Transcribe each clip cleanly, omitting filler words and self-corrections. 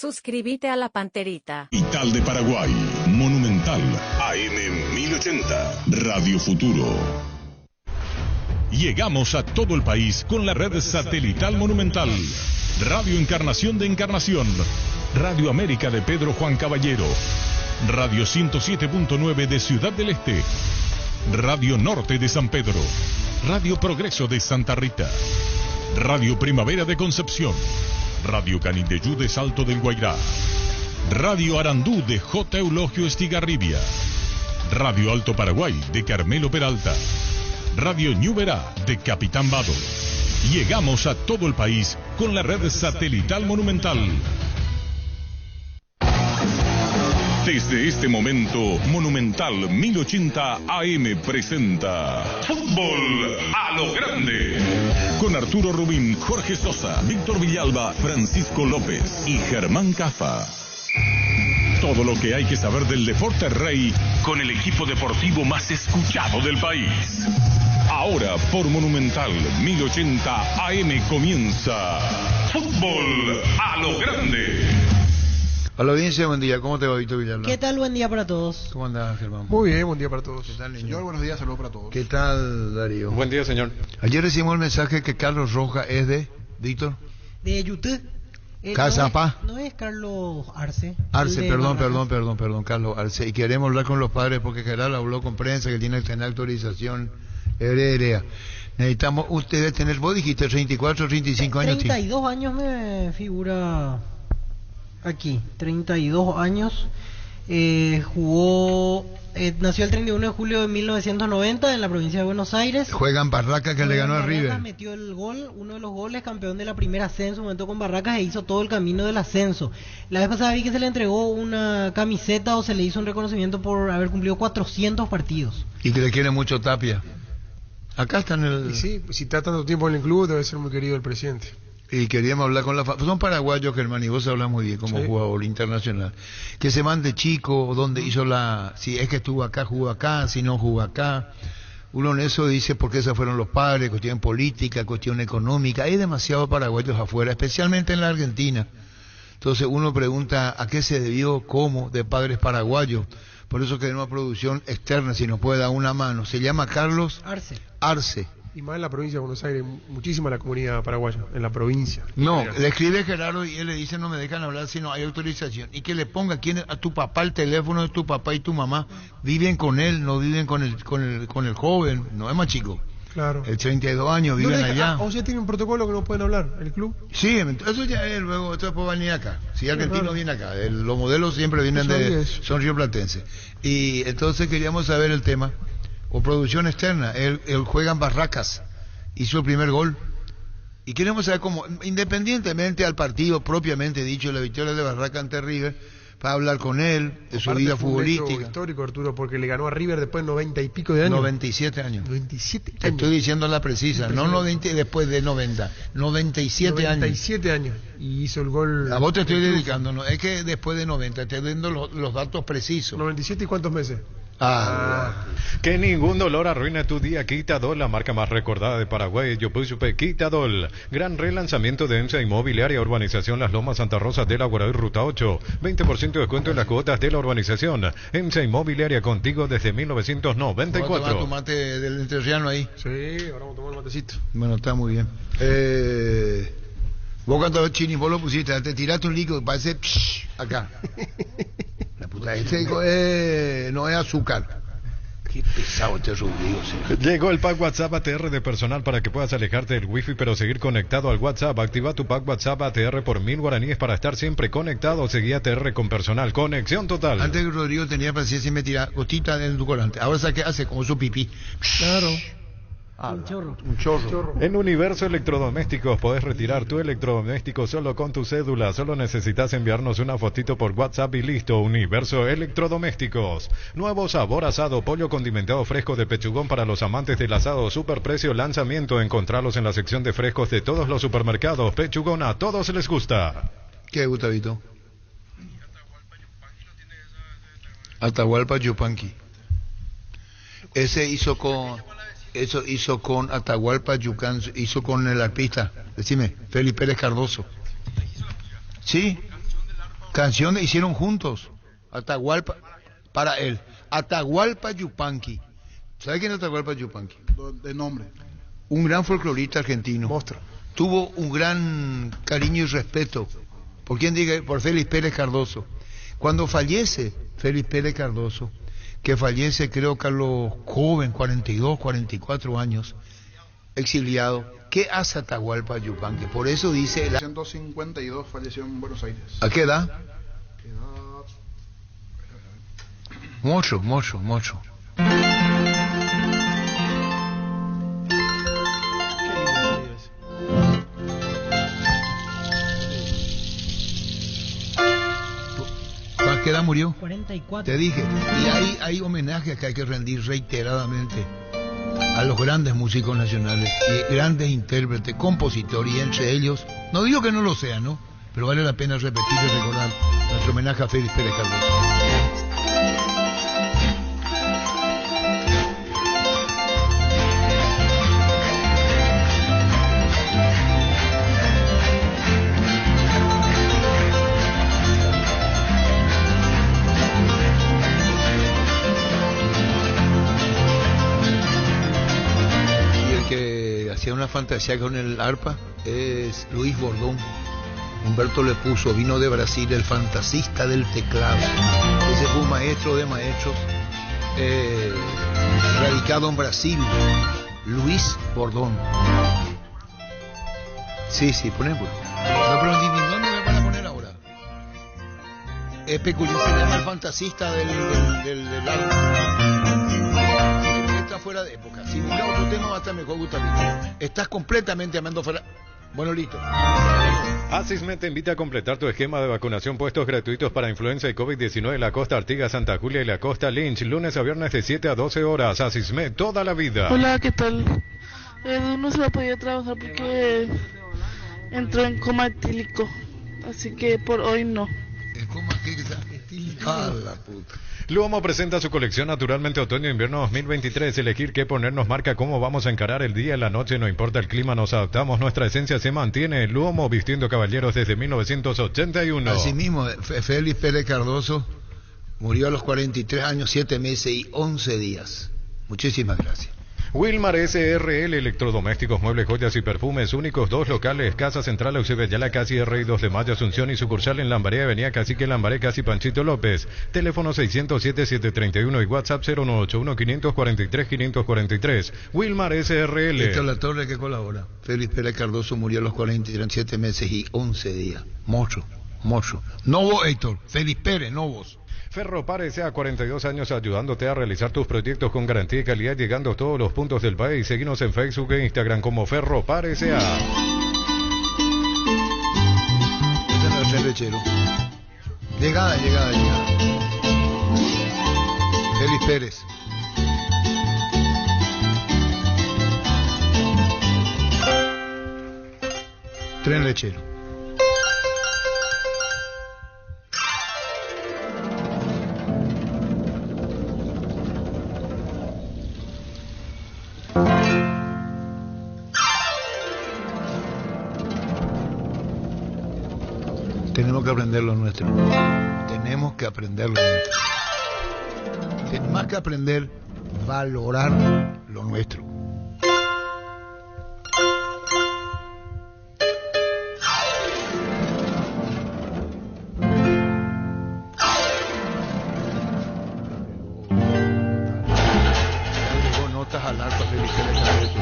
Suscríbete a La Panterita. Capital de Paraguay, Monumental, AM 1080, Radio Futuro. Llegamos a todo el país con la red satelital Monumental. Radio Encarnación de Encarnación, Radio América de Pedro Juan Caballero, Radio 107.9 de Ciudad del Este, Radio Norte de San Pedro, Radio Progreso de Santa Rita, Radio Primavera de Concepción, Radio Canindeyú de Salto del Guairá, Radio Arandú de J. Eulogio Estigarribia, Radio Alto Paraguay de Carmelo Peralta, Radio Ñuberá de Capitán Vado. Llegamos a todo el país con la red satelital Monumental. Desde este momento, Monumental 1080 AM presenta Fútbol a lo Grande. Con Arturo Rubín, Jorge Sosa, Víctor Villalba, Francisco López y Germán Cafa. Todo lo que hay que saber del Deporte Rey con el equipo deportivo más escuchado del país. Ahora por Monumental 1080 AM comienza Fútbol a lo Grande. Hola, audiencia, buen día. ¿Cómo te va, Víctor Villalba? ¿Qué tal? Buen día para todos. ¿Cómo andás, Germán? Muy bien, buen día para todos. ¿Qué tal, niño? Señor, buenos días, saludos para todos. ¿Qué tal, Darío? Buen día, señor. Ayer recibimos el mensaje que Carlos Roja es de... ¿Víctor? De YouTube. Casapá. No es Carlos Arce. Arce, perdón, Carlos Arce. Y queremos hablar con los padres porque Gerardo habló con prensa que tiene que tener autorización heredera. Necesitamos, ustedes tener, vos dijiste 34, 35 años. 32 años me figura aquí. 32 años. Jugó, nació el 31 de julio de 1990 en la provincia de Buenos Aires. Juega en Barracas que le ganó a River. Metió el gol, uno de los goles, campeón de la primera C en su momento con Barracas e hizo todo el camino del ascenso. La vez pasada vi que se le entregó una camiseta o se le hizo un reconocimiento por haber cumplido 400 partidos. Y que le quiere mucho Tapia. Acá está en el... Y sí, si está tanto tiempo en el club debe ser muy querido el presidente. Y queríamos hablar con la son paraguayos, Germán, y vos hablas muy bien como jugador internacional. Que se mande chico, donde hizo si es que estuvo acá, jugó acá, si no jugó acá. Uno en eso dice porque esos fueron los padres, cuestión política, cuestión económica. Hay demasiados paraguayos afuera, especialmente en la Argentina. Entonces uno pregunta a qué se debió, cómo, de padres paraguayos. Por eso queremos producción externa, si nos puede dar una mano. Se llama Carlos Arce. Y más en la provincia de Buenos Aires, muchísima la comunidad paraguaya, en la provincia. No, le escribe Gerardo y él le dice no me dejan hablar si no hay autorización. Y que le ponga a tu papá el teléfono de tu papá y tu mamá. Viven con él, no viven con el joven, no es más chico. Claro. El 32 años, viven allá. O sea, tiene un protocolo que no pueden hablar, el club. Sí, eso ya es, luego esto después va a venir acá. Si argentino viene acá, los modelos siempre vienen son rioplatenses. Y entonces queríamos saber el tema. O producción externa, él juega en Barracas, hizo el primer gol. Y queremos saber cómo, independientemente al partido propiamente dicho, la victoria de Barracas ante River, para hablar con él, de su vida futbolística. Es histórico, Arturo, porque le ganó a River después de 90 y pico de años. 97 años. 97 años. Te estoy diciendo la precisa, no 90 después de 90, 97 años. 97 años. Y hizo el gol. A vos te estoy dedicando, no es que después de 90, te estoy dando los datos precisos. 97 y cuántos meses. Que ningún dolor arruine tu día. Quitadol, la marca más recordada de Paraguay. Yo supe Quitadol. Gran relanzamiento de EMSA Inmobiliaria, Urbanización Las Lomas, Santa Rosa de la Guaraí, Ruta 8. 20% de descuento en las cuotas de la urbanización. EMSA Inmobiliaria, contigo desde 1994. ¿Vamos a tomar tu mate del entrerriano ahí? Sí, ahora vamos a tomar un matecito. Bueno, está muy bien. Vos cuando Chini, vos lo pusiste, te tiraste un líquido, parece acá. La puta, no es azúcar. Qué pesado este Rodrigo. Llegó el pack WhatsApp ATR de personal para que puedas alejarte del wifi pero seguir conectado al WhatsApp. Activa tu pack WhatsApp ATR por 1000 guaraníes para estar siempre conectado. Seguí ATR con personal. Conexión total. Antes que Rodrigo tenía paciencia y me tiraba gotita en tu colante. Ahora sabe qué hace como su pipí. Claro. Un chorro. En Universo Electrodomésticos podés retirar tu electrodoméstico solo con tu cédula. Solo necesitas enviarnos una fotito por WhatsApp y listo. Universo Electrodomésticos. Nuevo sabor asado, pollo condimentado fresco de pechugón para los amantes del asado. Superprecio lanzamiento. Encontralos en la sección de frescos de todos los supermercados. Pechugón a todos les gusta. ¿Qué gusta, Vito? Atahualpa Yupanqui. Ese hizo con Atahualpa Yucán, hizo con el artista, decime, Felipe Pérez Cardoso. ¿Sí? Canciones hicieron juntos. Atahualpa, para él. Atahualpa Yupanqui. ¿Sabe quién es Atahualpa Yupanqui? De nombre. Un gran folclorista argentino. Monstruo. Tuvo un gran cariño y respeto. ¿Por quién diga? Por Félix Pérez Cardoso. Cuando fallece Félix Pérez Cardoso, que fallece creo que a los joven, 42, 44 años, exiliado, ¿qué hace Atahualpa Yupanqui? Por eso dice... En 1952 falleció en Buenos Aires. ¿A qué edad? Mucho. ¿A qué edad murió? 44. Te dije, y hay homenajes que hay que rendir reiteradamente a los grandes músicos nacionales y grandes intérpretes, compositores, y entre ellos, no digo que no lo sean, ¿no? Pero vale la pena repetir y recordar nuestro homenaje a Félix Pérez Cardoso. Hacía una fantasía con el arpa es Luis Bordón. Humberto le puso, vino de Brasil, el fantasista del teclado. Ese fue un maestro de maestros, radicado en Brasil, Luis Bordón. Sí, ponen pues. No, pero ¿dónde me van a poner ahora? Es peculiar, se llama el fantasista del arpa. Está fuera de época. Si buscas otro tema va a estar mejor, Gustavito. Estás completamente amando fuera. Bueno, listo. Asismed te invita a completar tu esquema de vacunación, puestos gratuitos para influenza y COVID-19 en la costa Artigas, Santa Julia y la costa Lynch, lunes a viernes de 7 a 12 horas. Asismed, toda la vida. Hola, ¿qué tal? No se va a poder trabajar porque entró en coma etílico, así que por hoy no. ¿El coma qué está etílico? Ah, la puta. Luomo presenta su colección Naturalmente Otoño-Invierno 2023. Elegir qué ponernos marca cómo vamos a encarar el día y la noche, no importa el clima, nos adaptamos, nuestra esencia se mantiene. Luomo, vistiendo caballeros desde 1981. Asimismo, Félix Pérez Cardoso murió a los 43 años, 7 meses y 11 días. Muchísimas gracias. Wilmar SRL, electrodomésticos, muebles, joyas y perfumes, únicos 2 locales, Casa Central, Eusebio Yala, casi R y 2 de Mayo, Asunción, y sucursal en Lambaré, Avenida Cacique Lambaré, casi Panchito López. Teléfono 607-731 y WhatsApp 0981-543-543. Wilmar SRL. Esta es la torre que colabora. Félix Pérez Cardoso murió a los 47 meses y 11 días. Mocho. No vos, Héctor. Félix Pérez, no vos. Ferropar S.A. 42 años ayudándote a realizar tus proyectos con garantía y calidad, llegando a todos los puntos del país. Seguinos en Facebook e Instagram como Ferropar S.A. Este es nuestro lechero. Llegada. Félix Pérez. Tren lechero. Tenemos que aprender lo nuestro. Más que aprender, valorar lo nuestro. Agregó notas al arpa, Félix Pérez Cardoso.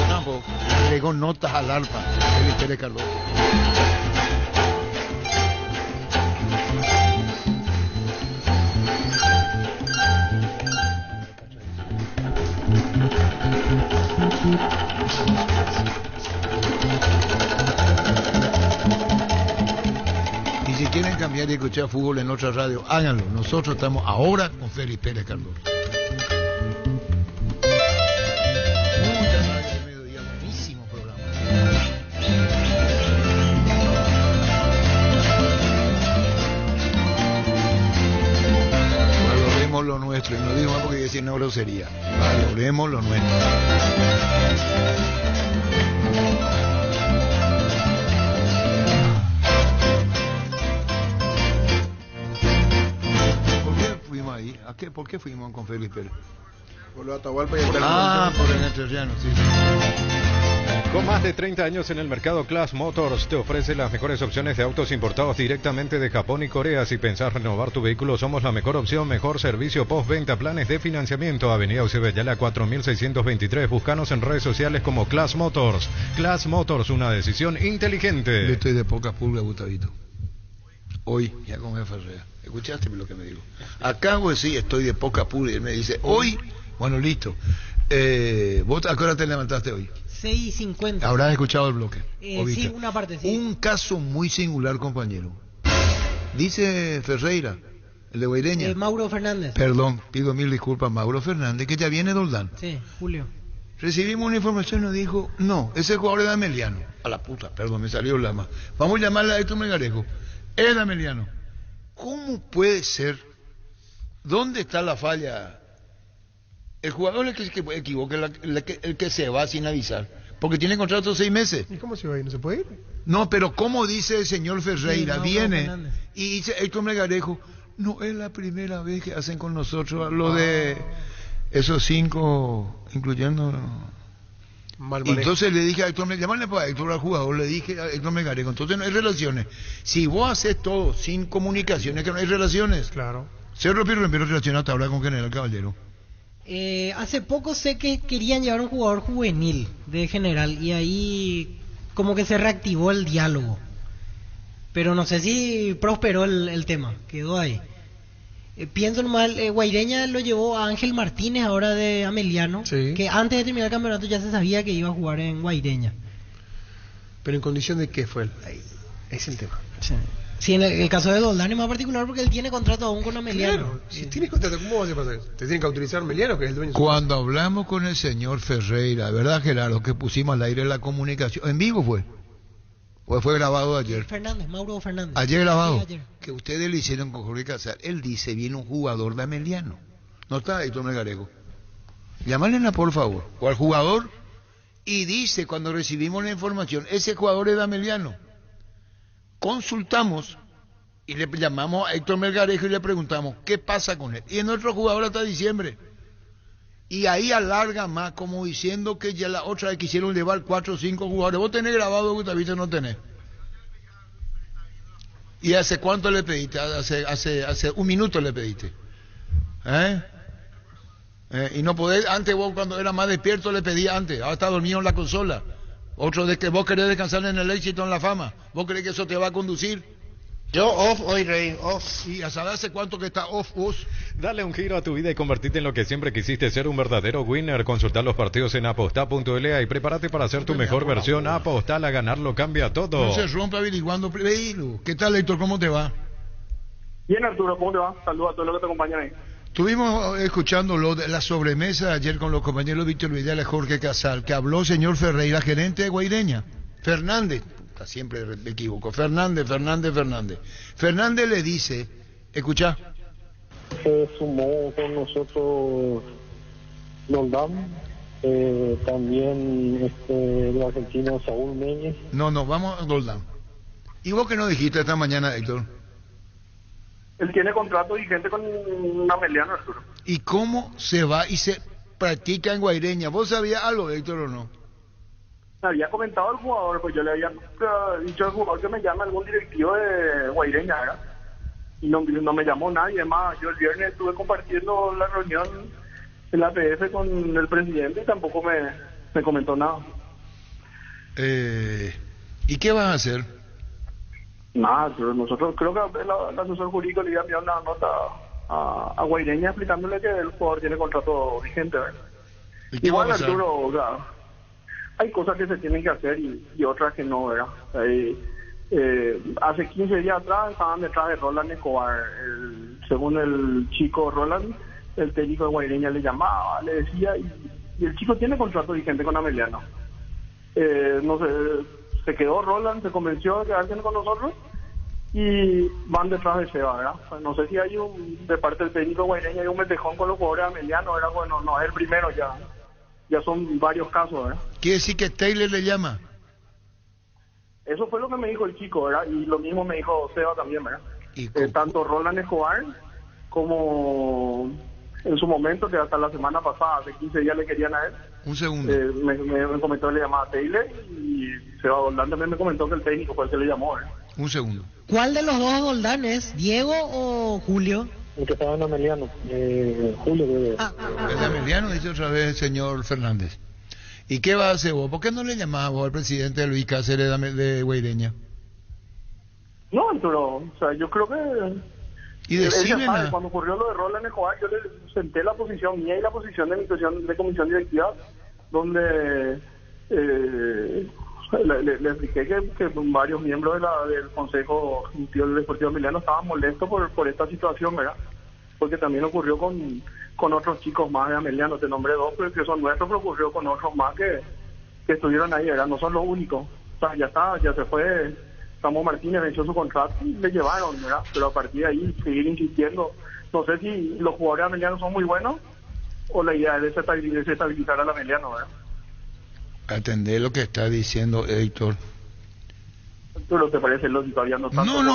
Tampoco. Agregó notas al arpa, Félix Pérez Cardoso. Y si quieren cambiar y escuchar fútbol en otra radio, háganlo. Nosotros estamos ahora con Félix Pérez Cardoso. Muchas gracias, mediodía. Buenísimo programa. Valoremos lo nuestro. Y no digo más porque decir una grosería. Valoremos lo nuestro. ¿Por qué fuimos con Félix Pérez? Por lo de Atahualpa y el Por el entrerriano, sí. Con más de 30 años en el mercado, Class Motors te ofrece las mejores opciones de autos importados directamente de Japón y Corea. Si pensás renovar tu vehículo, somos la mejor opción, mejor servicio postventa, planes de financiamiento. Avenida Eusebio Ayala 4623. Búscanos en redes sociales como Class Motors. Class Motors, una decisión inteligente. Yo estoy de pocas pulgas, Gustavito. Hoy, ya con Ferrea. ¿Escuchaste lo que me digo? Acá, pues sí, estoy de pocas pulgas. Y él me dice, hoy, bueno, listo. ¿Vos a qué hora te levantaste hoy? 6:50. Habrás escuchado el bloque. Sí, una parte, sí. Un caso muy singular, compañero. Dice Ferreira, el de Guaireña. Mauro Fernández. Perdón, pido mil disculpas, Mauro Fernández, que ya viene Doldán. Sí, Julio. Recibimos una información y nos dijo, no, ese jugador es Ameliano. A la puta, perdón, me salió Lama. Vamos a llamarle a Héctor Melgarejo. Es Ameliano. ¿Cómo puede ser? ¿Dónde está la falla? El jugador es el que se equivoca, el que se va sin avisar, porque tiene contrato 6 meses. ¿Y cómo se va a ir? ¿No se puede ir? No, pero como dice el señor Ferreira, Sí, viene Fernández. y dice Héctor Melgarejo, no es la primera vez que hacen con nosotros lo de esos 5, incluyendo... Mal Y manejo. entonces le dije a Héctor, llamarle para Héctor al jugador, le dije a Héctor Melgarejo, entonces no hay relaciones. Si vos haces todo sin comunicaciones, que no hay relaciones. Claro. Cerro Pirro relacionado hasta ahora con General Caballero. Hace poco sé que querían llevar un jugador juvenil de General y ahí como que se reactivó el diálogo. Pero no sé si prosperó el tema, quedó ahí. Pienso mal, Guaireña lo llevó a Ángel Martínez ahora de Ameliano, Sí. que antes de terminar el campeonato ya se sabía que iba a jugar en Guaireña. Pero en condición de qué fue él. Ahí, es el tema. Sí, en el caso de Doldán es más particular porque él tiene contrato aún con Ameliano. Claro, si tienes contrato, ¿cómo vas a pasar eso? Te tienen que autorizar Meliano, que es el dueño. Cuando hablamos con el señor Ferreira, ¿verdad, Gerardo? Que pusimos al aire la comunicación. ¿En vivo fue? ¿O fue grabado ayer? Fernández, Mauro Fernández. ¿Ayer grabado? Sí, ayer. Que ustedes le hicieron con Jorge Casar. Él dice, viene un jugador de Ameliano. No está Héctor Melgarejo. Llámale por favor. O al jugador. Y dice, cuando recibimos la información, ese jugador es de Ameliano. Consultamos y le llamamos a Héctor Melgarejo y le preguntamos, ¿qué pasa con él? Y es nuestro jugador hasta diciembre. Y ahí alarga más, como diciendo que ya la otra vez quisieron llevar 4 o 5 jugadores. Vos tenés grabado, Gustavito, no tenés. ¿Y hace cuánto le pediste? Hace un minuto le pediste. Y no podés, antes vos cuando era más despierto le pedí antes, ahora está dormido en la consola. Otro de que vos querés descansar en el éxito, en la fama. ¿Vos creés que eso te va a conducir? Yo off hoy, Rey, off. ¿Y a saber hace cuánto que está off vos? Dale un giro a tu vida y convertirte en lo que siempre quisiste, ser un verdadero winner. Consultar los partidos en aposta.la y prepárate para hacer tu mejor versión. Apostar a ganarlo cambia todo. No se rompe averiguando. ¿Qué tal, Héctor? ¿Cómo te va? Bien, Arturo, ¿cómo te va? Saludos a todos los que te acompañan ahí. Estuvimos escuchando la sobremesa ayer con los compañeros Víctor Vidal y Jorge Casal, que habló el señor Ferreira, gerente de Guaireña. Fernández, siempre me equivoco, Fernández. Fernández le dice, escucha. Se sumó con nosotros Doldán, también el argentino Saúl Meñez. No, vamos a Doldán. ¿Y vos qué nos dijiste esta mañana, Héctor? Él tiene contrato vigente con Ameliano, Arturo. ¿Y cómo se va y se practica en Guaireña? ¿Vos sabías algo, Héctor, o no? Me había comentado el jugador, pues yo le había dicho al jugador que me llame algún directivo de Guaireña, ¿verdad? Y no me llamó nadie. Además, yo el viernes estuve compartiendo la reunión en la APF con el presidente y tampoco me comentó nada. ¿Y qué van a hacer? Nada, pero nosotros creo que el asesor jurídico le iba a enviar una nota a Guaireña explicándole que el jugador tiene contrato vigente, ¿verdad? Igual, Arturo, o sea, hay cosas que se tienen que hacer y otras que no, ¿verdad? Hace 15 días atrás estaban detrás de Roland Escobar. Según el chico Roland, el técnico de Guaireña le llamaba, le decía, y el chico tiene contrato vigente con Ameliano. No sé, se quedó Roland, se convenció de quedarse con nosotros y van detrás de Seba, ¿verdad? Pues no sé si hay de parte del técnico de Guaireña hay un metejón con los jugadores de Ameliano, ¿verdad? Bueno, no es el primero ya son varios casos, ¿verdad? ¿Quiere decir que Taylor le llama? Eso fue lo que me dijo el chico, ¿verdad? Y lo mismo me dijo Seba también, ¿verdad? Tanto Roland Escobar como en su momento, que hasta la semana pasada, hace 15 días le querían a él. Un segundo. Me comentó que le llamaba Taylor y Seba Doldán también me comentó que el técnico fue el que le llamó. Un segundo. ¿Cuál de los dos Doldán es? ¿Diego o Julio? El que estaba en Ameliano, Julio. El de Ameliano, dice otra vez el señor Fernández. ¿Y qué va a hacer vos? ¿Por qué no le llamás vos al presidente Luis Cáceres de Guaireña? No, Arturo, o sea, yo creo que... Y decime cuando ocurrió lo de Roland Escobar, yo le senté la posición mía y la posición de mi comisión directiva, donde le expliqué que varios miembros del Consejo Ejecutivo del Deportivo Emiliano estaban molestos por esta situación, ¿verdad? Porque también ocurrió con otros chicos más de Ameliano, te nombré dos, pero que son nuestros, pero ocurrió con otros más que estuvieron ahí, ¿verdad? No son los únicos. O sea, ya se fue... Samuel Martínez venció su contrato y le llevaron, ¿verdad? Pero a partir de ahí seguir insistiendo. No sé si los jugadores amelianos son muy buenos o la idea es desestabilizar al ameliano, ¿verdad? Atender lo que está diciendo Héctor. ¿Pero te parece lógico? Todavía no,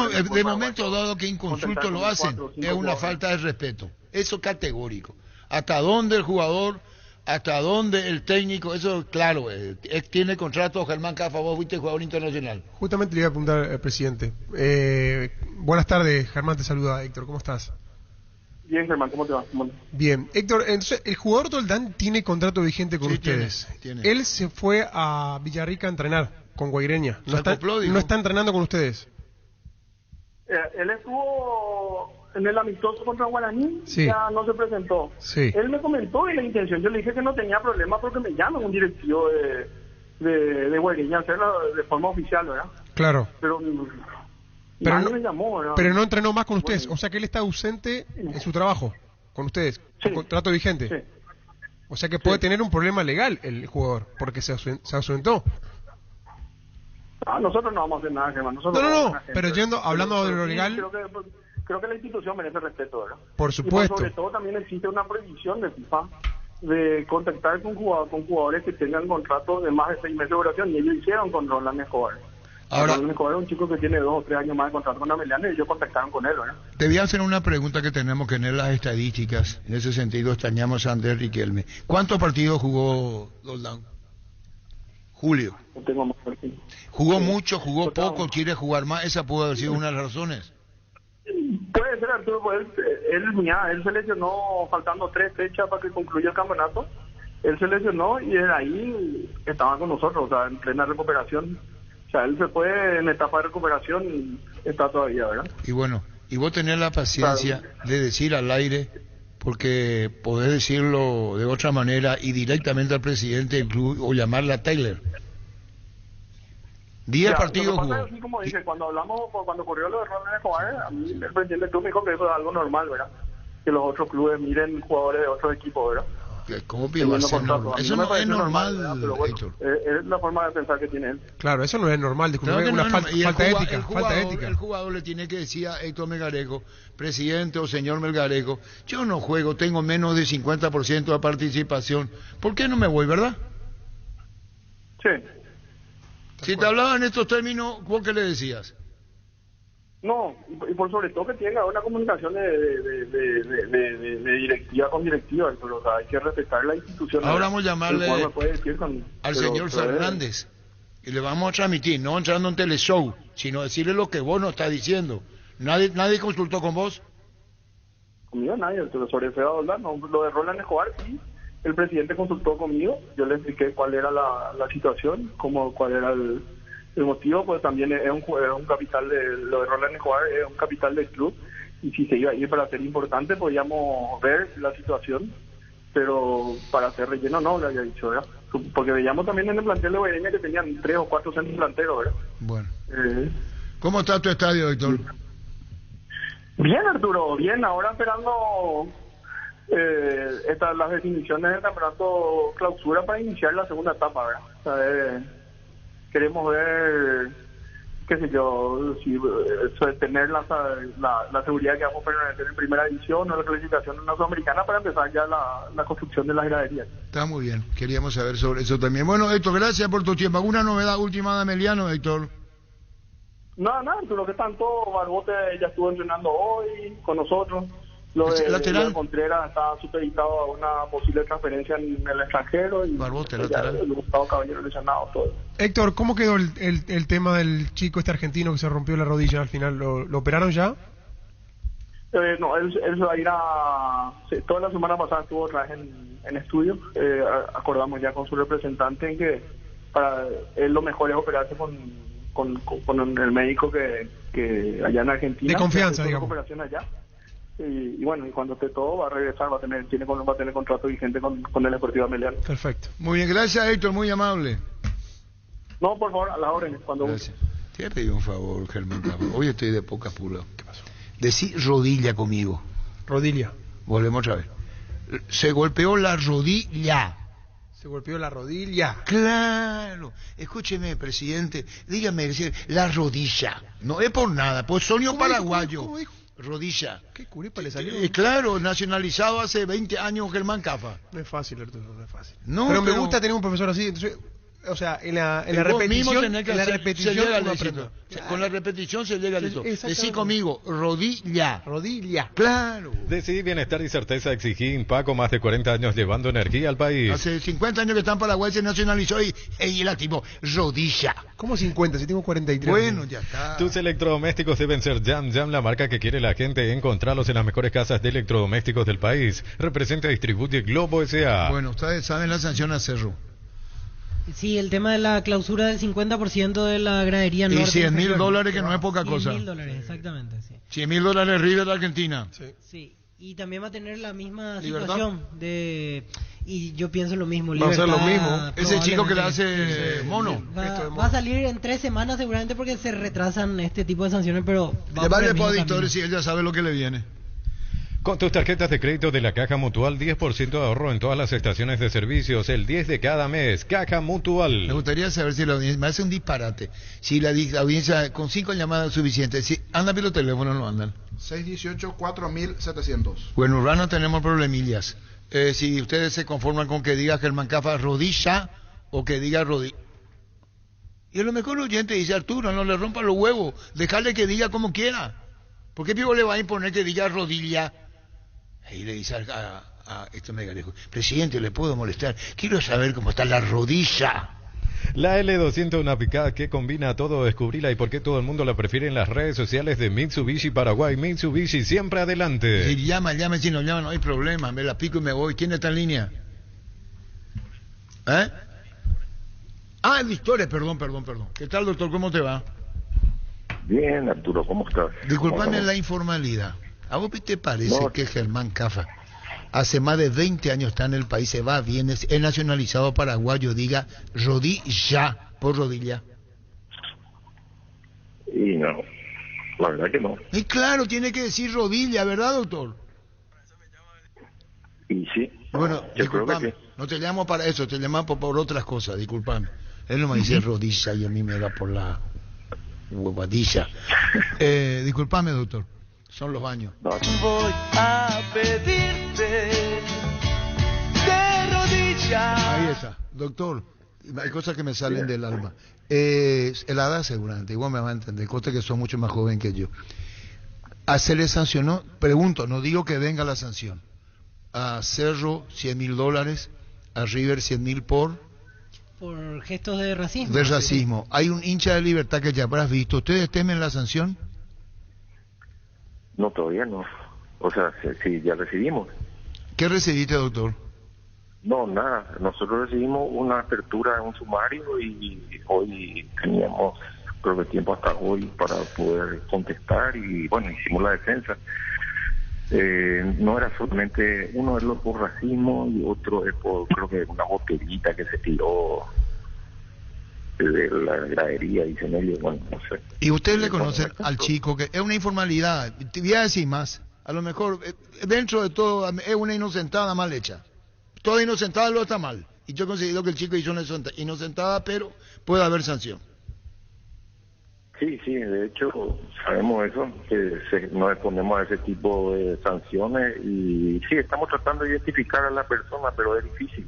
de momento dado que inconsulto lo hacen, es una falta de respeto. Eso categórico. ¿Hasta dónde el jugador, hasta dónde el técnico? Eso, claro, tiene contrato Germán Cafa, vos fuiste jugador internacional. Justamente le iba a preguntar al presidente. Buenas tardes, Germán, te saluda Héctor, ¿cómo estás? Bien, Germán, ¿cómo te va? Bien, Héctor, entonces, el jugador Doldán tiene contrato vigente con ustedes. Tiene. Él se fue a Villarrica a entrenar con Guaireña. No está entrenando con ustedes. Él estuvo en el amistoso contra Guaraní, ya no se presentó. Él me comentó y la intención, yo le dije que no tenía problema porque me llama un directivo de Guaireña a hacerlo de forma oficial, ¿verdad? Claro. Pero no me llamó, ¿verdad? Pero no entrenó más con ustedes, o sea que él está ausente en su trabajo con ustedes, con contrato vigente. Sí. O sea que puede tener un problema legal el jugador, porque se ausentó. Nosotros no vamos a hacer nada, Germán. No, pero hablando de lo legal... Creo que la institución merece respeto, ¿verdad? Por supuesto. Y sobre todo también existe una prohibición de FIFA de contactar con jugadores que tengan contratos de más de 6 meses de duración, y ellos hicieron con Roland Escobar. Roland Escobar es un chico que tiene 2 o 3 años más de contrato con Ameliano y ellos contactaron con él, ¿verdad? Te voy a hacer una pregunta que tenemos que tener las estadísticas. En ese sentido extrañamos a Andrés Riquelme. ¿Cuántos partidos jugó Doldán? Julio. No tengo más partidos. ¿Jugó mucho, jugó poco, quiere jugar más? Esa pudo haber sido una de las razones. Puede ser, Arturo, pues él se lesionó faltando 3 fechas para que concluya el campeonato. Él se lesionó y desde ahí estaba con nosotros, o sea, en plena recuperación. O sea, él se fue en etapa de recuperación y está todavía, ¿verdad? Y bueno, y vos tenés la paciencia de decir al aire, porque podés decirlo de otra manera y directamente al presidente del club o llamarle a Taylor. 10 partidos jugó. Así como dije, cuando ocurrió lo de Roland Escobar, a mí el presidente del club me dijo que eso es algo normal, ¿verdad? Que los otros clubes miren jugadores de otros equipos, ¿verdad? ¿Cómo va a ser normal? Eso no es normal, Héctor. Es la forma de pensar que tiene él. Claro, eso no es normal, disculpe, una falta ética. El jugador le tiene que decir a Héctor Melgarejo, presidente o señor Melgarejo, yo no juego, tengo menos de 50% de participación, ¿por qué no me voy, verdad? Sí. Si te hablaba en estos términos, ¿vos qué le decías? No, y por sobre todo que tenga una comunicación de directiva con directiva, pero o sea, hay que respetar la institución. Ahora vamos a llamarle al señor Fernández y le vamos a transmitir, no entrando en teleshow, sino decirle lo que vos nos estás diciendo. ¿Nadie consultó con vos? Conmigo nadie, pero sobre Seba Doldán, no, lo de Roland Escobar sí. El presidente consultó conmigo, yo le expliqué cuál era la situación, cuál era el motivo, pues también es un capital lo de Roland Escobar, es un capital del club, y si se iba a ir para ser importante podíamos ver la situación, pero para hacer relleno no, le había dicho, ¿verdad? Porque veíamos también en el plantel de Guaireña que tenían 3 o 4 centros delanteros, ¿verdad? Bueno. ¿Cómo está tu estadio, Héctor? Bien, Arturo, bien, ahora esperando las definiciones del campeonato clausura para iniciar la segunda etapa, ¿verdad? O sea, queremos ver, qué sé yo, si tener la seguridad que vamos a permanecer en primera división o la clasificación en la Sudamericana para empezar ya la construcción de las graderías. Está muy bien, queríamos saber sobre eso también. Bueno, Héctor, gracias por tu tiempo. ¿Alguna novedad última de Ameliano, Héctor? Nada, Arturo, que tanto Barbote ya estuvo entrenando hoy con nosotros. Lo de Contreras está supeditado a una posible transferencia en el extranjero y el Gustavo Caballero lesionado todo. Héctor, ¿cómo quedó el tema del chico argentino que se rompió la rodilla al final? ¿Lo operaron ya? No, él se va a ir toda la semana pasada estuvo otra vez en estudio. Acordamos ya con su representante en que para él lo mejor es operarse con el médico que allá en Argentina. De confianza, digamos. Operación allá. Y bueno, y cuando esté todo va a regresar, va a tener contrato vigente con el Deportivo Ameliano. Perfecto. Muy bien, gracias Héctor, muy amable. No, por favor, a las órdenes. Gracias. Te voy a pedir un favor, Germán. Hoy estoy de poca apuro. ¿Qué pasó? Decí rodilla conmigo. Rodilla. Volvemos otra vez. Se golpeó la rodilla. Se golpeó la rodilla. Claro. Escúcheme, presidente. Dígame, la rodilla. No es por nada, pues sonio paraguayo. ¿Cómo dijo? Rodilla. ¿Qué curipa le salió? Claro, nacionalizado hace 20 años Germán Cafa. No es fácil, Arturo, no es fácil. No, pero me gusta tener un profesor así, entonces, o sea, en la repetición, con la repetición se llega al éxito. Decí conmigo, rodilla. Rodilla. Claro. Decidí bienestar y certeza, exigí Impaco, más de 40 años llevando energía al país. Hace 50 años que está en Paraguay, se nacionalizó y el activo, rodilla. ¿Cómo 50? Si tengo 43. Bueno, ya está. Tus electrodomésticos deben ser Jam, la marca que quiere la gente. Encontrarlos en las mejores casas de electrodomésticos del país. Representa y distribuye Globo S.A. Bueno, ustedes saben la sanción a Cerro. Sí, el tema de la clausura del 50% de la gradería norte. Y $100,000, que no es poca cosa. $100,000, exactamente, sí. $100,000 River de Argentina. Sí. Y también va a tener la misma ¿Libertad? situación y yo pienso lo mismo. Va a ser lo mismo. Ese chico que le hace mono. Va a salir en 3 semanas seguramente porque se retrasan este tipo de sanciones, pero le vale por auditores si él ya sabe lo que le viene. Con tus tarjetas de crédito de la Caja Mutual, 10% de ahorro en todas las estaciones de servicios, el 10 de cada mes. Caja Mutual. Me gustaría saber si la audiencia, me hace un disparate, si la audiencia con 5 llamadas es suficiente, si andan bien los teléfonos, no andan. 618-4700. Bueno, Urbano tenemos problemillas. Si ustedes se conforman con que diga Germán Cafa rodilla o que diga rodilla. Y a lo mejor el oyente dice, Arturo, no le rompa los huevos, dejarle que diga como quiera. ¿Por qué Pivo le va a imponer que diga rodilla? Y le dice a esto me dijo, presidente, ¿le puedo molestar? Quiero saber cómo está la rodilla. La L200, una picada que combina todo. Descubrila y por qué todo el mundo la prefiere en las redes sociales de Mitsubishi Paraguay. Mitsubishi, siempre adelante. Si llama, si no llama, no hay problema. Me la pico y me voy. ¿Quién está en línea? Victoria, perdón. ¿Qué tal, doctor? ¿Cómo te va? Bien, Arturo, ¿cómo estás? Disculpame la informalidad. ¿A vos te parece que Germán Cafa hace más de 20 años está en el país, se va bien, es nacionalizado paraguayo, diga rodilla por rodilla? Y no, la verdad que no. Y claro, tiene que decir rodilla, ¿verdad, doctor? Y sí. Bueno, disculpame, no te llamo para eso, te llamamos por otras cosas, disculpame. Él no me dice rodilla y a mí me da por la huevadilla. Disculpame, doctor. Son los baños. Voy a pedirte de rodillas. Ahí está, doctor. Hay cosas que me salen del alma. La edad seguramente, igual me va a entender, cosas que son mucho más joven que yo. Se le sancionó, pregunto, no digo que venga la sanción. A Cerro $100,000, a River 100,000 por gestos de racismo. De racismo. Hay un hincha de Libertad que ya habrás visto. ¿Ustedes temen la sanción? No, todavía no. O sea, sí, ya recibimos. ¿Qué recibiste, doctor? No, nada. Nosotros recibimos una apertura en un sumario y hoy teníamos, creo que tiempo hasta hoy para poder contestar y bueno, hicimos la defensa. No era solamente, uno es por racismo y otro es por, creo que una botellita que se tiró de la gradería, dicen ellos, bueno, no sé. ¿Y ustedes le conocen al chico? Que es una informalidad, te voy a decir más, a lo mejor dentro de todo es una inocentada mal hecha. Toda inocentada lo está mal, y yo considero que el chico hizo una inocentada, pero puede haber sanción. Sí, de hecho sabemos eso, que nos exponemos a ese tipo de sanciones y sí, estamos tratando de identificar a la persona, pero es difícil.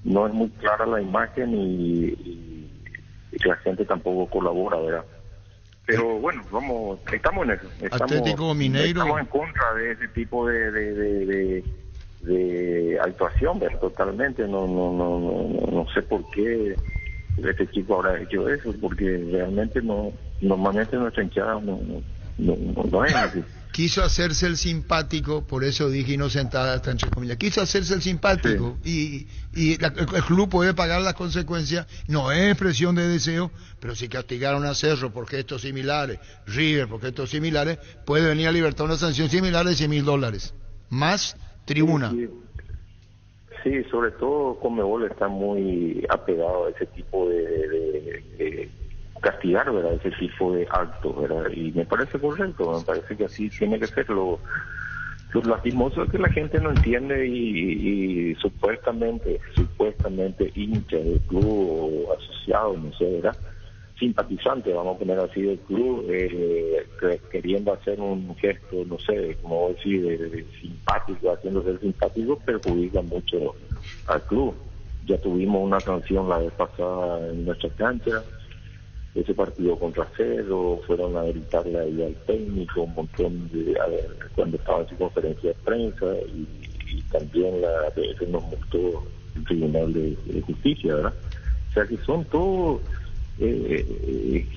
No es muy clara la imagen y la gente tampoco colabora, ¿verdad? Pero bueno, estamos en eso. Atlético Mineiro. Estamos en contra de ese tipo de actuación, pero totalmente. No sé por qué este chico habrá hecho eso, porque realmente normalmente nuestra hinchada no es así. Quiso hacerse el simpático, por eso dije inocentada hasta entre comillas. Quiso hacerse el simpático, sí. El club puede pagar las consecuencias. No es expresión de deseo, pero si castigaron a Cerro por gestos similares, River por gestos similares, puede venir a Libertad una sanción similar de $100,000 más tribuna. Sí, sobre todo Conmebol está muy apegado a ese tipo de castigar, ¿verdad? Ese tipo de actos, ¿verdad? Y me parece correcto, me parece que así tiene que ser. Lo lastimoso es que la gente no entiende y supuestamente hincha del club o asociado, no sé, ¿verdad? Simpatizante, vamos a poner así, del club, queriendo hacer un gesto, no sé, como decir, de simpático, haciéndose el simpático, perjudica mucho al club. Ya tuvimos una sanción la vez pasada en nuestra cancha, ese partido contra Cerro, fueron a gritarle ahí al técnico un montón cuando estaba en su conferencia de prensa, y también la APF nos multó el Tribunal de Justicia, ¿verdad? O sea que son todos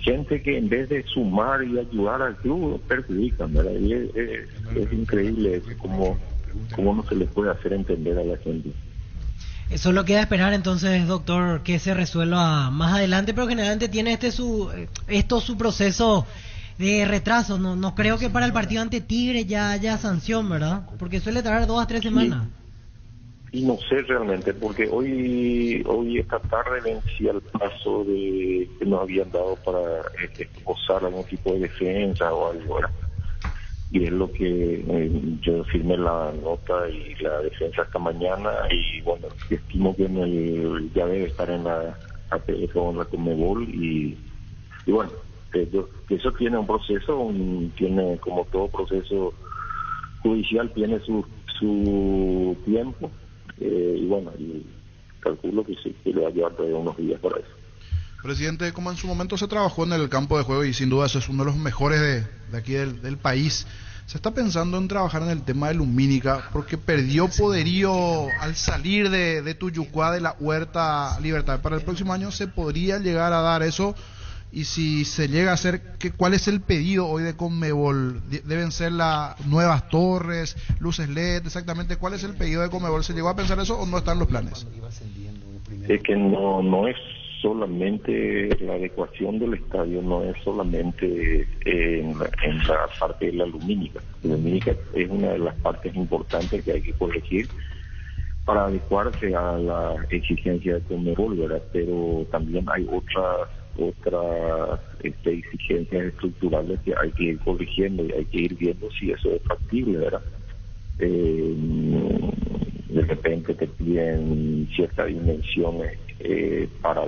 gente que en vez de sumar y ayudar al club perjudican, ¿verdad? Y es increíble cómo no se le puede hacer entender a la gente. Solo queda esperar entonces, doctor, que se resuelva más adelante, pero generalmente tiene su proceso de retraso. No creo que para el partido ante Tigre ya haya sanción, ¿verdad? Porque suele tardar 2 a 3 semanas. Y no sé realmente, porque hoy esta tarde vencía el plazo que nos habían dado para esbozar algún tipo de defensa o algo, ¿verdad? Y es lo que yo firmé la nota y la defensa esta mañana, y bueno, estimo que ya debe estar en la APF o en la Conmebol, y bueno, que eso tiene un proceso, tiene como todo proceso judicial, tiene su tiempo, y bueno, y calculo que sí, que le va a llevar todavía unos días para eso. Presidente, como en su momento se trabajó en el campo de juego y sin duda eso es uno de los mejores de aquí del país, se está pensando en trabajar en el tema de Lumínica porque perdió poderío al salir de Tuyucuá, de la Huerta Libertad. Para el próximo año se podría llegar a dar eso, y si se llega a hacer, ¿cuál es el pedido hoy de Conmebol? ¿Deben ser las nuevas torres, luces LED? Exactamente, ¿cuál es el pedido de Conmebol? ¿Se llegó a pensar eso o no están los planes? Es que no es solamente la adecuación del estadio, no es solamente en la parte de la lumínica. La lumínica es una de las partes importantes que hay que corregir para adecuarse a la exigencia de Conmebol, ¿verdad? Pero también hay otras exigencias estructurales que hay que ir corrigiendo, y hay que ir viendo si eso es factible, ¿verdad? De repente te piden ciertas dimensiones para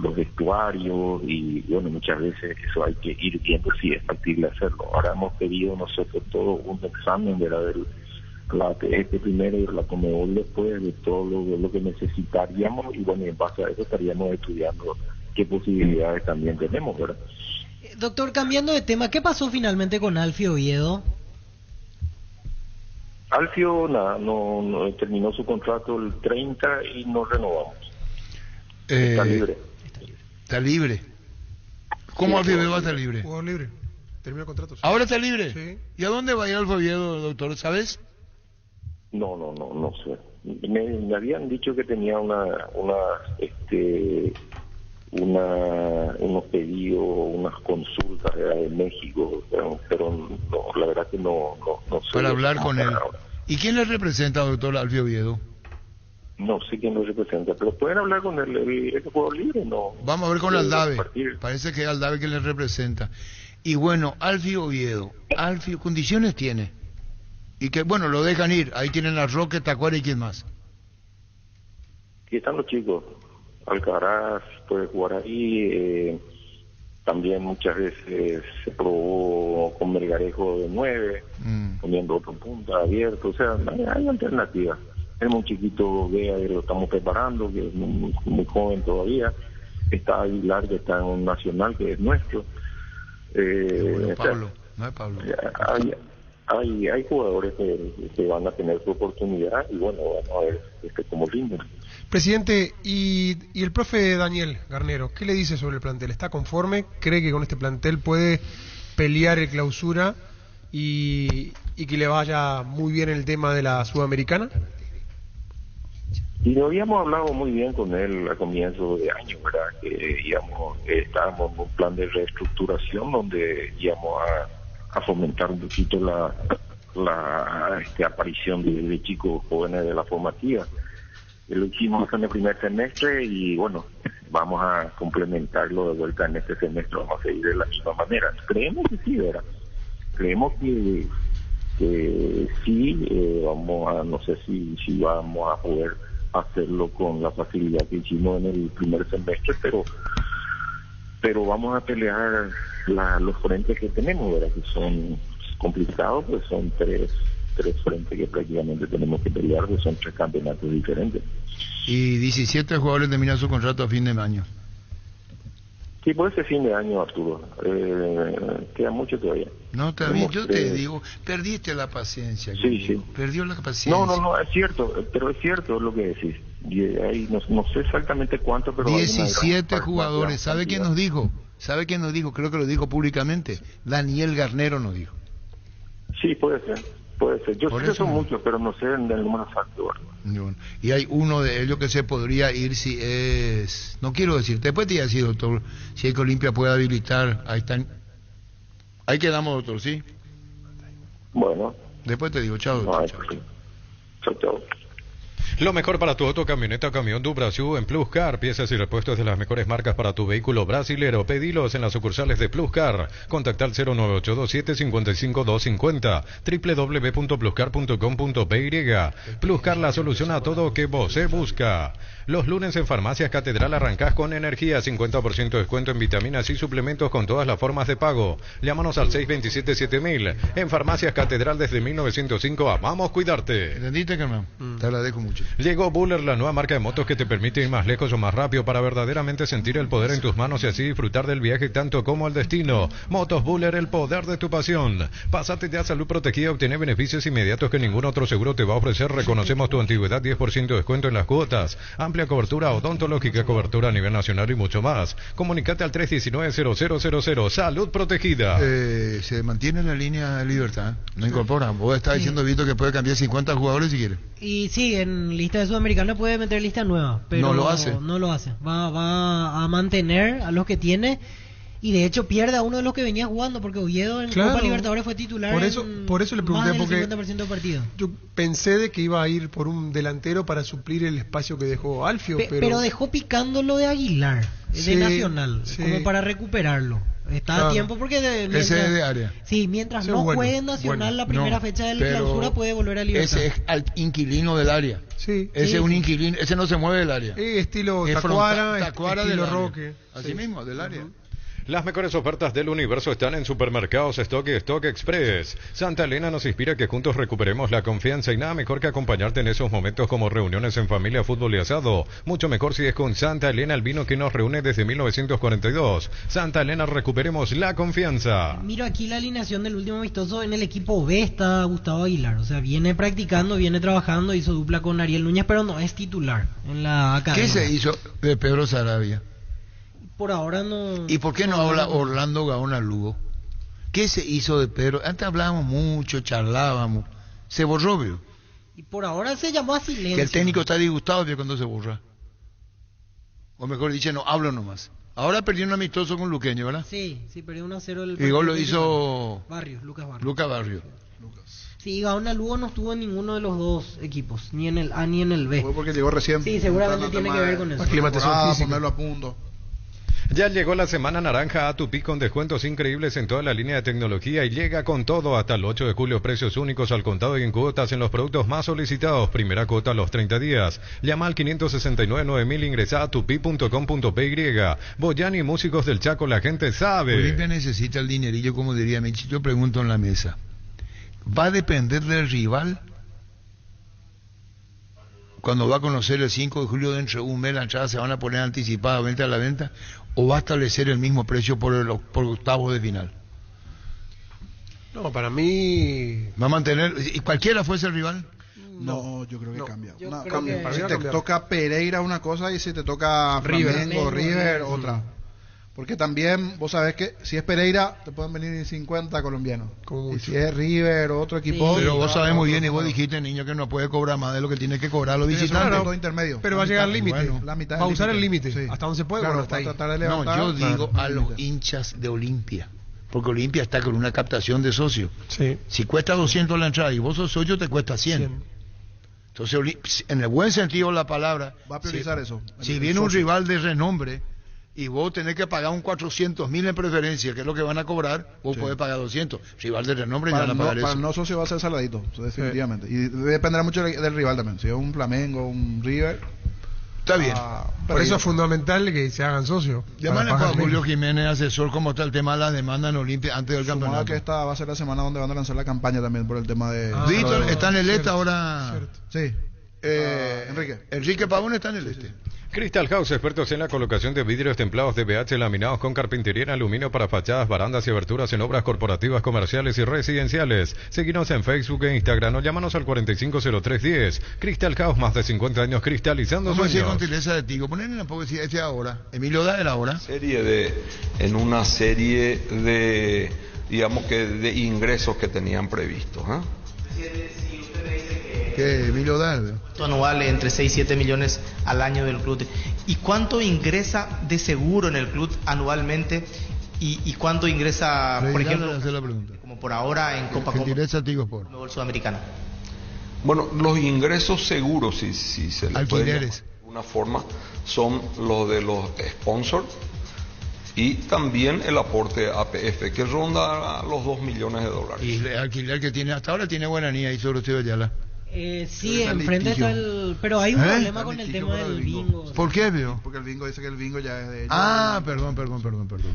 los vestuarios, y bueno, muchas veces eso hay que ir viendo si es factible hacerlo. Ahora hemos pedido nosotros todo un examen, ¿verdad?, primero y la Conmebol después, de todo lo que necesitaríamos, y bueno, en base a eso estaríamos estudiando qué posibilidades también tenemos, ¿verdad? Doctor, cambiando de tema, ¿qué pasó finalmente con Alfio Oviedo? Alfio no terminó su contrato el 30 y no renovamos. Está libre. Está libre. ¿Cómo Alfio Oviedo va a estar libre? Jugador libre. Termina el contrato. ¿Ahora está libre? Sí. ¿Y a dónde va a ir Alfio Oviedo, doctor? ¿Sabes? No sé. Me habían dicho que tenía unos pedidos, unas consultas de México, pero no, la verdad que no sé. Para hablar con él. ¿Y quién le representa, doctor Alfio Oviedo? No sé quién lo representa, pero pueden hablar con el jugador libre, ¿no? Vamos a ver con Aldave. Parece que es Aldave quien le representa. Y bueno, Alfio Oviedo, condiciones tiene. Y que bueno, lo dejan ir. Ahí tienen a Roque, Tacuara y quién más. Aquí están los chicos. Alcaraz puede jugar ahí. También muchas veces se probó con Melgarejo de 9, poniendo otro punta abierto. O sea, hay alternativas. Es muy chiquito, Vea, que lo estamos preparando, que es muy joven todavía. Está Aguilar, que está en un nacional, que es nuestro. Bueno, Pablo, no es Pablo. Hay jugadores que van a tener su oportunidad y bueno, vamos a ver cómo rinden. Presidente, y el profe Daniel Garnero, ¿qué le dice sobre el plantel? ¿Está conforme? ¿Cree que con este plantel puede pelear el clausura y que le vaya muy bien el tema de la Sudamericana? Y lo habíamos hablado muy bien con él a comienzo de año, ¿verdad? Que estábamos en un plan de reestructuración donde íbamos a fomentar un poquito la aparición de chicos jóvenes de la formativa. Lo hicimos en el primer semestre y bueno, vamos a complementarlo de vuelta en este semestre, vamos a seguir de la misma manera. Creemos que sí, ¿verdad? Creemos que sí, no sé si vamos a poder hacerlo con la facilidad que hicimos en el primer semestre, pero vamos a pelear los frentes que tenemos, ¿verdad? Que son complicados, pues son tres frentes que prácticamente tenemos que pelear, que son 3 campeonatos diferentes. Y 17 jugadores terminan su contrato a fin de año. Sí, puede ser fin de año, Arturo. Queda mucho todavía. No, está bien, yo te digo, perdiste la paciencia. Sí. Perdió la paciencia. No, es cierto, pero es cierto lo que decís. Y ahí no sé exactamente cuánto, pero 17 jugadores. ¿Sabe quién nos dijo? Creo que lo dijo públicamente. Daniel Garnero nos dijo. Sí, puede ser. Yo sé que son muchos, pero no sé el número exacto. Y hay uno de ellos que se podría ir si es... No quiero decir, después te iba a decir, doctor, si el que Olimpia puede habilitar, ahí están... Ahí quedamos, doctor, ¿sí? Bueno. Después te digo, chao, doctor. Chao. Lo mejor para tu auto, camioneta o camión du Brasil en Plus Car. Piezas y repuestos de las mejores marcas para tu vehículo brasilero. Pedilos en las sucursales de Plus Car. Contacta al 09827-55250. www.pluscar.com.py. Plus Car, la solución a todo que vos se busca. Los lunes en Farmacias Catedral arrancás con energía. 50% de descuento en vitaminas y suplementos con todas las formas de pago. Llámanos al 627-7000. En Farmacias Catedral desde 1905. Amamos cuidarte. ¿Entendiste, Carmen? Te agradezco mucho. Llegó Buller, la nueva marca de motos que te permite ir más lejos o más rápido para verdaderamente sentir el poder en tus manos y así disfrutar del viaje tanto como el destino. Motos Buller, el poder de tu pasión. Pásate ya a Salud Protegida y obtener beneficios inmediatos que ningún otro seguro te va a ofrecer. Reconocemos tu antigüedad, 10% de descuento en las cuotas, amplia cobertura odontológica, cobertura a nivel nacional y mucho más. Comunicate al 319-0000. Salud Protegida. Se mantiene en la línea de libertad, no incorpora. Vos estás diciendo, Vito, que puede cambiar 50 jugadores si quiere. Y sí, en lista de Sudamericana puede meter lista nueva, pero no lo hace. Va a mantener a los que tiene y de hecho pierde a uno de los que venía jugando porque Oviedo en Copa Libertadores fue titular. Por eso le pregunté, más del porque 50% del partido. Yo pensé de que iba a ir por un delantero para suplir el espacio que dejó Alfio, pero dejó picando lo de Aguilar, de Nacional, como para recuperarlo. Está a tiempo porque ese es de área. Sí, mientras no juegue en Nacional la primera fecha de la clausura puede volver a Libertad. Ese es al inquilino del área. Sí. Ese es un inquilino, ese no se mueve del área. Estilo Tacuara, estilo Roque. Así mismo, del área. Las mejores ofertas del universo están en Supermercados Stock y Stock Express. Santa Elena nos inspira que juntos recuperemos la confianza y nada mejor que acompañarte en esos momentos como reuniones en familia, fútbol y asado. Mucho mejor si es con Santa Elena, el vino que nos reúne desde 1942. Santa Elena, recuperemos la confianza. Miro aquí la alineación del último amistoso. En el equipo B está Gustavo Aguilar. O sea, viene practicando, viene trabajando, hizo dupla con Ariel Núñez, pero no es titular en la academia. ¿Qué se hizo de Pedro Sarabia? Por ahora no. ¿Y por qué no habla Orlando Gaona Lugo? ¿Qué se hizo de Pedro? Antes hablábamos mucho, charlábamos. Se borró, ¿vio? Y por ahora se llamó a silencio. Que el técnico está disgustado, ¿vio? Cuando se borra. O mejor dicho, no hablo nomás. Ahora perdió un amistoso con Luqueño, ¿verdad? Sí, perdió 1-0 el. Y gol lo hizo Lucas Barrios. Sí, Gaona Lugo no estuvo en ninguno de los dos equipos, ni en el A ni en el B. Fue porque llegó recién. Sí, seguramente tiene que ver con eso. Aclimatación física. Ponerlo a punto. Ya llegó la semana naranja a Tupi con descuentos increíbles en toda la línea de tecnología y llega con todo hasta el 8 de julio. Precios únicos al contado y en cuotas en los productos más solicitados. Primera cuota a los 30 días. Llama al 569-9000, ingresa a tupi.com.py. Boyani, músicos del Chaco, la gente sabe. Olimpia necesita el dinerillo, como diría Mechi. Yo pregunto en la mesa. ¿Va a depender del rival? Cuando va a conocer el 5 de julio dentro de un mes, las entradas se van a poner anticipadas, venta a la venta, o va a establecer el mismo precio por octavos de final. No, para mí... ¿Va a mantener? ¿Y cualquiera fuese el rival? No, yo creo que cambia. Cambia. Si te toca Pereira una cosa y si te toca Flamengo, River, otra. Porque también, vos sabés que si es Pereira, te pueden venir 50 colombianos. Y si es River o otro equipo... Pero vos sabés muy bien, y vos dijiste, niño, que no puede cobrar más de lo que tiene que cobrar los visitantes. Todo intermedio. Pero va a llegar al límite. La mitad va a usar el límite. Sí. Hasta donde se puede, claro, hasta ahí. No, yo digo a los hinchas de Olimpia. Porque Olimpia está con una captación de socios. Sí. Si cuesta 200 la entrada y vos sos socio, te cuesta 100. Entonces, en el buen sentido de la palabra, va a priorizar eso. Si viene un rival de renombre y vos tenés que pagar un 400.000 en preferencia, que es lo que van a cobrar, vos podés pagar 200. Rival de renombre ya van a pagar eso. Para el no socio va a ser saladito, definitivamente. Y dependerá mucho del rival también. Si es un Flamengo, un River... Está bien. Por eso es fundamental que se hagan socios. Llámale a Julio Jiménez, asesor, cómo está el tema de la demanda en Olimpia antes del campeonato. Que esta va a ser la semana donde van a lanzar la campaña también por el tema de... Víctor está en el este ahora. Sí. Enrique Pavón está en el este. Crystal House, expertos en la colocación de vidrios templados de BH laminados con carpintería en aluminio para fachadas, barandas y aberturas en obras corporativas, comerciales y residenciales. Seguinos en Facebook e Instagram o llámanos al 450310. Crystal House, más de 50 años cristalizando sueños. sueños. Con gentileza de Tigo, ponen en la poesía este ahora. Emilio da era ahora. En una serie de, digamos que de ingresos que tenían previstos. ¿Qué, Emilio Dardo? Anual entre 6 y 7 millones al año del club. ¿Y cuánto ingresa de seguro en el club anualmente? ¿Y cuánto ingresa, por ejemplo, como por ahora en Copa Global Sudamericana? Bueno, los ingresos seguros, si se le puede llamar de alguna forma, son los de los sponsors y también el aporte APF, que ronda los $2 millones. Y el alquiler que tiene hasta ahora tiene Guaraní ahí sobre usted Ayala. Sí, enfrente está el... Pero hay un problema con el tema del bingo. ¿Por qué, veo? Porque el bingo dice que el bingo ya es de ellos. Perdón.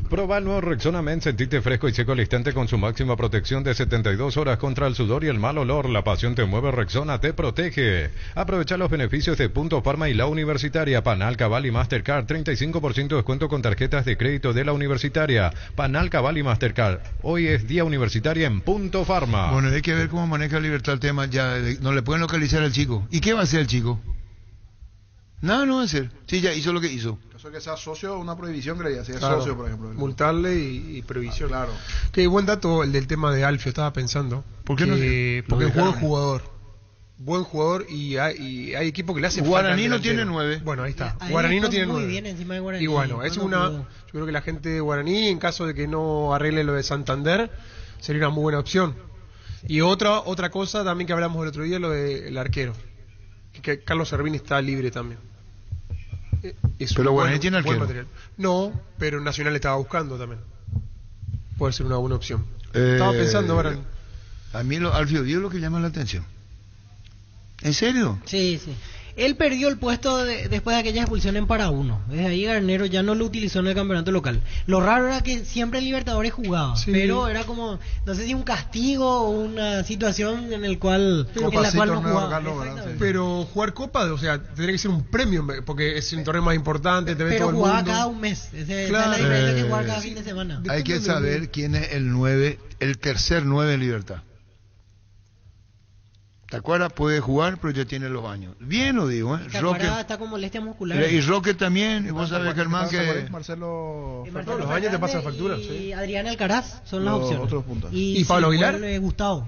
Proba el nuevo Rexona Men, sentite fresco y seco al instante con su máxima protección de 72 horas contra el sudor y el mal olor. La pasión te mueve, Rexona te protege. Aprovecha los beneficios de Punto Pharma y la Universitaria. Panal, Cabal y Mastercard, 35% de descuento con tarjetas de crédito de la Universitaria. Panal, Cabal y Mastercard. Hoy es Día Universitaria en Punto Pharma. Bueno, hay que ver cómo maneja Libertad el tema. Ya no le pueden localizar al chico. ¿Y qué va a hacer el chico? Nada, no va a hacer. Sí, ya hizo lo que hizo. Eso que sea socio, una prohibición, creía. Si es socio, por ejemplo. Multarle y prohibición. Claro. Qué buen dato el del tema de Alfio, estaba pensando. ¿Por qué porque es buen jugador. Buen jugador y hay equipos que le hacen Guaraní no tiene 9. Bueno, ahí está. Guaraní no tiene 9. Muy bien encima de Guaraní. Y bueno, es yo creo que la gente de Guaraní, en caso de que no arregle lo de Santander, sería una muy buena opción. Y otra cosa también que hablamos el otro día, lo del arquero. Que Carlos Servín está libre también. Pero Guaraní tiene arquero. Material. No, pero Nacional estaba buscando también. Puede ser una buena opción. Estaba pensando ahora. A mí Alfio Díaz lo que llama la atención. ¿En serio? Sí. Él perdió el puesto después de aquella expulsión en Para-1. Desde ahí Garnero ya no lo utilizó en el campeonato local. Lo raro era que siempre en Libertadores jugaba, pero era como, no sé si un castigo o una situación en la cual no jugaba. Pero jugar Copa, o sea, tendría que ser un premio, porque es un torneo más importante, te ve todo el mundo. Pero jugaba cada un mes. Esa es la diferencia que jugar cada fin de semana. Hay que saber quién es el 9, el tercer 9 en Libertad. ¿Te acuerdas? Puede jugar, pero ya tiene los años. Bien lo digo, ¿eh? Roque está con molestia muscular. Y Roque también, y vos sabés, Germán, que... Marcelo los años te pasa factura. Y Adrián Alcaraz son las opciones. Otros puntos. ¿Y Pablo Aguilar? Gustavo.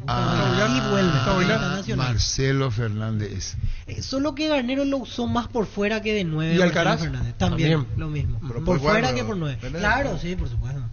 Vuelve. Marcelo Fernández. Solo que Garnero lo usó más por fuera que de 9. ¿Y Alcaraz? También lo mismo. Por fuera que por 9. Claro, sí, por supuesto.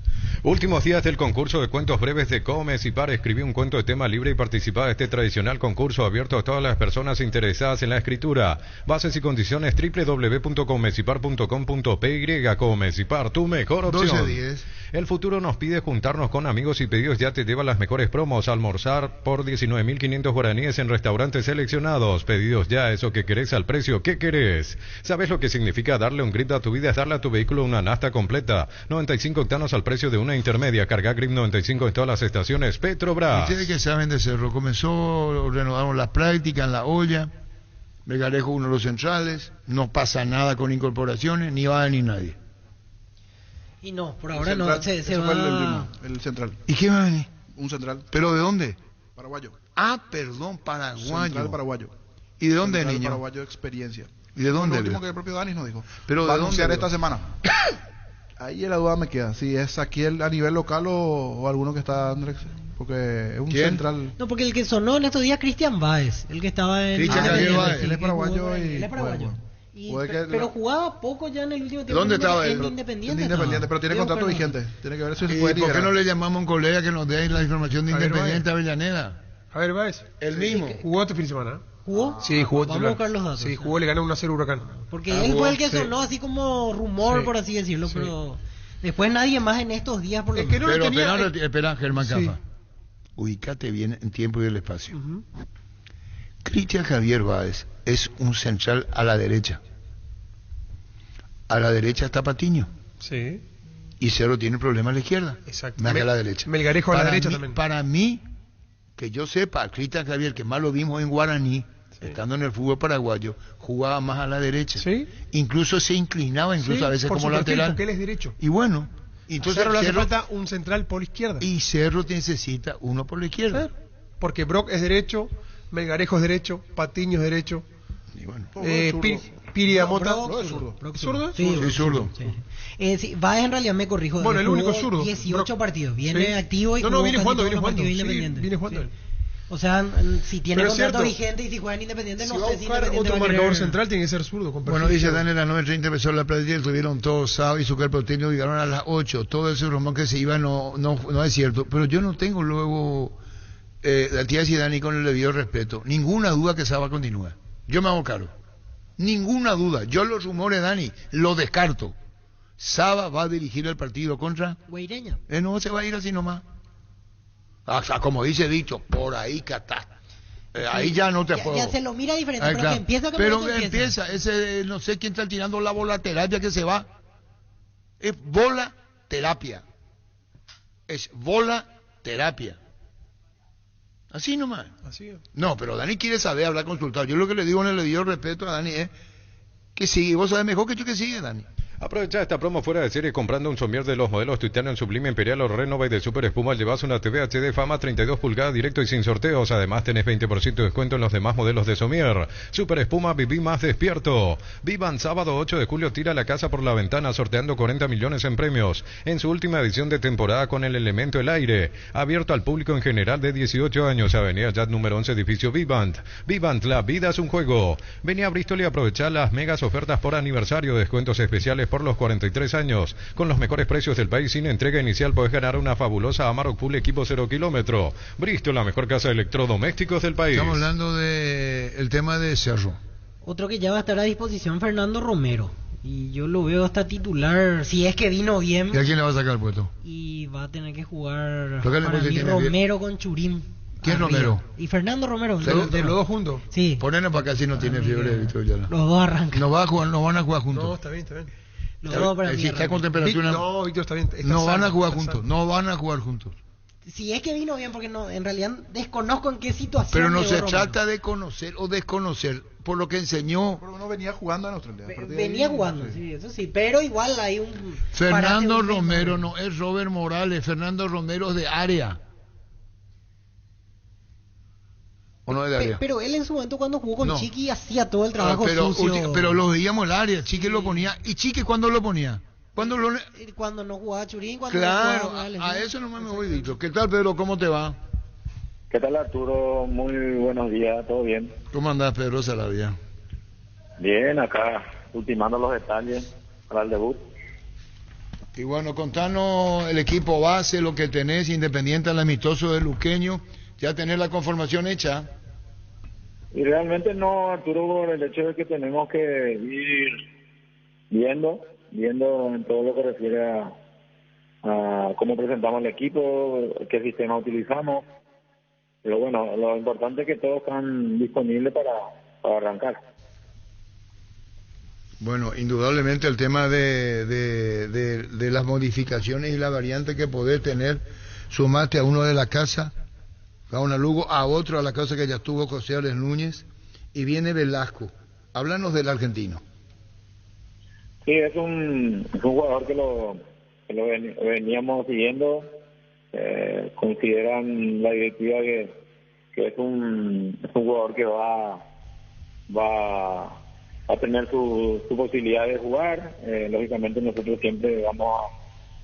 Últimos días del concurso de cuentos breves de Comecipar. Escribí un cuento de tema libre y participa de este tradicional concurso abierto a todas las personas interesadas en la escritura. Bases y condiciones www.comecipar.com.py. Comecipar, tu mejor opción. 12-10. El futuro nos pide juntarnos con amigos y pedidos ya te lleva las mejores promos. Almorzar por 19.500 guaraníes en restaurantes seleccionados. Pedidos ya, eso que querés al precio que querés. ¿Sabes lo que significa darle un grip a tu vida? Es darle a tu vehículo una nafta completa. 95 octanos al precio de una intermedia. Carga Grip 95 en todas las estaciones Petrobras. Ustedes que saben de Cerro, comenzó, renovaron las prácticas en la olla. Melgarejo, uno de los centrales. No pasa nada con incorporaciones, ni va ni nadie. Y no, por ahora no. Se va el central. ¿Y qué va a venir? Un central. ¿Pero de dónde? Paraguayo. Ah, perdón, paraguayo. Central paraguayo. ¿Y de dónde, central niño? Paraguayo de experiencia. ¿Y de dónde? Lo último que el propio Dani nos dijo. ¿Pero va de a anunciar dónde? esta semana. Ahí la duda me queda. Si es aquí a nivel local o alguno que está Andrés. Porque es un ¿Quién? central. No, porque el que sonó en estos días Cristian Báez, el que estaba en... Cristian Báez, él es paraguayo y... Él es paraguayo. Pero jugaba poco ya en el último tiempo. ¿Dónde estaba él? En Independiente. En Independiente, pero tiene contrato vigente. Tiene que ver si se ¿Y puede por qué liberar. no le llamamos a un colega que nos dé la información de Independiente Avellaneda? Javier Báez. El mismo. Jugó este fin de semana. ¿Jugó? Sí, jugó Vamos a buscar los datos. Sí, jugó, le ganó 1-0 Huracán. Porque él fue el que sonó así como rumor, por así decirlo, pero después nadie más en estos días por lo que no pero tenía... espera, Germán Cafa. Ubícate bien en tiempo y el espacio. Cristian Javier Báez es un central a la derecha. A la derecha está Patiño. Sí. Y Cerro tiene problema a la izquierda. Exacto. Más que a la derecha. Melgarejo a la derecha también. Para mí, que yo sepa, Cristian Javier, que más lo vimos en Guaraní, estando en el fútbol paraguayo, jugaba más a la derecha. Sí. Incluso se inclinaba, incluso a veces como lateral. Porque él es derecho. Y bueno, entonces Cerro le hace falta un central por izquierda. Y Cerro necesita uno por la izquierda. Porque Brock es derecho, Melgarejo es derecho, Patiño es derecho. Y bueno. Piri Amota. No, es zurdo. ¿Zurdo? Sí, zurdo. Sí, Báez en realidad me corrijo. Bueno, el único zurdo. 18 partidos. Viene activo y viene jugando. Independiente. Viene jugando él. O sea, si tiene contrato vigente y si juega en Independiente, si no va sé si a buscar Independiente otro va a marcador querer... central, tiene que ser zurdo. Bueno, dice Daniel, a las 9:30 empezó la práctica, estuvieron todos sábado y su cuerpo técnico llegaron a las 8. Todo ese rumor que se iba no es cierto. Pero yo no tengo luego, la tía y Dani con el debido respeto, ninguna duda que Saba continúa. Yo me hago cargo. Ninguna duda. Yo los rumores, Dani, lo descarto. Saba va a dirigir el partido contra... Guaireña. No se va a ir así nomás. O sea, como dice dicho, por ahí catá. Ahí ya no te puedo. Ya se lo mira diferente, pero claro. que empieza pero empieza. Ese no sé quién está tirando la bola terapia que se va. Es bola terapia. Es bola terapia. Así nomás. Así es. No, pero Dani quiere saber, hablar, consultar. Yo lo que le digo en el debido respeto a Dani es que sigue. Vos sabés mejor que yo que sigue, Dani. Aprovecha esta promo fuera de serie comprando un somier de los modelos Titanium Sublime Imperial o Renova de Super Espuma. Llevas una TV HD Fama 32 pulgadas directo y sin sorteos. Además tenés 20% de descuento en los demás modelos de somier. Super Espuma, viví más despierto. Vivan sábado 8 de julio, tira la casa por la ventana sorteando 40 millones en premios. En su última edición de temporada con el elemento El Aire. Abierto al público en general de 18 años. Avenida Yat número 11, edificio Vivant. Vivant, la vida es un juego. Vení a Bristol y aprovechá las megas ofertas por aniversario. Descuentos especiales por los 43 años. Con los mejores precios del país sin entrega inicial podés ganar una fabulosa Amarok Full equipo 0 kilómetro. Bristol, la mejor casa de electrodomésticos del país. Estamos hablando de el tema de Cerro. Otro que ya va a estar a disposición, Fernando Romero. Y yo lo veo hasta titular, si es que vino bien. ¿Y a quién le va a sacar el puesto? Y va a tener que jugar para mí Romero con Churín. ¿Quién Romero? Y Fernando Romero. Los dos juntos. Sí. Ponernos para acá si no tiene fiebre. Los dos arrancan. No van a jugar juntos. No, está bien. Los dos para mí está con temperatura. No, Víctor, está bien. No van a jugar juntos. No van a jugar juntos. Si es que vino bien, porque no, en realidad desconozco en qué situación. Pero no se trata de conocer o desconocer, por lo que enseñó. Pero no venía jugando en Australia. Venía jugando, sí, eso sí, pero igual hay un. Fernando Romero no es Robert Morales, Fernando Romero es de área. ¿O no es de área? Pero él en su momento cuando jugó con Chiqui hacía todo el trabajo sucio. Pero lo veíamos el área, Chiqui lo ponía. ¿Y Chiqui cuándo lo ponía? Cuando no jugaba Churín, cuando claro, no jugaba a eso nomás me voy, Víctor. ¿Qué tal, Pedro? ¿Cómo te va? ¿Qué tal, Arturo? Muy buenos días, ¿todo bien? ¿Cómo andás, Pedro Salavia? Bien, acá, ultimando los detalles para el debut. Y bueno, contanos el equipo base, lo que tenés, Independiente al amistoso de Luqueño, ya tenés la conformación hecha. Y realmente no, Arturo, por el hecho de que tenemos que ir viendo en todo lo que refiere a cómo presentamos el equipo, qué sistema utilizamos. Pero bueno, lo importante es que todos están disponibles para arrancar. Bueno, indudablemente el tema de las modificaciones y la variante que podés tener, sumaste a uno de la casa, a una Lugo, a otro a la casa que ya estuvo José Árez Núñez, y viene Velasco. Háblanos del argentino. Sí, es un jugador que lo veníamos siguiendo consideran la directiva que es un jugador que va a tener su posibilidad de jugar. Lógicamente nosotros siempre vamos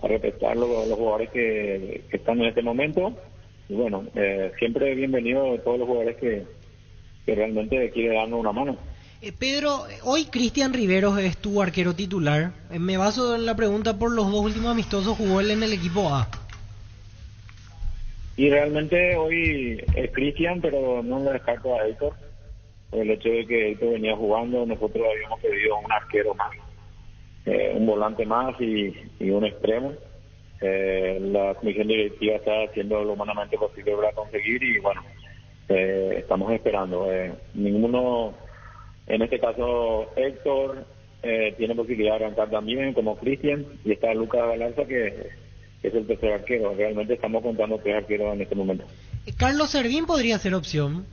a respetar los jugadores que están en este momento. Y bueno, siempre bienvenido a todos los jugadores que realmente quieren darnos una mano. Pedro, hoy Cristian Riveros es tu arquero titular. Me baso en la pregunta por los 2 últimos amistosos, jugó él en el equipo A. Y realmente hoy es Cristian, pero no le descarto a Héctor. Por el hecho de que Héctor venía jugando, nosotros habíamos pedido un arquero más, un volante más y un extremo. La comisión directiva está haciendo lo humanamente posible para conseguir y bueno, estamos esperando. Ninguno, en este caso Héctor, tiene posibilidad de arrancar también, como Cristian, y está Lucas Galarza, que es el tercer arquero. Realmente estamos contando 3 arqueros en este momento. Carlos Servín podría ser opción.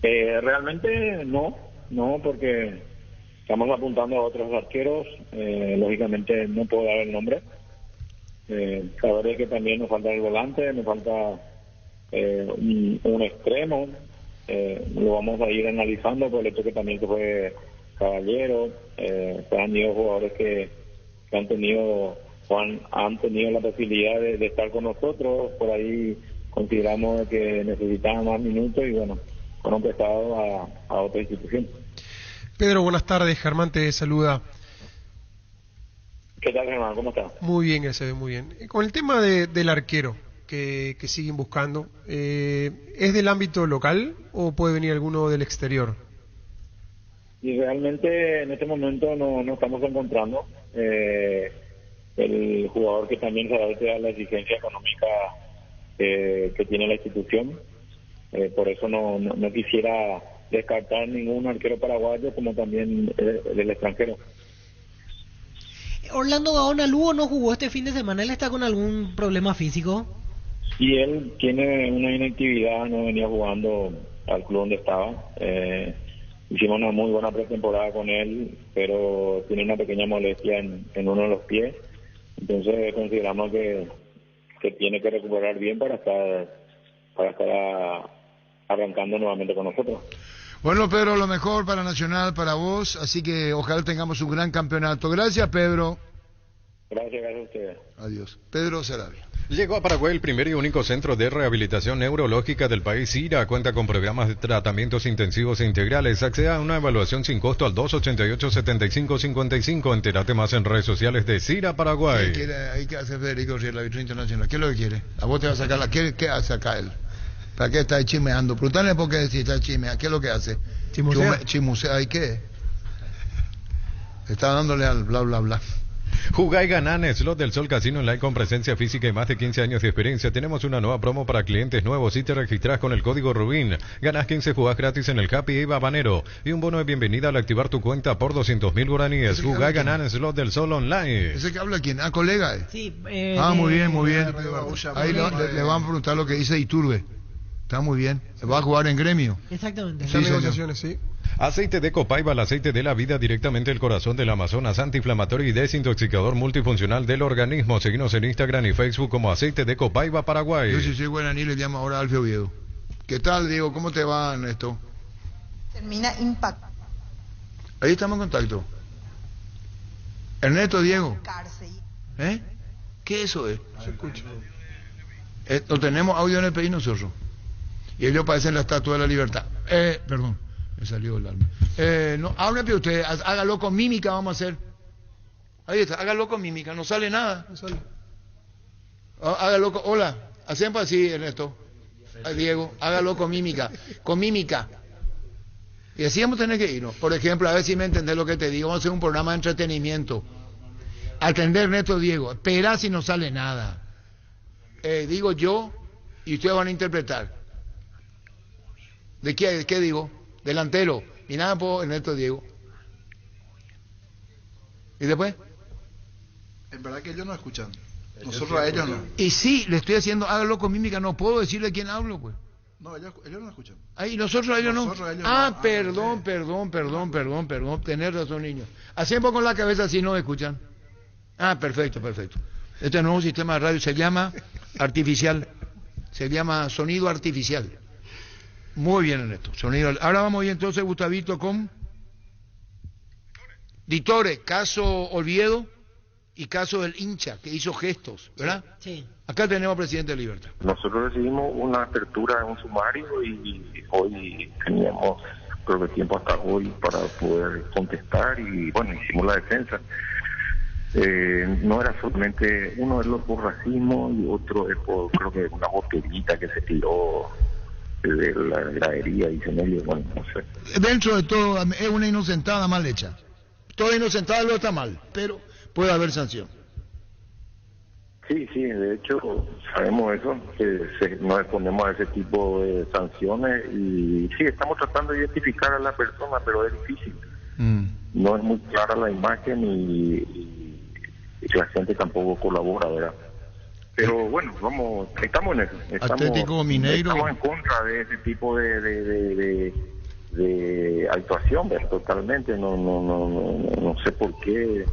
Realmente no, porque estamos apuntando a otros arqueros. Lógicamente no puedo dar el nombre. Sabré que también nos falta el volante, nos falta un extremo. Lo vamos a ir analizando por el hecho que también se fue Caballero. Se han ido jugadores que han tenido la posibilidad de estar con nosotros. Por ahí consideramos que necesitaban más minutos y bueno, fueron prestados a otra institución. Pedro, buenas tardes. Germán te saluda. ¿Qué tal, Germán? ¿Cómo estás? Muy bien, gracias, muy bien. Con el tema del arquero que siguen buscando, ¿es del ámbito local o puede venir alguno del exterior? Y realmente en este momento no estamos encontrando el jugador que también se adapte a la exigencia económica que tiene la institución. Por eso no quisiera descartar ningún arquero paraguayo como también del extranjero. Orlando Gaona Lugo no jugó este fin de semana. ¿Él está con algún problema físico? Sí, él tiene una inactividad, no venía jugando al club donde estaba. Hicimos una muy buena pretemporada con él, pero tiene una pequeña molestia en uno de los pies. Entonces consideramos que tiene que recuperar bien para estar arrancando nuevamente con nosotros. Bueno, Pedro, lo mejor para Nacional, para vos, así que ojalá tengamos un gran campeonato. Gracias, Pedro. Gracias a ustedes. Adiós. Pedro Sarabia. Llegó a Paraguay el primer y único centro de rehabilitación neurológica del país, IRA. Cuenta con programas de tratamientos intensivos e integrales. Acceda a una evaluación sin costo al 288-7555. Entérate más en redes sociales de CIRA Paraguay. ¿Qué hace Federico Riel, la árbitro internacional? ¿Qué es lo que quiere? ¿A vos te va a sacar ¿Qué hace acá él? ¿Para qué está chismeando? Preguntale por qué decir está chismeando. ¿Qué es lo que hace? Chimusea. ¿Y qué? Está dándole al bla bla bla. Jugá y ganá en Slot del Sol Casino Online con presencia física y más de 15 años de experiencia. Tenemos una nueva promo para clientes nuevos. Si te registras con el código Rubín, ganás 15 jugás gratis en el Happy Eva Habanero y un bono de bienvenida al activar tu cuenta por 200.000 guaraníes. Jugá y ganá en Slot del Sol Online. ¿Ese que habla quién? ¿Colega? Sí. Muy bien. Ahí le van a preguntar lo que dice Iturbe. Está muy bien. Va a jugar en Gremio. Exactamente. Sí, negociaciones, sí. Aceite de Copaiba, el aceite de la vida directamente del corazón del Amazonas, antiinflamatorio y desintoxicador multifuncional del organismo. Seguinos en Instagram y Facebook como Aceite de Copaiba Paraguay. Yo si soy guaraní le llamo ahora a Alfio Oviedo. ¿Qué tal, Diego? ¿Cómo te va, Ernesto? Termina Impact. Ahí estamos en contacto. Ernesto, Diego. ¿Qué eso es? Se escucha. Lo tenemos audio en el país nosotros. Y ellos parecen la Estatua de la Libertad. Perdón. Me salió el alma. No, háblame usted, hágalo con mímica, vamos a hacer. Ahí está, hágalo con mímica, no sale nada. No sale. Hágalo con, hola, hacemos así, Ernesto. Diego, hágalo con mímica. Con mímica. Y así vamos a tener que irnos. Por ejemplo, a ver si me entendés lo que te digo. Vamos a hacer un programa de entretenimiento. Atender, Ernesto, Diego. Espera si no sale nada. Digo yo y ustedes van a interpretar. ¿De qué digo? Delantero, y nada por Ernesto Diego. ¿Y después? En verdad que ellos no escuchan. Nosotros a ellos no. Y sí, le estoy haciendo, hágalo con mímica, no puedo decirle quién hablo, pues. No, ellos no escuchan. Ahí, nosotros a ellos no. Perdón, tenés razón, niño. Hacemos con la cabeza así no escuchan. Perfecto. Este nuevo sistema de radio se llama artificial, se llama sonido artificial. Muy bien en esto, sonido. Ahora vamos bien entonces, Gustavito, con Ditore, caso Oviedo y caso del hincha que hizo gestos, ¿verdad? Sí. Acá tenemos presidente de Libertad. Nosotros recibimos una apertura en un sumario y hoy teníamos, creo que tiempo hasta hoy para poder contestar y bueno, hicimos la defensa. No era solamente, uno es por racismo y otro es por, creo que una botellita que se tiró de la heladería, dicen ellos, bueno, no sé. Dentro de todo es una inocentada mal hecha. Toda inocentada lo está mal, pero puede haber sanción. Sí, de hecho sabemos eso, que nos exponemos a ese tipo de sanciones y sí, estamos tratando de identificar a la persona, pero es difícil. No es muy clara la imagen y la gente tampoco colabora, ¿verdad? Pero bueno, estamos en eso. Atlético Mineiro. Estamos en contra de ese tipo de actuación, ¿verdad? Totalmente. No sé por qué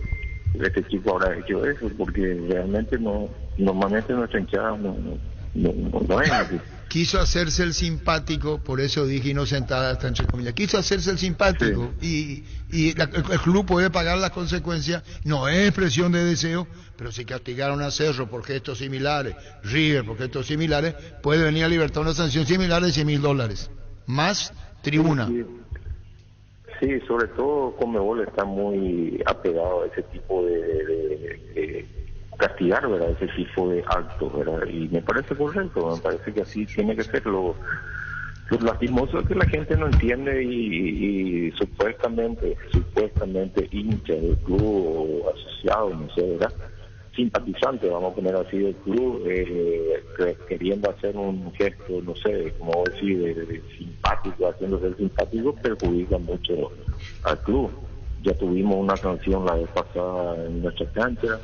este chico habrá hecho eso, porque realmente normalmente nuestra hinchada no es así. Quiso hacerse el simpático, por eso dije inocentada hasta entre comillas. Quiso hacerse el simpático, sí. El club puede pagar las consecuencias. No es expresión de deseo, pero si castigaron a Cerro por gestos similares, River por gestos similares, puede venir a Libertad una sanción similar de $100,000 más tribuna. Sí, sobre todo Conmebol está muy apegado a ese tipo de castigar, ¿verdad? Ese tipo de actos, ¿verdad? Y me parece correcto, me parece que así tiene que ser. Lo lastimoso es que la gente no entiende y supuestamente hincha del club o asociado, no sé, ¿verdad? Simpatizante, vamos a poner así, del club, queriendo hacer un gesto, no sé, como decir, de simpático, haciéndose el simpático, perjudica mucho al club. Ya tuvimos una sanción la vez pasada en nuestra cancha,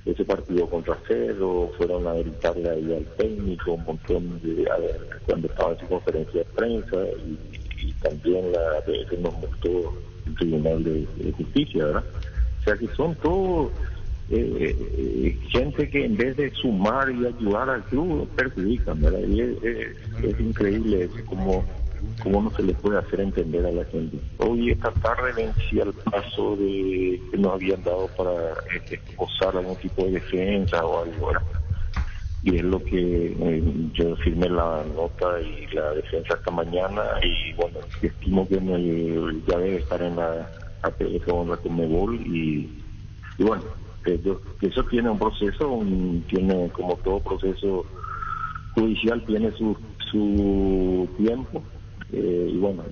ese partido contra Cerro, fueron a gritarle ahí al técnico un montón cuando estaba en su conferencia de prensa y también la que nos multó el Tribunal de Justicia, ¿verdad? O sea que son todos gente que en vez de sumar y ayudar al club perjudican, ¿verdad? Y es increíble eso, como no se le puede hacer entender a la gente. Hoy esta tarde vencía el plazo que nos habían dado para esbozar algún tipo de defensa o algo, ¿verdad? Y es lo que yo firmé la nota y la defensa esta mañana y bueno, estimo que ya debe estar en la APF o en la Conmebol y bueno, eso tiene un proceso, tiene como todo proceso judicial, tiene su tiempo. Y bueno,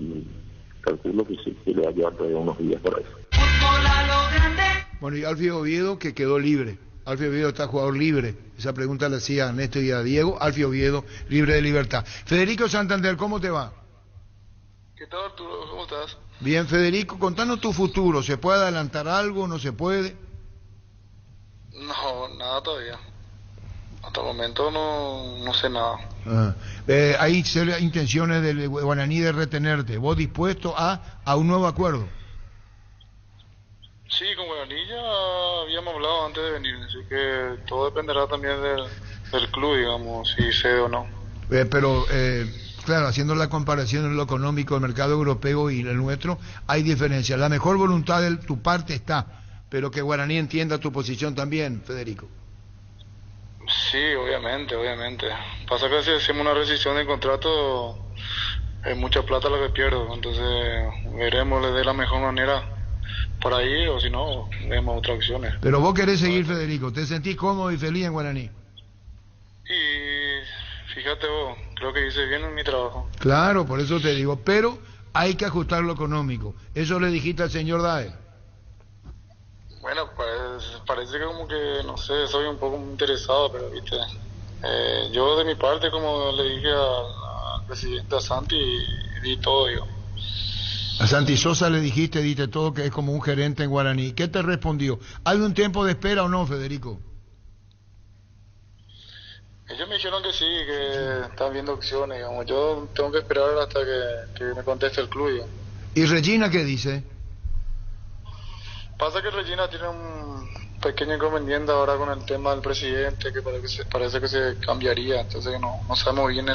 calculo que le va a llevar todavía unos días por eso. Bueno, y Alfio Oviedo, que quedó libre. Alfio Oviedo está jugador libre. Esa pregunta le hacía a Néstor y a Diego. Alfio Oviedo, libre de libertad. Federico Santander, ¿cómo te va? ¿Qué tal, Arturo? ¿Cómo estás? Bien, Federico, contanos tu futuro. ¿Se puede adelantar algo? ¿No se puede? No, nada todavía. Hasta el momento no sé nada. Hay intenciones del Guaraní de retenerte. ¿Vos dispuesto a un nuevo acuerdo? Sí, con Guaraní ya habíamos hablado antes de venir, así que todo dependerá también del club, digamos, si cede o no. Pero, claro, haciendo la comparación en lo económico del mercado europeo y el nuestro, hay diferencias. La mejor voluntad de tu parte está, pero que Guaraní entienda tu posición también, Federico. Sí, obviamente. Pasa que si hacemos una rescisión de contrato, es mucha plata la que pierdo, entonces veremos de la mejor manera para ir, o si no, vemos otras opciones. Pero vos querés seguir, Federico, ¿te sentís cómodo y feliz en Guaraní? Y fíjate vos, creo que hice bien en mi trabajo. Claro, por eso te digo, pero hay que ajustar lo económico. ¿Eso le dijiste al señor Dae? Bueno, parece que como que, no sé, soy un poco interesado, pero viste, yo de mi parte, como le dije al presidente, a Santi, di todo, digo. A Santi Sosa le dijiste, diste todo, que es como un gerente en Guaraní. ¿Qué te respondió? ¿Hay un tiempo de espera o no, Federico? Ellos me dijeron que sí, que están viendo opciones, digamos. Yo tengo que esperar hasta que me conteste el club, digamos. ¿Y Regina qué dice? Pasa que Regina tiene pequeño inconveniente ahora con el tema del presidente, que parece que se cambiaría, entonces no sabemos bien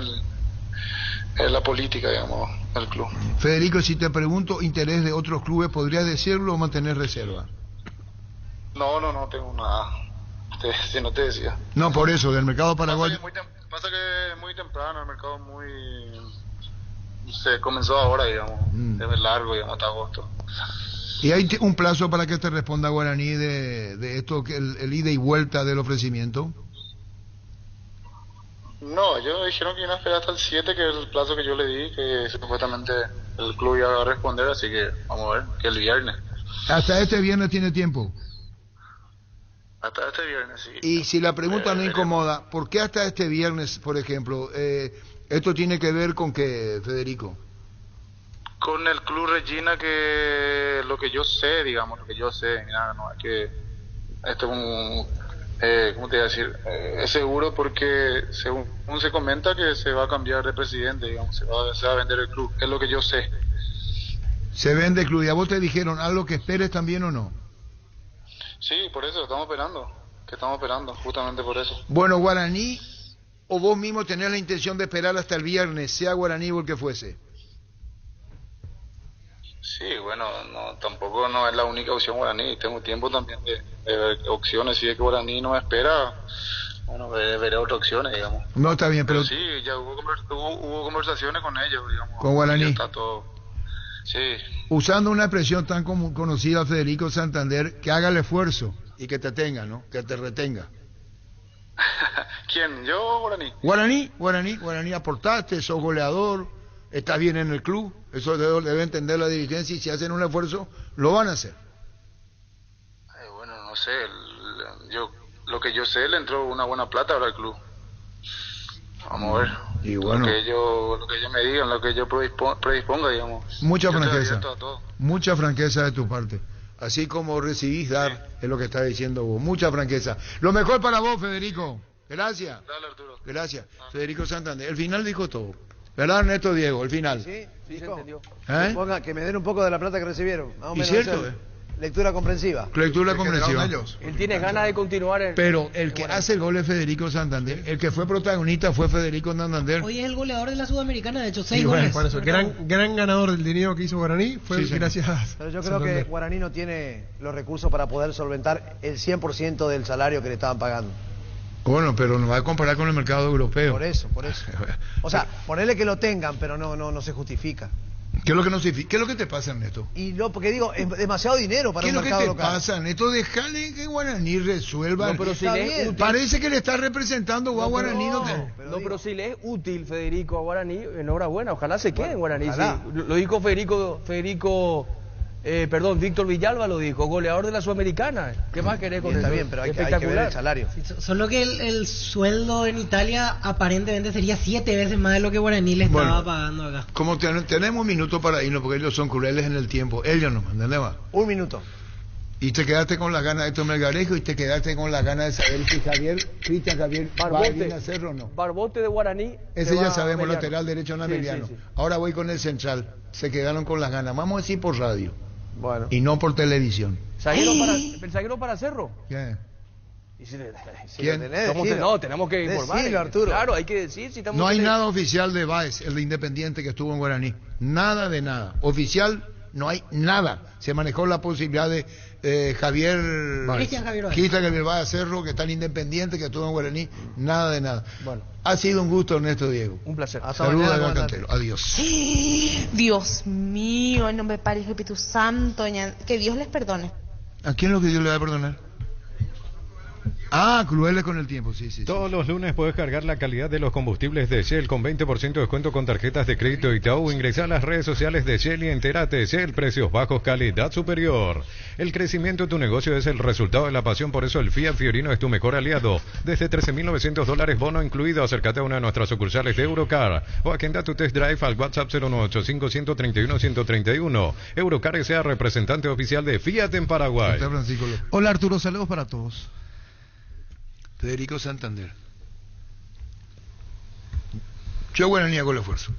la política, digamos, del club. Federico, si te pregunto interés de otros clubes, ¿podrías decirlo o mantener reserva? No tengo nada. Si no te decía. No, por eso, del mercado paraguayo. Pasa que es muy temprano, el mercado se comenzó ahora, digamos, es largo, digamos, hasta agosto. ¿Y hay un plazo para que te responda Guaraní de esto, que el ida y vuelta del ofrecimiento? No, ellos dijeron que iban a esperar hasta el 7, que es el plazo que yo le di, que supuestamente el club iba a responder, así que vamos a ver, que el viernes. ¿Hasta este viernes tiene tiempo? Hasta este viernes, sí. Y si la pregunta no incomoda, ¿por qué hasta este viernes, por ejemplo? ¿Esto tiene que ver con qué, Federico? Con el Club Regina, que lo que yo sé, mira, no es que esto es un... ¿cómo te voy a decir? Es seguro porque según se comenta que se va a cambiar de presidente, digamos, se va a vender el club, es lo que yo sé. Se vende el club, ¿y a vos te dijeron algo que esperes también o no? Sí, por eso estamos esperando, justamente por eso. Bueno, Guaraní, o vos mismo tenés la intención de esperar hasta el viernes, sea Guaraní o el que fuese. Sí, bueno, tampoco no es la única opción Guaraní, tengo tiempo también de ver opciones, si es que Guaraní no me espera, bueno, veré otras opciones, digamos. No, está bien, pero sí, ya hubo conversaciones con ellos, digamos. Con Guaraní. Está todo, sí. Usando una expresión tan conocida, Federico Santander, que haga el esfuerzo y que te tenga, ¿no? Que te retenga. ¿Quién? ¿Yo o Guaraní? Guaraní, aportaste, sos goleador, estás bien en el club, eso debe entender la dirigencia, y si hacen un esfuerzo, lo van a hacer. Bueno, no sé, lo que yo sé, le entró una buena plata ahora al club. Vamos a ver. Y bueno, lo que ellos me digan, lo que yo predisponga, digamos. Mucha franqueza de tu parte. Así como recibís dar, es lo que está diciendo vos. Mucha franqueza. Lo mejor para vos, Federico. Gracias. Dale, Arturo. Gracias. Federico Santander. El final dijo todo. ¿Verdad, Ernesto Diego? El final. Sí, se entendió. Que me den un poco de la plata que recibieron. Más o menos. Y cierto, Lectura comprensiva. Lectura comprensiva. Él tiene ganas de continuar. Pero el que hace el gol es Federico Santander. El que fue protagonista fue Federico Santander. Hoy es el goleador de la Sudamericana, de hecho, 6 goles. Por eso, gran ganador del dinero que hizo Guaraní fue gracias. Pero yo creo que Guaraní no tiene los recursos para poder solventar el 100% del salario que le estaban pagando. Bueno, pero no va a comparar con el mercado europeo. Por eso. O sea, ponerle que lo tengan, pero no se justifica. ¿Qué es lo que no significa? ¿Qué es lo que te pasa, Ernesto? Porque digo, es demasiado dinero para un mercado local. ¿Qué es lo que te pasa, Ernesto? Dejale que Guaraní resuelva. No, pero si le es útil. Parece que le está representando a Guaraní. Pero si le es útil, Federico, a Guaraní, enhorabuena. Ojalá se quede en Guaraní. Sí. Lo dijo Víctor Villalba lo dijo, goleador de la Sudamericana. ¿Qué más querés con eso? Está bien, pero hay que ver el salario. Solo que el sueldo en Italia aparentemente sería 7 veces más de lo que Guaraní le estaba pagando acá. Como tenemos un minuto para irnos, porque ellos son crueles en el tiempo, ellos nos mandan, ¿no? Un minuto. Y te quedaste con las ganas de tomar Melgarejo y te quedaste con las ganas de saber si Cristian Javier va a hacerlo o no. Barbote de Guaraní. Ese ya sabemos, lateral derecho Nameliano. Sí. Ahora voy con el central. Se quedaron con las ganas. Vamos a decir por radio. Bueno. Y no por televisión. ¿El zaguero para Cerro? ¿Qué? ¿Quién? Tenemos que informar. Decilo, Arturo. Claro, hay que decir. Si no hay nada oficial de Báez, el de Independiente que estuvo en Guaraní. Nada de nada. Oficial, no hay nada. Se manejó la posibilidad de Cristian Javier Báez Cerro, que está en Independiente, que estuvo en Guaraní. Nada de nada. Bueno. Ha sido un gusto, Ernesto Diego. Un placer. Saludos a Cantero. Adiós. Dios mío, en nombre del Padre y del Espíritu Santo, que Dios les perdone. ¿A quién es lo que Dios le va a perdonar? Crueles con el tiempo, sí. Todos los lunes puedes cargar la calidad de los combustibles de Shell con 20% de descuento con tarjetas de crédito Itaú. Ingresa a las redes sociales de Shell y entérate. Shell, precios bajos, calidad superior. El crecimiento de tu negocio es el resultado de la pasión, por eso el Fiat Fiorino es tu mejor aliado. Desde $13.900 bono incluido. Acércate a una de nuestras sucursales de Eurocar o agenda tu test drive al WhatsApp 098-531-131. Eurocar sea representante oficial de Fiat en Paraguay. Hola Arturo, saludos para todos. Federico Santander. Yo Guaraní hago el esfuerzo.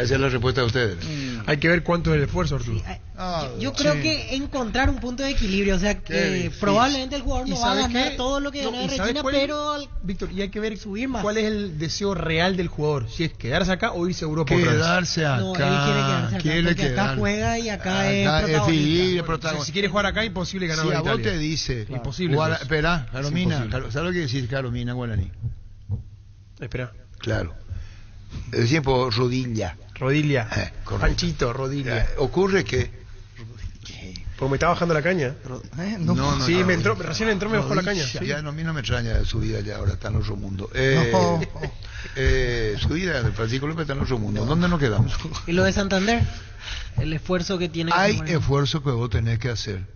Esa es la respuesta de ustedes. Hay que ver cuánto es el esfuerzo, Arturo. Sí, yo creo que encontrar un punto de equilibrio, o sea, que probablemente el jugador no va a ganar todo lo que gana Regina, pero Víctor, y hay que ver subir más. cuál es el deseo real del jugador, si es quedarse acá o irse a Europa. Quedarse acá. No, él quiere quedarse acá, porque acá juega y acá es protagonista. Si quiere jugar acá, imposible ganar la Italia. Si a vos te dice, imposible. Espera, Caromina, ¿sabes lo que decir Caromina guaraní? Espera. Claro. Decía por rodilla. Rodilla. Panchito, rodilla. Ocurre que... Porque me está bajando la caña. No, sí, recién entró, me bajó la caña. Sí. Ya a mí no me extraña su vida, ya ahora está en otro mundo. Su vida de Francisco López está en otro mundo. ¿Dónde nos quedamos? ¿Y lo de Santander? El esfuerzo que tiene. Hay esfuerzo que vos tenés que hacer.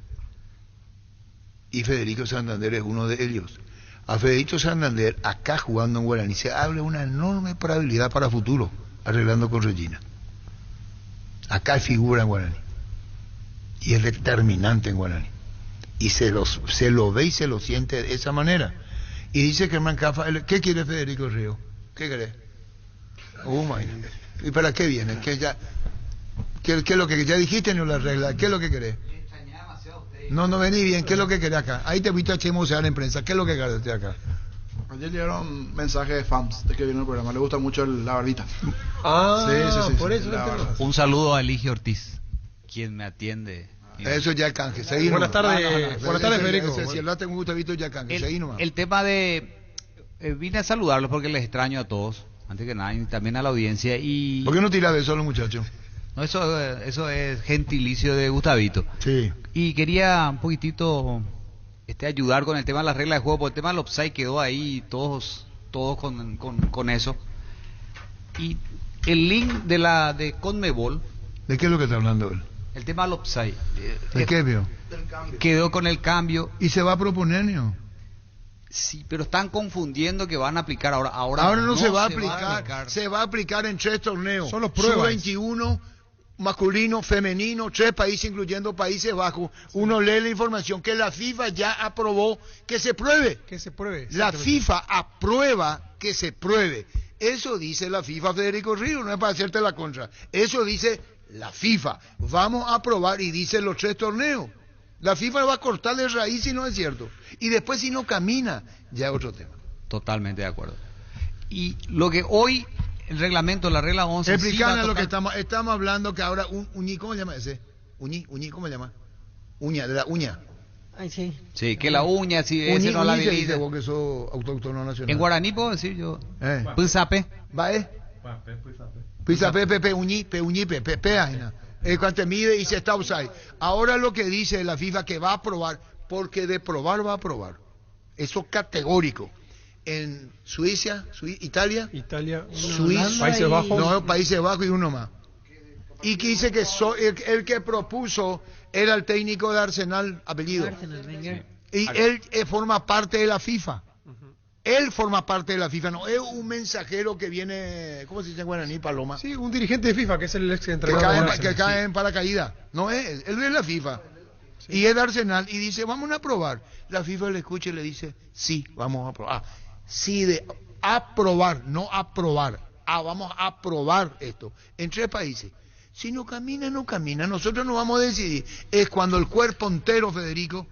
Y Federico Santander es uno de ellos. A Federico Santander, acá jugando en Guaraní, se abre una enorme probabilidad para futuro, arreglando con Regina. Acá figura en Guaraní. Y es determinante en Guaraní. Y se lo ve y se lo siente de esa manera. Y dice que Germán Cafa, ¿qué quiere Federico Río? ¿Qué cree? ¿Y para qué viene? ¿Qué es lo que ya dijiste no la regla? ¿Qué es lo que querés? No vení bien, ¿qué es lo que querés acá? Ahí te viste a chemosear en prensa, ¿qué es lo que querés acá? Ayer llegaron un mensaje de fans de que vino el programa, le gusta mucho la barbita. Sí, por eso. Un saludo a Eligio Ortiz, quien me atiende. Eso ya canje. Buenas tardes, Federico. Si el tengo gusto visto ya canje. El tema de vine a saludarlos porque les extraño a todos, antes que nada, y también a la audiencia. Y ¿por qué no tira besos a los muchachos? No, eso es gentilicio de Gustavito. Sí. Y quería un poquitito ayudar con el tema de las reglas de juego, porque el tema del offside quedó ahí todos con eso. Y el link de CONMEBOL. ¿De qué es lo que está hablando él? El tema del offside. ¿De qué vio? Quedó con el cambio. ¿Y se va a proponer, no? Sí, pero están confundiendo que van a aplicar ahora. Ahora no se va a aplicar. Se va a aplicar en 3 torneos. Son los pruebas. Sub-21, masculino, femenino, 3 países, incluyendo Países Bajos. Uno lee la información que la FIFA ya aprobó que se pruebe. Que se pruebe. La FIFA aprueba que se pruebe. Eso dice la FIFA, Federico Río, no es para hacerte la contra. Eso dice la FIFA. Vamos a aprobar y dice los 3 torneos. La FIFA va a cortar de raíz si no es cierto. Y después si no camina, ya es otro tema. Totalmente de acuerdo. Y lo que hoy, el reglamento, la regla 11... Explícanos sí lo que estamos hablando, que ahora uñi, ¿cómo se llama ese? Uñi, ¿cómo se llama? Uña, de la uña. Ay, sí. Sí, que la uña, si ese no la habilita. Vos que sos autóctono nacional. En guaraní puedo decir yo. Pisape. ¿Va, Pisape, pepe, uñi, peajina. Cuando mide y se está offside. Ahora lo que dice la FIFA que va a aprobar, porque de probar va a aprobar. Eso categórico. En Suiza, Italia, Suiza, Países Bajos. No, Países Bajos y uno más. Y que dice que el que propuso era el técnico de Arsenal, apellido. Y él forma parte de la FIFA. Él forma parte de la FIFA, no es un mensajero que viene, ¿cómo se dice en guaraní, Paloma? Sí, un dirigente de FIFA, que es el ex entrenador. Que cae en paracaídas. No es, él es la FIFA. Sí. Y es de Arsenal y dice, vamos a aprobar. La FIFA le escucha y le dice, sí, vamos a aprobar. Sí, de aprobar, no aprobar. Vamos a aprobar esto. En 3 países. Si no camina, no camina. Nosotros no vamos a decidir. Es cuando el cuerpo entero, Federico,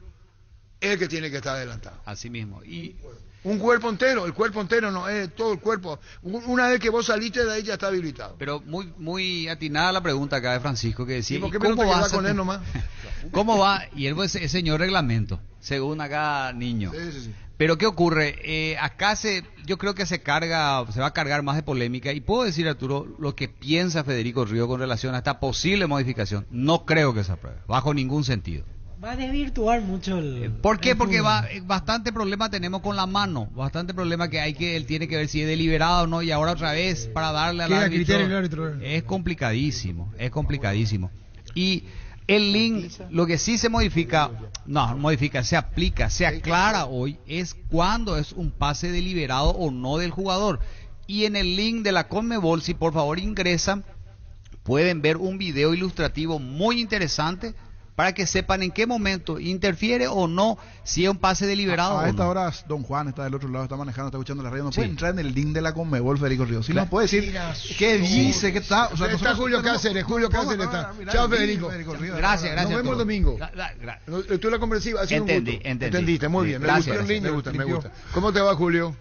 es el que tiene que estar adelantado. Así mismo. Y... un cuerpo entero, el cuerpo entero no es todo el cuerpo. Una vez que vos saliste de ahí ya está habilitado. Pero muy atinada la pregunta acá de Francisco, que decía, ¿y ¿cómo va con él nomás? ¿Cómo va? Y él es señor reglamento, según acá niño. Sí. Pero ¿qué ocurre? Acá yo creo que se va a cargar más de polémica. Y puedo decir, Arturo, lo que piensa Federico Río con relación a esta posible modificación. No creo que se apruebe, bajo ningún sentido. Va a desvirtuar mucho el... ¿Por qué? Porque bastante problema tenemos con la mano, bastante problema que él tiene que ver si es deliberado o no, y ahora otra vez para darle al árbitro. Es complicadísimo. Y el link, lo que sí se se aplica, se aclara hoy, es cuando es un pase deliberado o no del jugador. Y en el link de la CONMEBOL, si por favor ingresan, pueden ver un video ilustrativo muy interesante para que sepan en qué momento interfiere o no, si es un pase deliberado. A esta no. hora, don Juan está del otro lado, está manejando, está escuchando la radio. No puede entrar en el link de la Conmebol, Federico Ríos. Si no puede decir qué dice, qué está. O sea, está Julio Cáceres, está. Chao, Federico. Gracias. Nos vemos el domingo. Tú la comprensiva, ha sido un gusto. Entendiste, muy bien. Me gusta. ¿Cómo te va, Julio?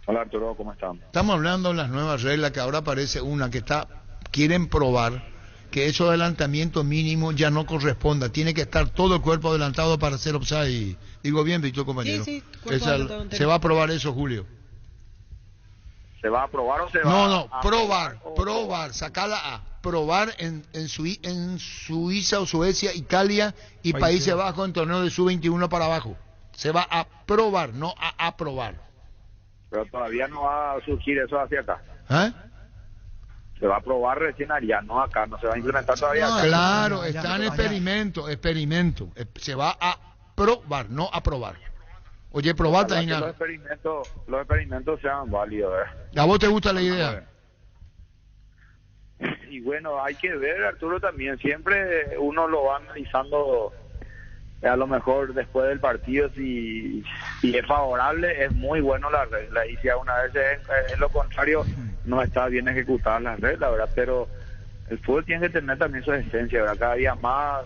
Hola, Arturo, ¿cómo están? Estamos hablando de las nuevas reglas, que ahora aparece una que quieren probar que esos adelantamientos mínimos ya no corresponda. Tiene que estar todo el cuerpo adelantado para hacer offside. Digo bien, Víctor, compañero. Sí, ¿Se va a aprobar eso, Julio? ¿Se va a aprobar o se va a probar, sacala a probar en Suiza o Suecia, Italia y Países Bajos en torneo de sub-21 para abajo. Se va a probar, no a aprobar. Pero todavía no va a surgir eso hacia acá. Se va a probar recién allá, no acá, no se va a implementar todavía acá. Claro, está en experimento. Se va a probar, no a probar. Oye, probate ahí nada. Los experimentos sean válidos. ¿A vos te gusta la idea? Y bueno, hay que ver, Arturo, también. Siempre uno lo va analizando, a lo mejor después del partido, si es favorable, es muy bueno la regla. Y si alguna vez es lo contrario, no está bien ejecutada la regla, ¿verdad? Pero el fútbol tiene que tener también su esencia, ¿verdad? Cada día más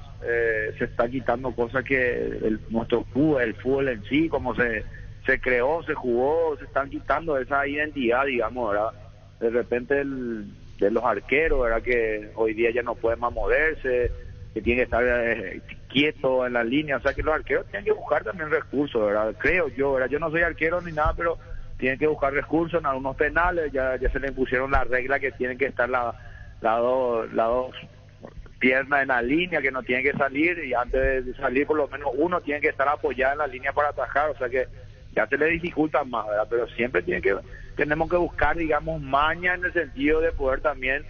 se está quitando cosas que nuestro fútbol, el fútbol en sí, como se creó, se jugó, se están quitando esa identidad, digamos, ¿verdad? De repente de los arqueros, ¿verdad? Que hoy día ya no pueden más moverse, que tienen que estar quietos en la línea, o sea que los arqueros tienen que buscar también recursos, ¿verdad? Creo yo, ¿verdad? Yo no soy arquero ni nada, pero tienen que buscar recursos en algunos penales. Ya se le impusieron la regla que tienen que estar las dos piernas en la línea, que no tienen que salir, y antes de salir por lo menos uno tiene que estar apoyado en la línea para atajar, o sea que ya se le dificulta más, ¿verdad? Pero siempre tenemos que buscar, digamos, maña en el sentido de poder también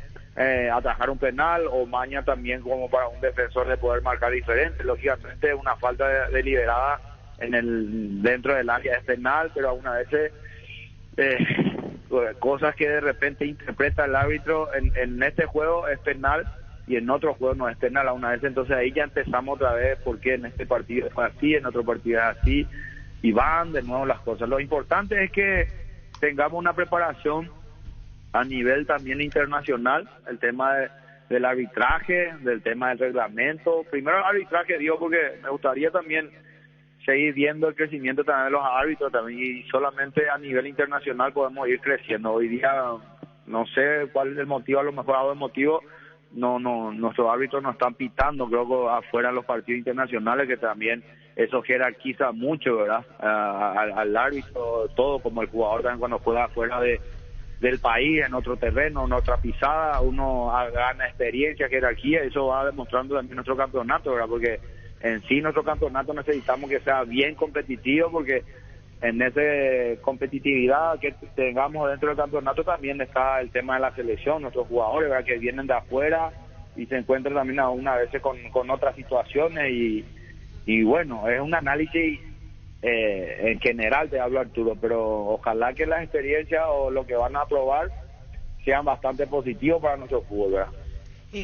atajar un penal, o maña también como para un defensor de poder marcar diferente. Lógicamente una falta deliberada dentro del área es penal, pero algunas veces cosas que de repente interpreta el árbitro en este juego es penal y en otro juego no es penal alguna vez. Entonces ahí ya empezamos otra vez, porque en este partido fue así, en otro partido es así, y van de nuevo las cosas. Lo importante es que tengamos una preparación a nivel también internacional, el tema del arbitraje, del tema del reglamento. Primero el arbitraje, digo, porque me gustaría también seguir viendo el crecimiento también de los árbitros también, y solamente a nivel internacional podemos ir creciendo. Hoy día no sé cuál es el motivo, a lo mejor algo de motivo, nuestros árbitros no están pitando, creo que afuera en los partidos internacionales, que también eso jerarquiza mucho, ¿verdad? Al árbitro, todo, como el jugador también cuando juega afuera del país, en otro terreno, en otra pisada, uno gana experiencia, jerarquía, y eso va demostrando también nuestro campeonato, ¿verdad? Porque en sí nuestro campeonato necesitamos que sea bien competitivo, porque en esa competitividad que tengamos dentro del campeonato también está el tema de la selección, nuestros jugadores, ¿verdad? Que vienen de afuera y se encuentran también a veces con otras situaciones, y bueno, es un análisis en general, te hablo, Arturo, pero ojalá que las experiencias o lo que van a probar sean bastante positivos para nuestro fútbol, ¿verdad?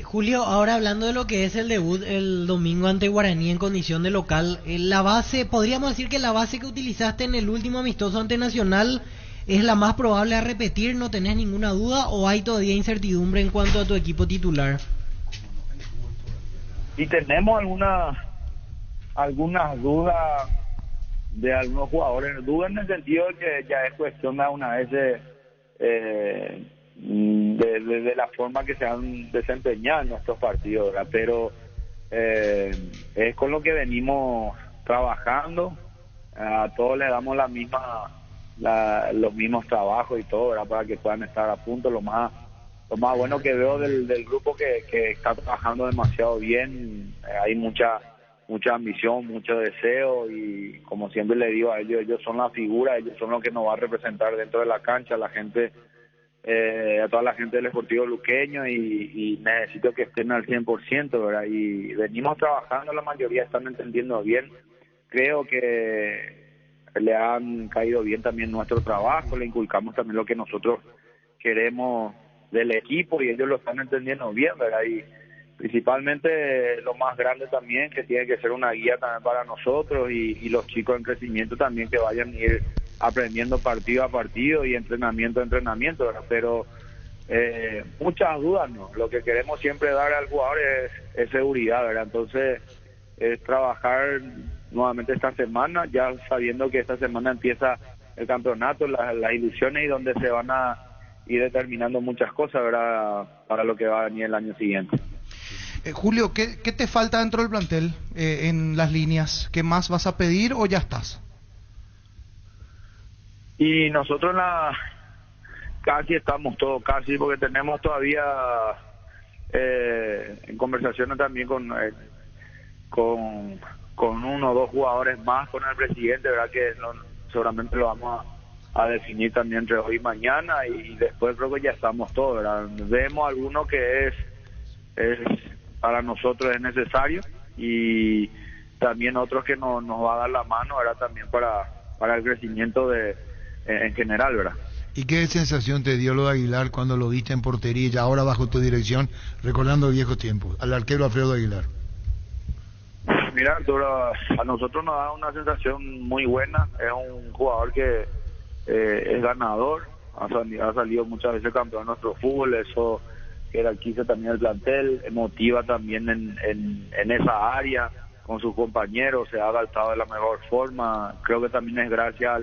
Julio, ahora hablando de lo que es el debut el domingo ante Guaraní en condición de local, la base, podríamos decir que la base que utilizaste en el último amistoso ante Nacional es la más probable a repetir, ¿no tenés ninguna duda, o hay todavía incertidumbre en cuanto a tu equipo titular? Y tenemos algunas dudas de algunos jugadores, dudas en el sentido de que ya es cuestión de una vez de la forma que se han desempeñado en nuestros partidos, ¿verdad? Pero es con lo que venimos trabajando, a todos les damos los mismos trabajos y todo, ¿verdad? Para que puedan estar a punto. Lo más bueno que veo del grupo que está trabajando demasiado bien, hay mucha ambición, mucho deseo, y como siempre le digo a ellos son la figura, ellos son los que nos va a representar dentro de la cancha, la gente, a toda la gente del Sportivo Luqueño, y necesito que estén al 100%, ¿verdad? Y venimos trabajando, la mayoría están entendiendo bien, creo que le han caído bien también nuestro trabajo, le inculcamos también lo que nosotros queremos del equipo, y ellos lo están entendiendo bien, ¿verdad? principalmente lo más grande también, que tiene que ser una guía también para nosotros y los chicos en crecimiento también, que vayan a ir aprendiendo partido a partido y entrenamiento a entrenamiento, ¿verdad? Pero muchas dudas no, lo que queremos siempre dar al jugador es seguridad, ¿verdad? Entonces trabajar nuevamente esta semana, ya sabiendo que esta semana empieza el campeonato, las ilusiones, y donde se van a ir determinando muchas cosas, ¿verdad?, para lo que va a venir el año siguiente. Julio, ¿qué te falta dentro del plantel en las líneas? ¿Qué más vas a pedir o ya estás? Y nosotros casi estamos todos, casi, porque tenemos todavía en conversaciones también con uno o dos jugadores más, con el presidente, ¿verdad?, que seguramente lo vamos a definir también entre hoy y mañana, y después creo que ya estamos todos, ¿verdad? Vemos alguno que es para nosotros es necesario, y también otros que nos va a dar la mano, ¿verdad?, también para el crecimiento en general, ¿verdad? ¿Y qué sensación te dio lo de Aguilar cuando lo viste en portería y ahora bajo tu dirección, recordando viejos tiempos, al arquero Alfredo Aguilar? Mira, Arturo, a nosotros nos da una sensación muy buena. Es un jugador que es ganador, ha salido muchas veces campeón de nuestro fútbol, eso jerarquiza también el plantel, motiva también en esa área con sus compañeros, se ha adaptado de la mejor forma. Creo que también es gracias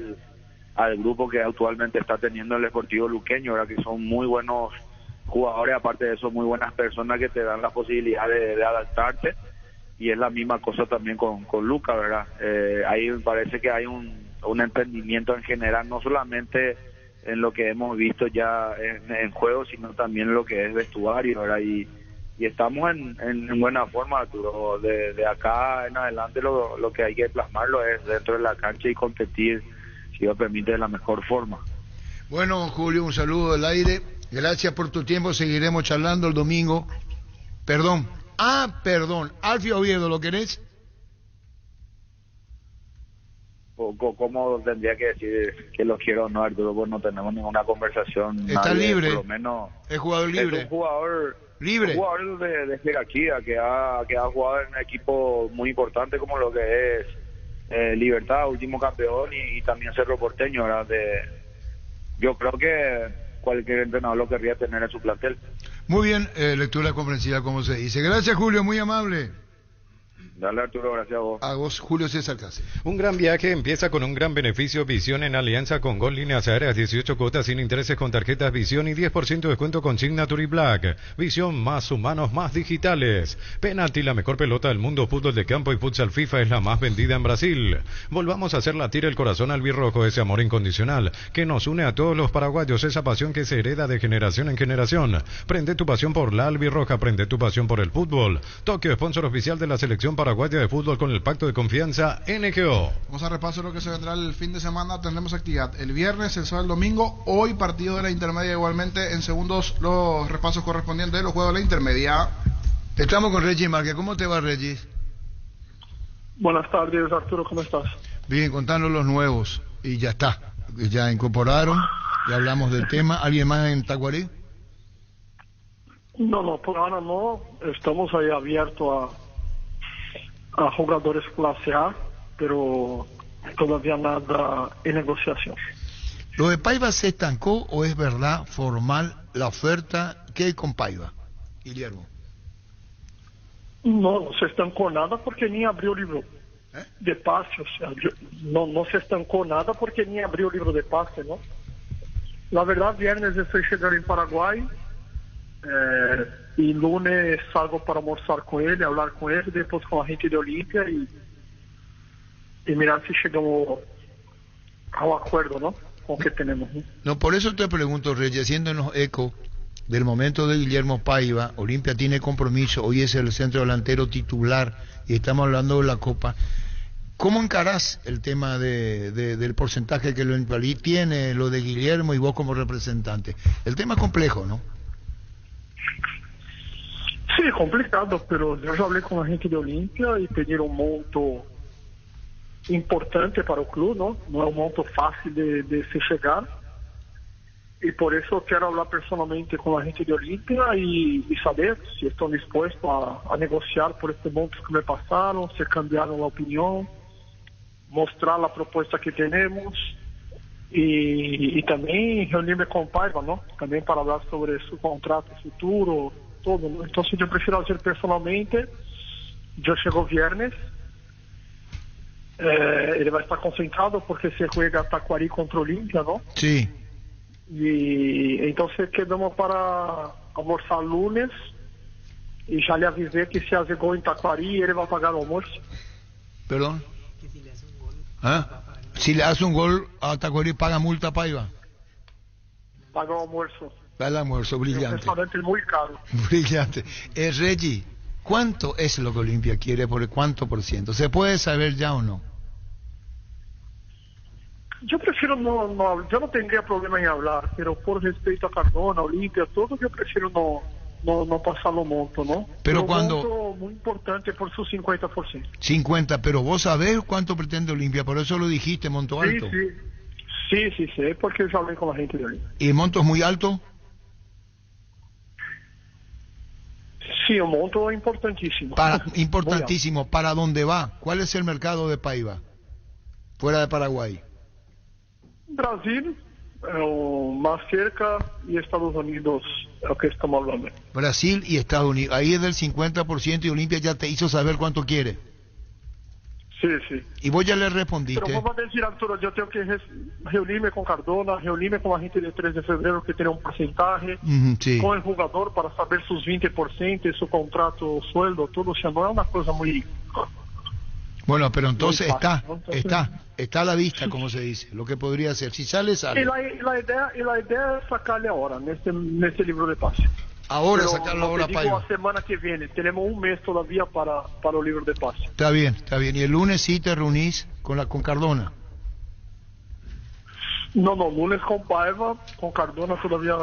al grupo que actualmente está teniendo el Sportivo Luqueño, ¿verdad?, que son muy buenos jugadores, aparte de eso muy buenas personas que te dan la posibilidad de adaptarte, y es la misma cosa también con Luca, ¿verdad? Ahí me parece que hay un entendimiento en general, no solamente en lo que hemos visto ya en juego, sino también en lo que es vestuario, ¿verdad? Y estamos en buena forma, Arturo. De acá en adelante lo que hay que plasmarlo es dentro de la cancha y competir, si Dios permite, de la mejor forma. Bueno, Julio, un saludo al aire. Gracias por tu tiempo. Seguiremos charlando el domingo. Perdón. Alfio Oviedo, ¿lo querés? ¿Cómo tendría que decir que lo quiero o no, Arturo? Pues no tenemos ninguna conversación. Está libre. Por lo menos. Es jugador libre. Es un jugador libre. Un jugador de jerarquía que ha jugado en un equipo muy importante como lo que es Libertad, último campeón, y también Cerro Porteño, ¿verdad? Yo creo que cualquier entrenador lo querría tener en su plantel. Muy bien, lectura comprensiva, como se dice. Gracias, Julio, muy amable. Dale, Arturo, gracias a vos. A vos, Julio César Cáceres. Un gran viaje empieza con un gran beneficio Visión en alianza con Gol Líneas Aéreas, 18 cuotas sin intereses con tarjetas Visión y 10% de descuento con Signature y Black. Visión, más humanos, más digitales. Penalty, la mejor pelota del mundo, fútbol de campo y futsal FIFA es la más vendida en Brasil. Volvamos a hacer latir el corazón albirrojo, ese amor incondicional que nos une a todos los paraguayos, esa pasión que se hereda de generación en generación. Prende tu pasión por la albirroja, prende tu pasión por el fútbol. Tokio, sponsor oficial de la selección paraguaya de fútbol con el pacto de confianza NGO. Vamos a repasar lo que se vendrá el fin de semana. Tendremos actividad el viernes, el sábado, el domingo. Hoy partido de la intermedia, igualmente en segundos los repasos correspondientes de los juegos de la intermedia. Estamos con Regis Márquez. ¿Cómo te va, Regis? Buenas tardes, Arturo, ¿cómo estás? Bien, contanos los nuevos. Y ya está, ya incorporaron, ya hablamos del tema. ¿Alguien más en Tacuarí? No, por ahora no. Estamos ahí abiertos a jugadores clase A, pero todavía nada en negociación. ¿Lo de Paiva se estancó o es verdad formal la oferta que hay con Paiva, Guillermo? No se estancó nada porque ni abrió libro de pase, o sea, no se estancó nada porque ni abrió libro de pase, ¿no? La verdad, viernes estoy llegando en Paraguay, y lunes salgo para almorzar con él, hablar con él, después con la gente de Olimpia y mirar si llegamos a un acuerdo, ¿no? Con que tenemos, ¿no? No, por eso te pregunto, Reyes, haciéndonos eco del momento de Guillermo Paiva. Olimpia tiene compromiso, hoy es el centro delantero titular y estamos hablando de la Copa. ¿Cómo encarás el tema del porcentaje que el Olimpia tiene, lo de Guillermo y vos como representante? El tema es complejo, ¿no? Sí, complicado, pero yo ya hablé con la gente de Olimpia y pidieron un monto importante para el club, ¿no? No es un monto fácil de se llegar. Y por eso quiero hablar personalmente con la gente de Olimpia y saber si están dispuestos a negociar por este monto que me pasaron, si cambiaron la opinión, mostrar la propuesta que tenemos y también reunirme con Paiva, ¿no? También para hablar sobre su contrato futuro, todo, ¿no? Entonces yo prefiero hacer personalmente. Yo llego viernes, ele vai estar concentrado porque se juega Taquari contra Olimpia, ¿no? Sí. Y entonces quedamos para almorzar lunes y ya le avisé que si hace gol en Taquari, ele vai pagar o almuerzo. ¿Perdón? ¿Ah? Si le hace un gol a Taquari, paga multa a Paiva. Paga o almuerzo. Da el almuerzo, brillante. Un restaurante muy caro. Brillante. Reggie, ¿cuánto es lo que Olimpia quiere por cuánto por ciento? ¿Se puede saber ya o no? Yo prefiero yo no tendría problema en hablar, pero por respeto a Cardona, Olimpia, todo, yo prefiero no pasar lo monto, ¿no? Pero cuando... monto muy importante por su 50%. 50, pero vos sabés cuánto pretende Olimpia, por eso lo dijiste, monto alto. Sí, porque yo hablé con la gente de Olimpia. ¿Y el monto es muy alto? Sí, un monto importantísimo. Importantísimo. ¿Para dónde va? ¿Cuál es el mercado de Paiva? Fuera de Paraguay. Brasil, más cerca, y Estados Unidos, es lo que estamos hablando. Brasil y Estados Unidos. Ahí es del 50% y Olimpia ya te hizo saber cuánto quiere. Sí. Y vos ya le respondiste. Pero vamos a decir, Arturo, yo tengo que reunirme con Cardona, reunirme con la gente de 3 de febrero que tiene un porcentaje, con el jugador para saber sus 20% y su contrato, sueldo, todo. O sea, no es una cosa muy... Bueno, pero entonces está a la vista, como se dice, lo que podría ser. Si sale. Y la idea es sacarle ahora, en este libro de pase. Ahora sacarlo ahora, Paiva. La semana que viene, tenemos un mes todavía para el libro de pase. Está bien. Y el lunes sí te reunís con Cardona. No, lunes con Paiva, con Cardona todavía,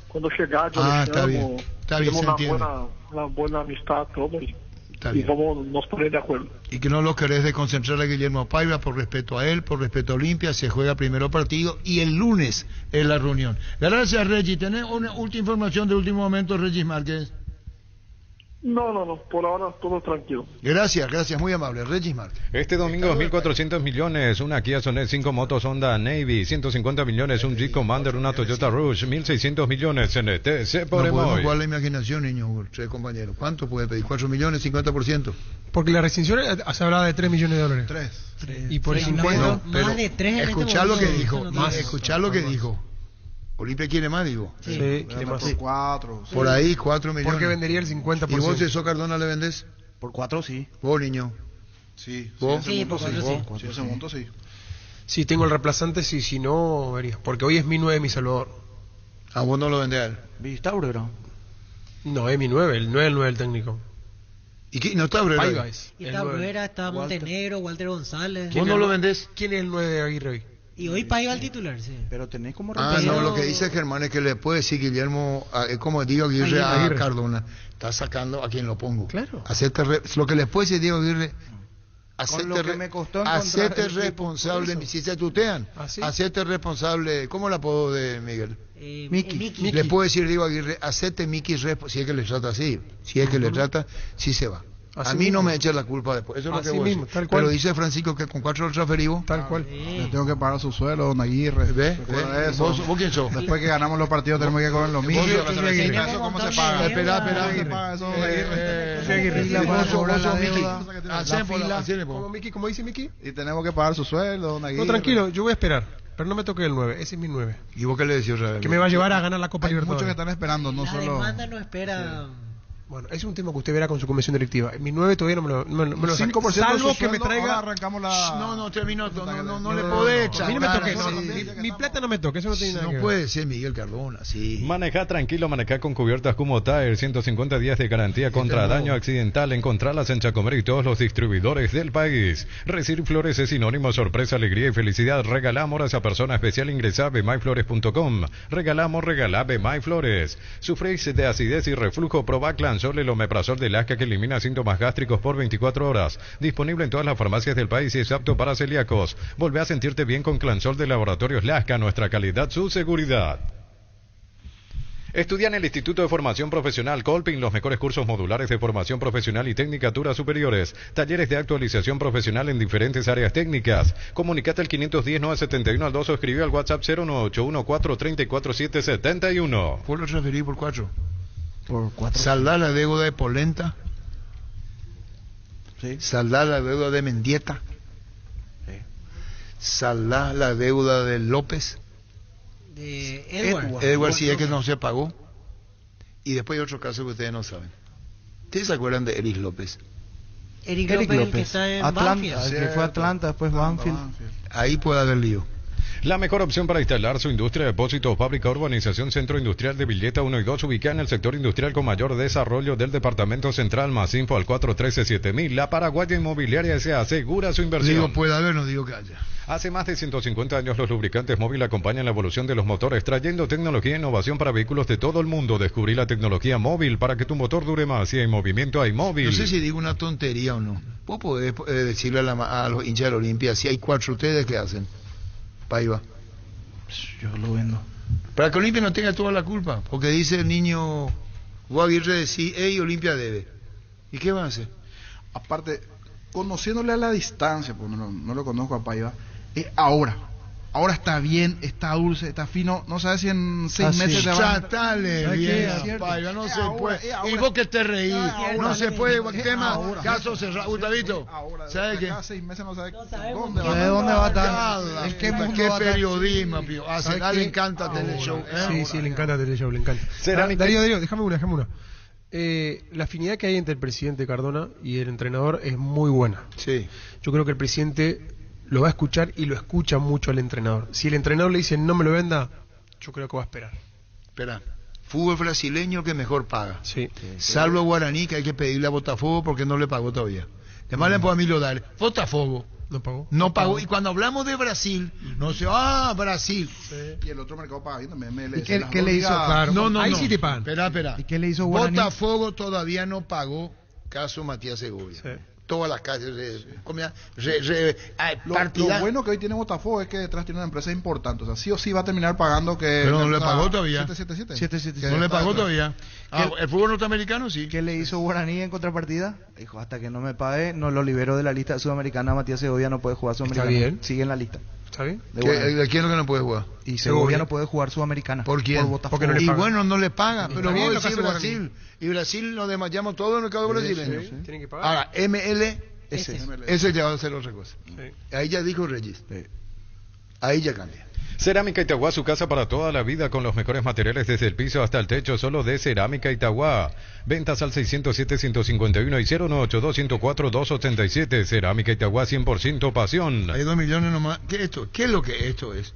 cuando llegar yo le está bien, tenemos una buena amistad, todo. Y vamos nos poner de acuerdo. Y que no lo querés desconcentrar a Guillermo Paiva por respeto a él, por respeto a Olimpia. Se juega primero partido y el lunes es la reunión. Gracias, Reggie. ¿Tenés una última información de último momento, Regis Márquez? No, por ahora todo tranquilo. Gracias, muy amable, Regis Márquez. Este domingo 1.400 millones, una Kia Sonet, 5 motos Honda Navy, 150 millones, un Jeep Commander, una Toyota Rush, 1.600 millones en TC por No podemos jugar la imaginación, niños, compañeros. ¿Cuánto puede pedir? 4 millones, 50%. Porque la rescisión se hablaba de 3 millones de dólares. 3. Y por 50... Más de 3 en escuchá lo que dijo, escuchá lo que dijo. Olimpia quiere más, digo. Sí, quiere más. Por 4. Por ahí, 4 millones. Porque vendería el 50%. ¿Y vos eso, Cardona, le vendés? Por 4 sí. ¿Vos, niño? Sí. ¿Vos? Sí, por 4 sí. Sí, ese monto sí. Si tengo el reemplazante, si no, vería. Porque hoy es mi 9 mi Salvador. ¿A vos no lo vendés a él? ¿Viste Aurora? No, es mi 9, el 9 del técnico. ¿Y qué? ¿No está Abrera? Y está Abrera, está Montenegro, Walter González. ¿Vos no lo vendés? ¿Quién es el 9 de Aguirre hoy? Y hoy Paiva al titular, sí. Pero tenés como... no, lo que dice Germán es que le puede decir Guillermo, como digo Aguirre a Cardona, está sacando a quien lo pongo. Claro. Lo que le puede decir Diego Aguirre, hacete responsable, si se tutean, hacete responsable, ¿cómo el apodo de Miguel? Miki. Le puede decir Diego Aguirre, hacete Miki, si es que le trata así, si es que le trata, sí se va. Así a mí mismo. no me eche la culpa después, eso es lo que voy a decir. Tal cual. Pero dice Francisco que con 4 transferimos. Tal cual. Le tengo que pagar su suelo, don Aguirre. ¿Ves? ¿Vos quién sos? Después que ganamos los partidos tenemos que comer los mismos. ¿Eso cómo se paga? Espera. ¿Cómo dice Miki? Y tenemos que pagar su sueldo, don Aguirre. No, tranquilo, yo voy a esperar. Pero no me toque el 9, ese es mi 9. ¿Y vos qué le decís otra vez? Que me va a llevar a ganar la Copa Libertadores. Muchos que están esperando, no solo... La demanda no espera... Bueno, ese es un tema que usted verá con su comisión directiva. Mi 9 todavía no me lo 5% salvo que me traiga... arrancamos la... No, terminó. No le podés echar. A mí no me toque. Mi plata no me toque. Eso no tiene nada que ver. No puede ser Miguel Cardona, sí. Maneja tranquilo, maneja con cubiertas como Tire, 150 días de garantía contra daño accidental. Encontralas en Chacomero y todos los distribuidores del país. Recibir flores es sinónimo, sorpresa, alegría y felicidad. Regalamos a esa persona especial. Ingresa a bemyflores.com. Regalá Bemyflores. ¿Sufrís de acidez y reflujo? Probá Clansol, el omeprazol de Lasca que elimina síntomas gástricos por 24 horas. Disponible en todas las farmacias del país y es apto para celíacos. Volvé a sentirte bien con Clansol de Laboratorios Lasca. Nuestra calidad, su seguridad. Estudia en el Instituto de Formación Profesional Colping los mejores cursos modulares de formación profesional y tecnicaturas superiores, talleres de actualización profesional en diferentes áreas técnicas. Comunicate al 510-971-2 o escribe al WhatsApp 0981-434-771. ¿Puedo lo transferir por 4? Por 4. Saldar la deuda de Polenta. Sí. Saldar la deuda de Mendieta. Sí. Saldar la deuda de López. De Edward. Edward sí es que no se pagó. Y después hay otro caso que ustedes no saben. ¿Ustedes se acuerdan de Eric López? Eric López, el que está en Atlanta, Banfield. el que fue a Atlanta, después Banfield. Ahí puede haber lío. La mejor opción para instalar su industria de depósitos, fábrica, urbanización, centro industrial de Villeta 1 y 2, ubicada en el sector industrial con mayor desarrollo del departamento central. Más info al 413-7000. La Paraguaya Inmobiliaria se asegura su inversión. Digo puede haber, no digo que haya. Hace más de 150 años los lubricantes móvil acompañan la evolución de los motores, trayendo tecnología e innovación para vehículos de todo el mundo. Descubrí la tecnología móvil para que tu motor dure más. Si hay movimiento, hay móvil. No sé si digo una tontería o no. Vos podés decirle a los hinchas de la Olimpia, si hay 4, ¿ustedes qué hacen? Pa' ahí va. Yo lo vendo. Para que Olimpia no tenga toda la culpa, porque dice el niño Guavirre decir, hey, Olimpia debe. ¿Y qué van a hacer? Aparte, conociéndole a la distancia, porque no lo conozco a Paiva, ahora está bien, está dulce, está fino, no sabes si en 6 meses te va a... Tratale bien, Paiva, no se puede. Y vos que te reís, no se puede, tema, caso cerrado, Gustavito. ¿Sabes qué? Cada 6 meses no sabes ¿Dónde va a estar? ¿En qué periodismo, pío? A le encanta Teleshow. Sí, le encanta Teleshow, le encanta. Darío, déjame una. La afinidad que hay entre el presidente Cardona y el entrenador es muy buena. Sí. Yo creo que el presidente lo va a escuchar y lo escucha mucho al entrenador. Si el entrenador le dice no me lo venda, yo creo que va a esperar. Espera, fútbol brasileño que mejor paga. Sí. Salvo Guaraní, que hay que pedirle a Botafogo porque no le pagó todavía. Además le puedo a Emilio dar. Botafogo. No pagó. Y cuando hablamos de Brasil, no sé, Brasil. Sí. Y el otro mercado paga bien también. ¿Y qué le hizo? Claro. No. Ahí sí te pagan. Espera. ¿Y qué le hizo Guaraní? Botafogo todavía no pagó caso Matías Segovia. Sí. Todas las calles lo bueno que hoy tiene Botafogo es que detrás tiene una empresa importante, o sea, sí o sí va a terminar pagando que... Pero no le pagó todavía. 777. No le pagó todavía. El fútbol norteamericano sí. ¿Qué le hizo Guaraní en contrapartida? Dijo, hasta que no me pague, no lo libero de la lista sudamericana. Matías Segovia no puede jugar sudamericana. Está bien. Sigue en la lista. ¿Está bien? ¿De quién es lo que no puede jugar? Y Segovia no puede jugar sudamericana. ¿Por quién? Por Botafogo. Porque no le pagan. Y bueno, no le paga, pero bien, vos decís Brasil. Y Brasil nos desmayamos todo en el mercado brasileño. Sí. Tienen que pagar. Ahora, ese ya va a ser otra cosa. Sí. Ahí ya dijo Reyes. Sí. Ahí ya cambia. Cerámica Itagua, su casa para toda la vida con los mejores materiales desde el piso hasta el techo, solo de Cerámica Itagua. Ventas al 607-151 y 0982-104-287. Cerámica Itagua, 100% pasión. Hay 2 millones nomás. ¿Qué es lo que esto es?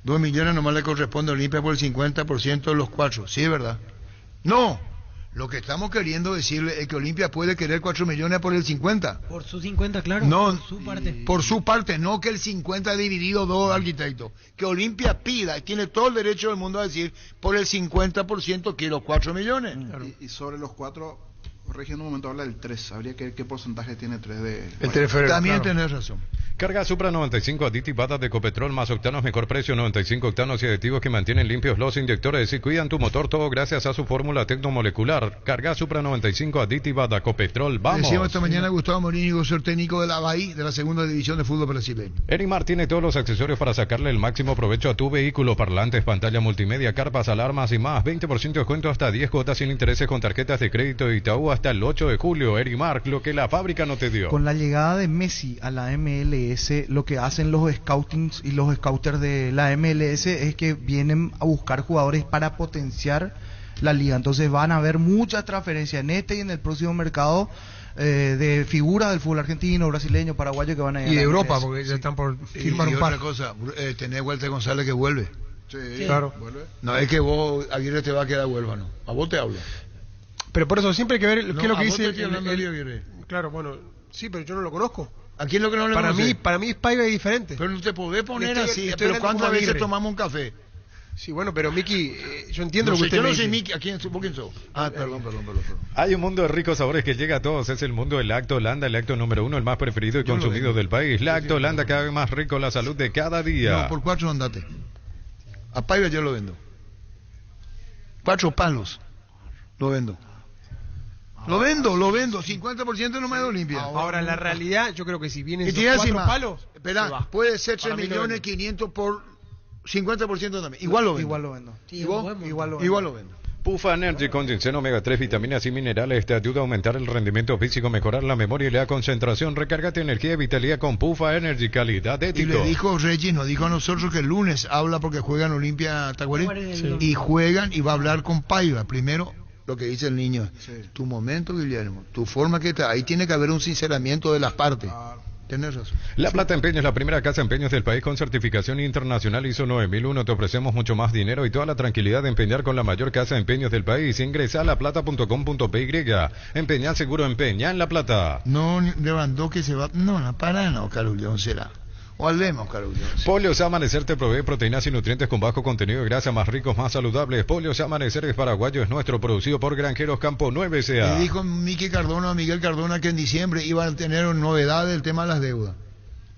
2 millones nomás le corresponde a Olimpia por el 50% de los 4. ¿Sí es verdad? No. Lo que estamos queriendo decirle es que Olimpia puede querer 4 millones por el 50. Por su 50, claro. No, por su parte. Por su parte, no que el 50 dividido 2 arquitectos. Que Olimpia pida, y tiene todo el derecho del mundo a decir, por el 50% quiero 4 millones. Claro. Y sobre los 4, Regio en un momento habla del 3. Habría que ver qué porcentaje tiene 3 de... El 3 también tenés razón. Carga Supra 95 aditivadas de Copetrol más octanos, mejor precio, 95 octanos y aditivos que mantienen limpios los inyectores y cuidan tu motor, todo gracias a su fórmula tecnomolecular. Carga Supra 95 aditivada Copetrol, vamos. Decíamos esta mañana Gustavo Morínigo, ser técnico de la Bahía, de la segunda división de fútbol brasileño. Erimar tiene todos los accesorios para sacarle el máximo provecho a tu vehículo, parlantes, pantalla multimedia, carpas, alarmas y más. 20% de descuento hasta 10 cuotas sin intereses con tarjetas de crédito Itaú hasta el 8 de julio. Erimar, lo que la fábrica no te dio. Con la llegada de Messi a la MLS, lo que hacen los scoutings y los scouters de la MLS es que vienen a buscar jugadores para potenciar la liga. Entonces van a haber muchas transferencias en este y en el próximo mercado de figuras del fútbol argentino, brasileño, paraguayo que van a ir. Y de Europa, porque ya están por firmar un par. Otra cosa, tenés Walter González que vuelve. Sí, claro. ¿Vuelve? No es que vos, Aguirre te va a quedar huérfano. A vos te hablo. Pero por eso siempre hay que ver qué es lo que dice Aguirre. Claro, bueno, sí, pero yo no lo conozco. ¿A quién lo que no le para mí Paiva es diferente. Pero no te podés poner así. Pero ¿cuántas veces tomamos un café? Sí, bueno, pero Miki, yo entiendo no lo que usted yo me no soy dice. Miki, ¿vos quién sos? Perdón. Hay un mundo de ricos sabores que llega a todos. Es el mundo del Lacto Holanda, el lácteo número 1, el más preferido y consumido del país. Lacto Holanda, cada vez más rico, la salud de cada día. No, por 4 andate. A Paiva yo lo vendo. 4 palos. Lo vendo. Lo vendo, 50% no me da Olimpia. Ahora, la realidad, yo creo que si vienen esos 4 palos... Espera, puede ser 3.500.000 por 50% también. Igual lo vendo. Igual lo vendo. Pufa Energy contiene omega 3, vitaminas y minerales, te ayuda a aumentar el rendimiento físico, mejorar la memoria y la concentración. Recárgate energía y vitalidad con Pufa Energy, calidad de ético. Y le dijo Regis, nos dijo a nosotros que el lunes habla porque juegan Olimpia Tacuarí, y juegan y va a hablar con Paiva. Primero, lo que dice el niño, tu momento, Guillermo, tu forma que está, ahí tiene que haber un sinceramiento de las partes. Tenés razón. La Plata Empeños es la primera casa de empeños del país con certificación internacional ISO 9001. Te ofrecemos mucho más dinero y toda la tranquilidad de empeñar con la mayor casa de empeños del país. Ingresa a laplata.com.py. Empeñar seguro, empeña en La Plata. No, levantó que se va. No, para no, Carullón será. O hablemos, Carullón. Pollos Amanecer te provee proteínas y nutrientes con bajo contenido de grasa, más ricos, más saludables. Pollos Amanecer es paraguayo, es nuestro, producido por Granjeros Campo 9 SA. Y dijo Miguel Cardona que en diciembre iban a tener novedades del tema de las deudas.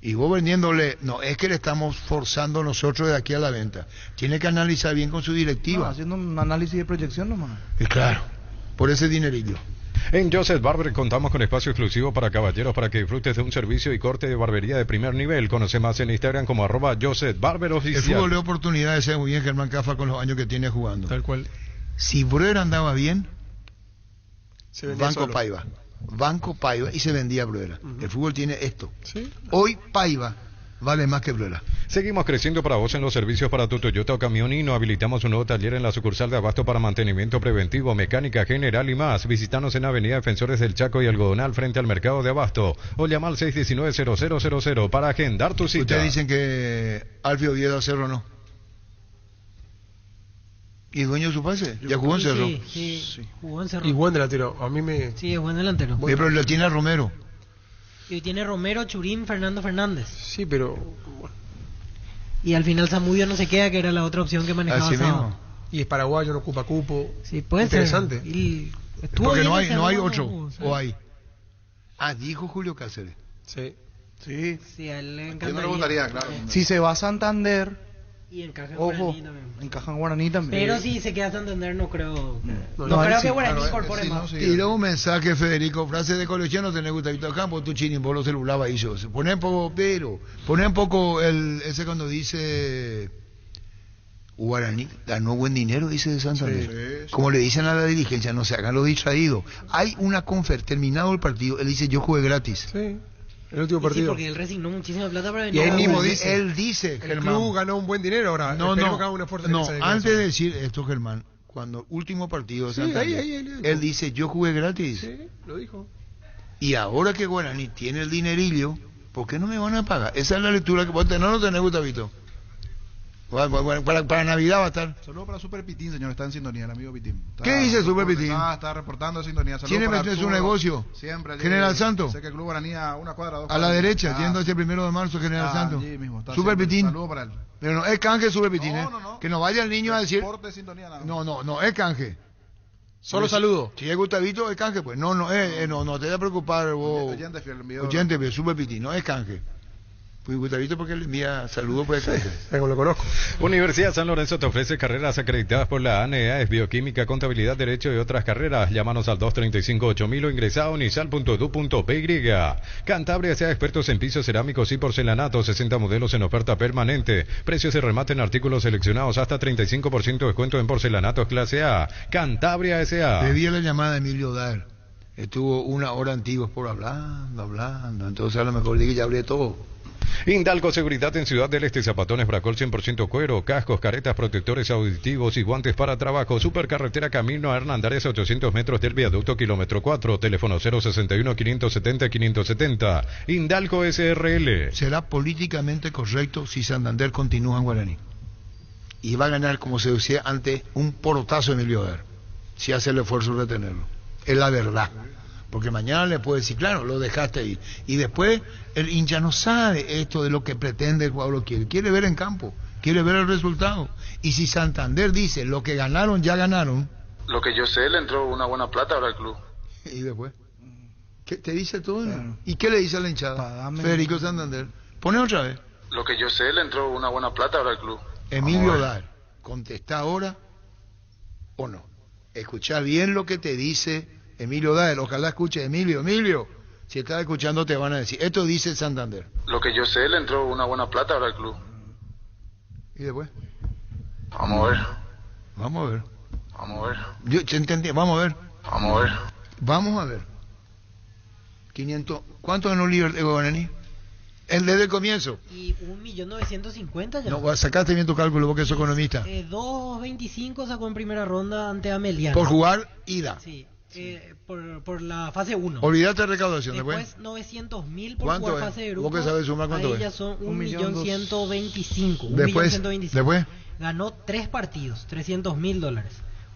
Y vos vendiéndole, no, es que le estamos forzando nosotros de aquí a la venta. Tiene que analizar bien con su directiva. Haciendo un análisis de proyección nomás. Y claro, por ese dinerillo. En Joseph Barber contamos con espacio exclusivo para caballeros para que disfrutes de un servicio y corte de barbería de primer nivel. Conoce más en Instagram como @JosephBarberOficial. El fútbol de oportunidades es muy bien Germán Cafa con los años que tiene jugando. Tal cual. Si Breuer andaba bien, Banco Paiva y se vendía Breuer. El fútbol tiene esto. ¿Sí? Hoy Paiva vale más que Breuer. Seguimos creciendo para vos en los servicios para tu Toyota o camión y nos habilitamos un nuevo taller en la sucursal de Abasto para mantenimiento preventivo, mecánica general y más. Visítanos en Avenida Defensores del Chaco y Algodonal frente al mercado de Abasto o llama al 619-0000 para agendar tu cita. Ustedes dicen que Alfio Oviedo a Cerro no. ¿Y dueño de su pase? ¿Ya jugó en Cerro? Sí, jugó en Cerro. Y buen delantero, a mí me... Sí, es buen delantero. Bueno. Pero lo tiene a Romero. Y tiene Romero, Churín, Fernando Fernández. Sí, pero... Y al final Zamudio no se queda, que era la otra opción que manejaba Sábado. Y es paraguayo, no ocupa cupo. Sí, puede interesante. Ser. Y porque no hay otro, sí. O hay. Dijo Julio Cáceres. Sí. Sí, a él le encantaría. Yo no le gustaría, claro. Si se va a Santander... Y encaja en Guaraní también. Encaja en Guaraní también. Pero si se queda Santander, no creo. No creo que Guaraní incorpore más. Tiró un mensaje, Federico, frase de colegiano, tenés Gustavito acá, porque tu chini, vos lo celulaba y yo. Poné un poco ese cuando dice Guaraní, ganó buen dinero, dice de Santander. Como le dicen a la dirigencia, no se hagan los distraídos. Hay una terminado el partido, él dice, yo jugué gratis. Sí. El último partido. Sí, porque él resignó muchísima plata para venir. Y él mismo dice, Germán. El club ganó un buen dinero ahora. No, antes de decir esto, Germán, cuando último partido de Santander, él dice, yo jugué gratis. Sí, lo dijo. Y ahora que Guaraní tiene el dinerillo, ¿por qué no me van a pagar? Esa es la lectura que vos no lo tenés, Gustavito. Para Navidad va a estar. Saludos para Super Pitín, señor. Está en sintonía, el amigo Pitín. ¿Qué dice Super Pitín? Está reportando sintonía. ¿Tiene metido en su negocio? Siempre. General Santo. Sé que el club Guaraní a una cuadra, 2 a la derecha, yendo hacia el 1 de marzo, General Santo. Mismo, Super Pitín. Saludos para él. Pero no es canje Super Pitín, no. Que no vaya el niño a decir. No, es canje. Solo saludo. Si es Gustavito, es canje, pues. No te debes preocupar vos. Oyente, Super Pitín, no es canje. Pues Gustavito porque le envía saludos por el Como lo conozco. Universidad San Lorenzo te ofrece carreras acreditadas por la ANEA, bioquímica, contabilidad, derecho y otras carreras. Llámanos al 235-8000 o ingresa a unisal.edu.py. Cantabria sea expertos en pisos cerámicos y porcelanato, 60 modelos en oferta permanente. Precios de remate en artículos seleccionados, hasta 35% de descuento en porcelanatos clase A. Cantabria S.A. Le di la llamada a Emilio Dar. Estuvo 1 hora antiguos por hablando. Entonces a lo mejor dije ya hablé todo. Indalco Seguridad en Ciudad del Este, zapatones Bracol 100% cuero, cascos, caretas, protectores auditivos y guantes para trabajo. Supercarretera Camino a Hernandares, 800 metros del viaducto, kilómetro 4, teléfono 061-570-570. Indalco SRL. Será políticamente correcto si Santander continúa en Guaraní. Y va a ganar, como se decía antes, un porotazo Emilio Dar, si hace el esfuerzo de retenerlo. Es la verdad. Porque mañana le puede decir, claro, lo dejaste ir. Y después el hincha no sabe esto de lo que pretende el jugador, quiere ver en campo, quiere ver el resultado. Y si Santander dice, lo que ganaron, ya ganaron. Lo que yo sé, le entró una buena plata ahora al club. ¿Y después? ¿Qué te dice todo? Claro. ¿Y qué le dice a la hinchada? Federico Santander. Pone otra vez. Lo que yo sé, le entró una buena plata ahora al club. Emilio Dar, contesta ahora. ¿O no? Escucha bien lo que te dice Emilio Daer. Ojalá escuche Emilio. Si estás escuchando te van a decir. Esto dice Santander. Lo que yo sé, le entró una buena plata ahora al club. ¿Y después? Vamos a ver. Yo te entendí. Vamos a ver. 500. ¿Cuánto ganó Liverpool de Guaraní? Desde el comienzo. Y 1.950.000 ya. No, sacaste bien tu cálculo, vos que sos economista. 2.25 sacó en primera ronda ante Ameliano. Por jugar ida. Sí. Por la fase 1. Olvídate de recaudación. Después 900.000 por jugar fase de grupo. ¿Vos que sabes sumar cuánto ahí es? Ya son 1.125.000. Después ganó 3 partidos, $300.000.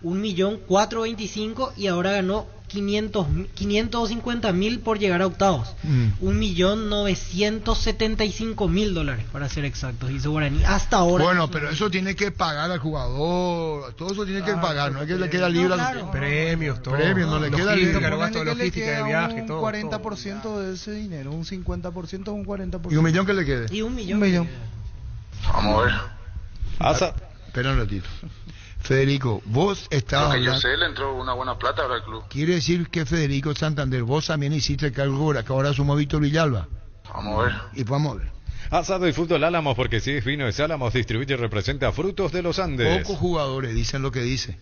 1.425.000 y ahora ganó 550.000 por llegar a octavos. 1.975.000 para ser exactos, dice Guaraní hasta ahora. Bueno, pero eso tiene que pagar al jugador, todo eso tiene que pagar, no es que le queda libre. Claro. Premios, todo. Premios, no le queda libre. Gasto de logística, de viaje, todo. Un 40% de ese dinero, un 50%, un 40%. ¿Y $1 millón que le quede? Y $1 millón. Vamos a ver. Espera un ratito. Federico, vos estabas... Lo que yo sé, le entró una buena plata ahora al club. Quiere decir que Federico Santander, vos también hiciste el cálculo que ahora sumó Víctor Villalba. Vamos a ver. Y vamos a ver. Asado y Fútbol Álamos, porque si es vino es Álamos, distribuye y representa Frutos de los Andes. Pocos jugadores dicen lo que dice.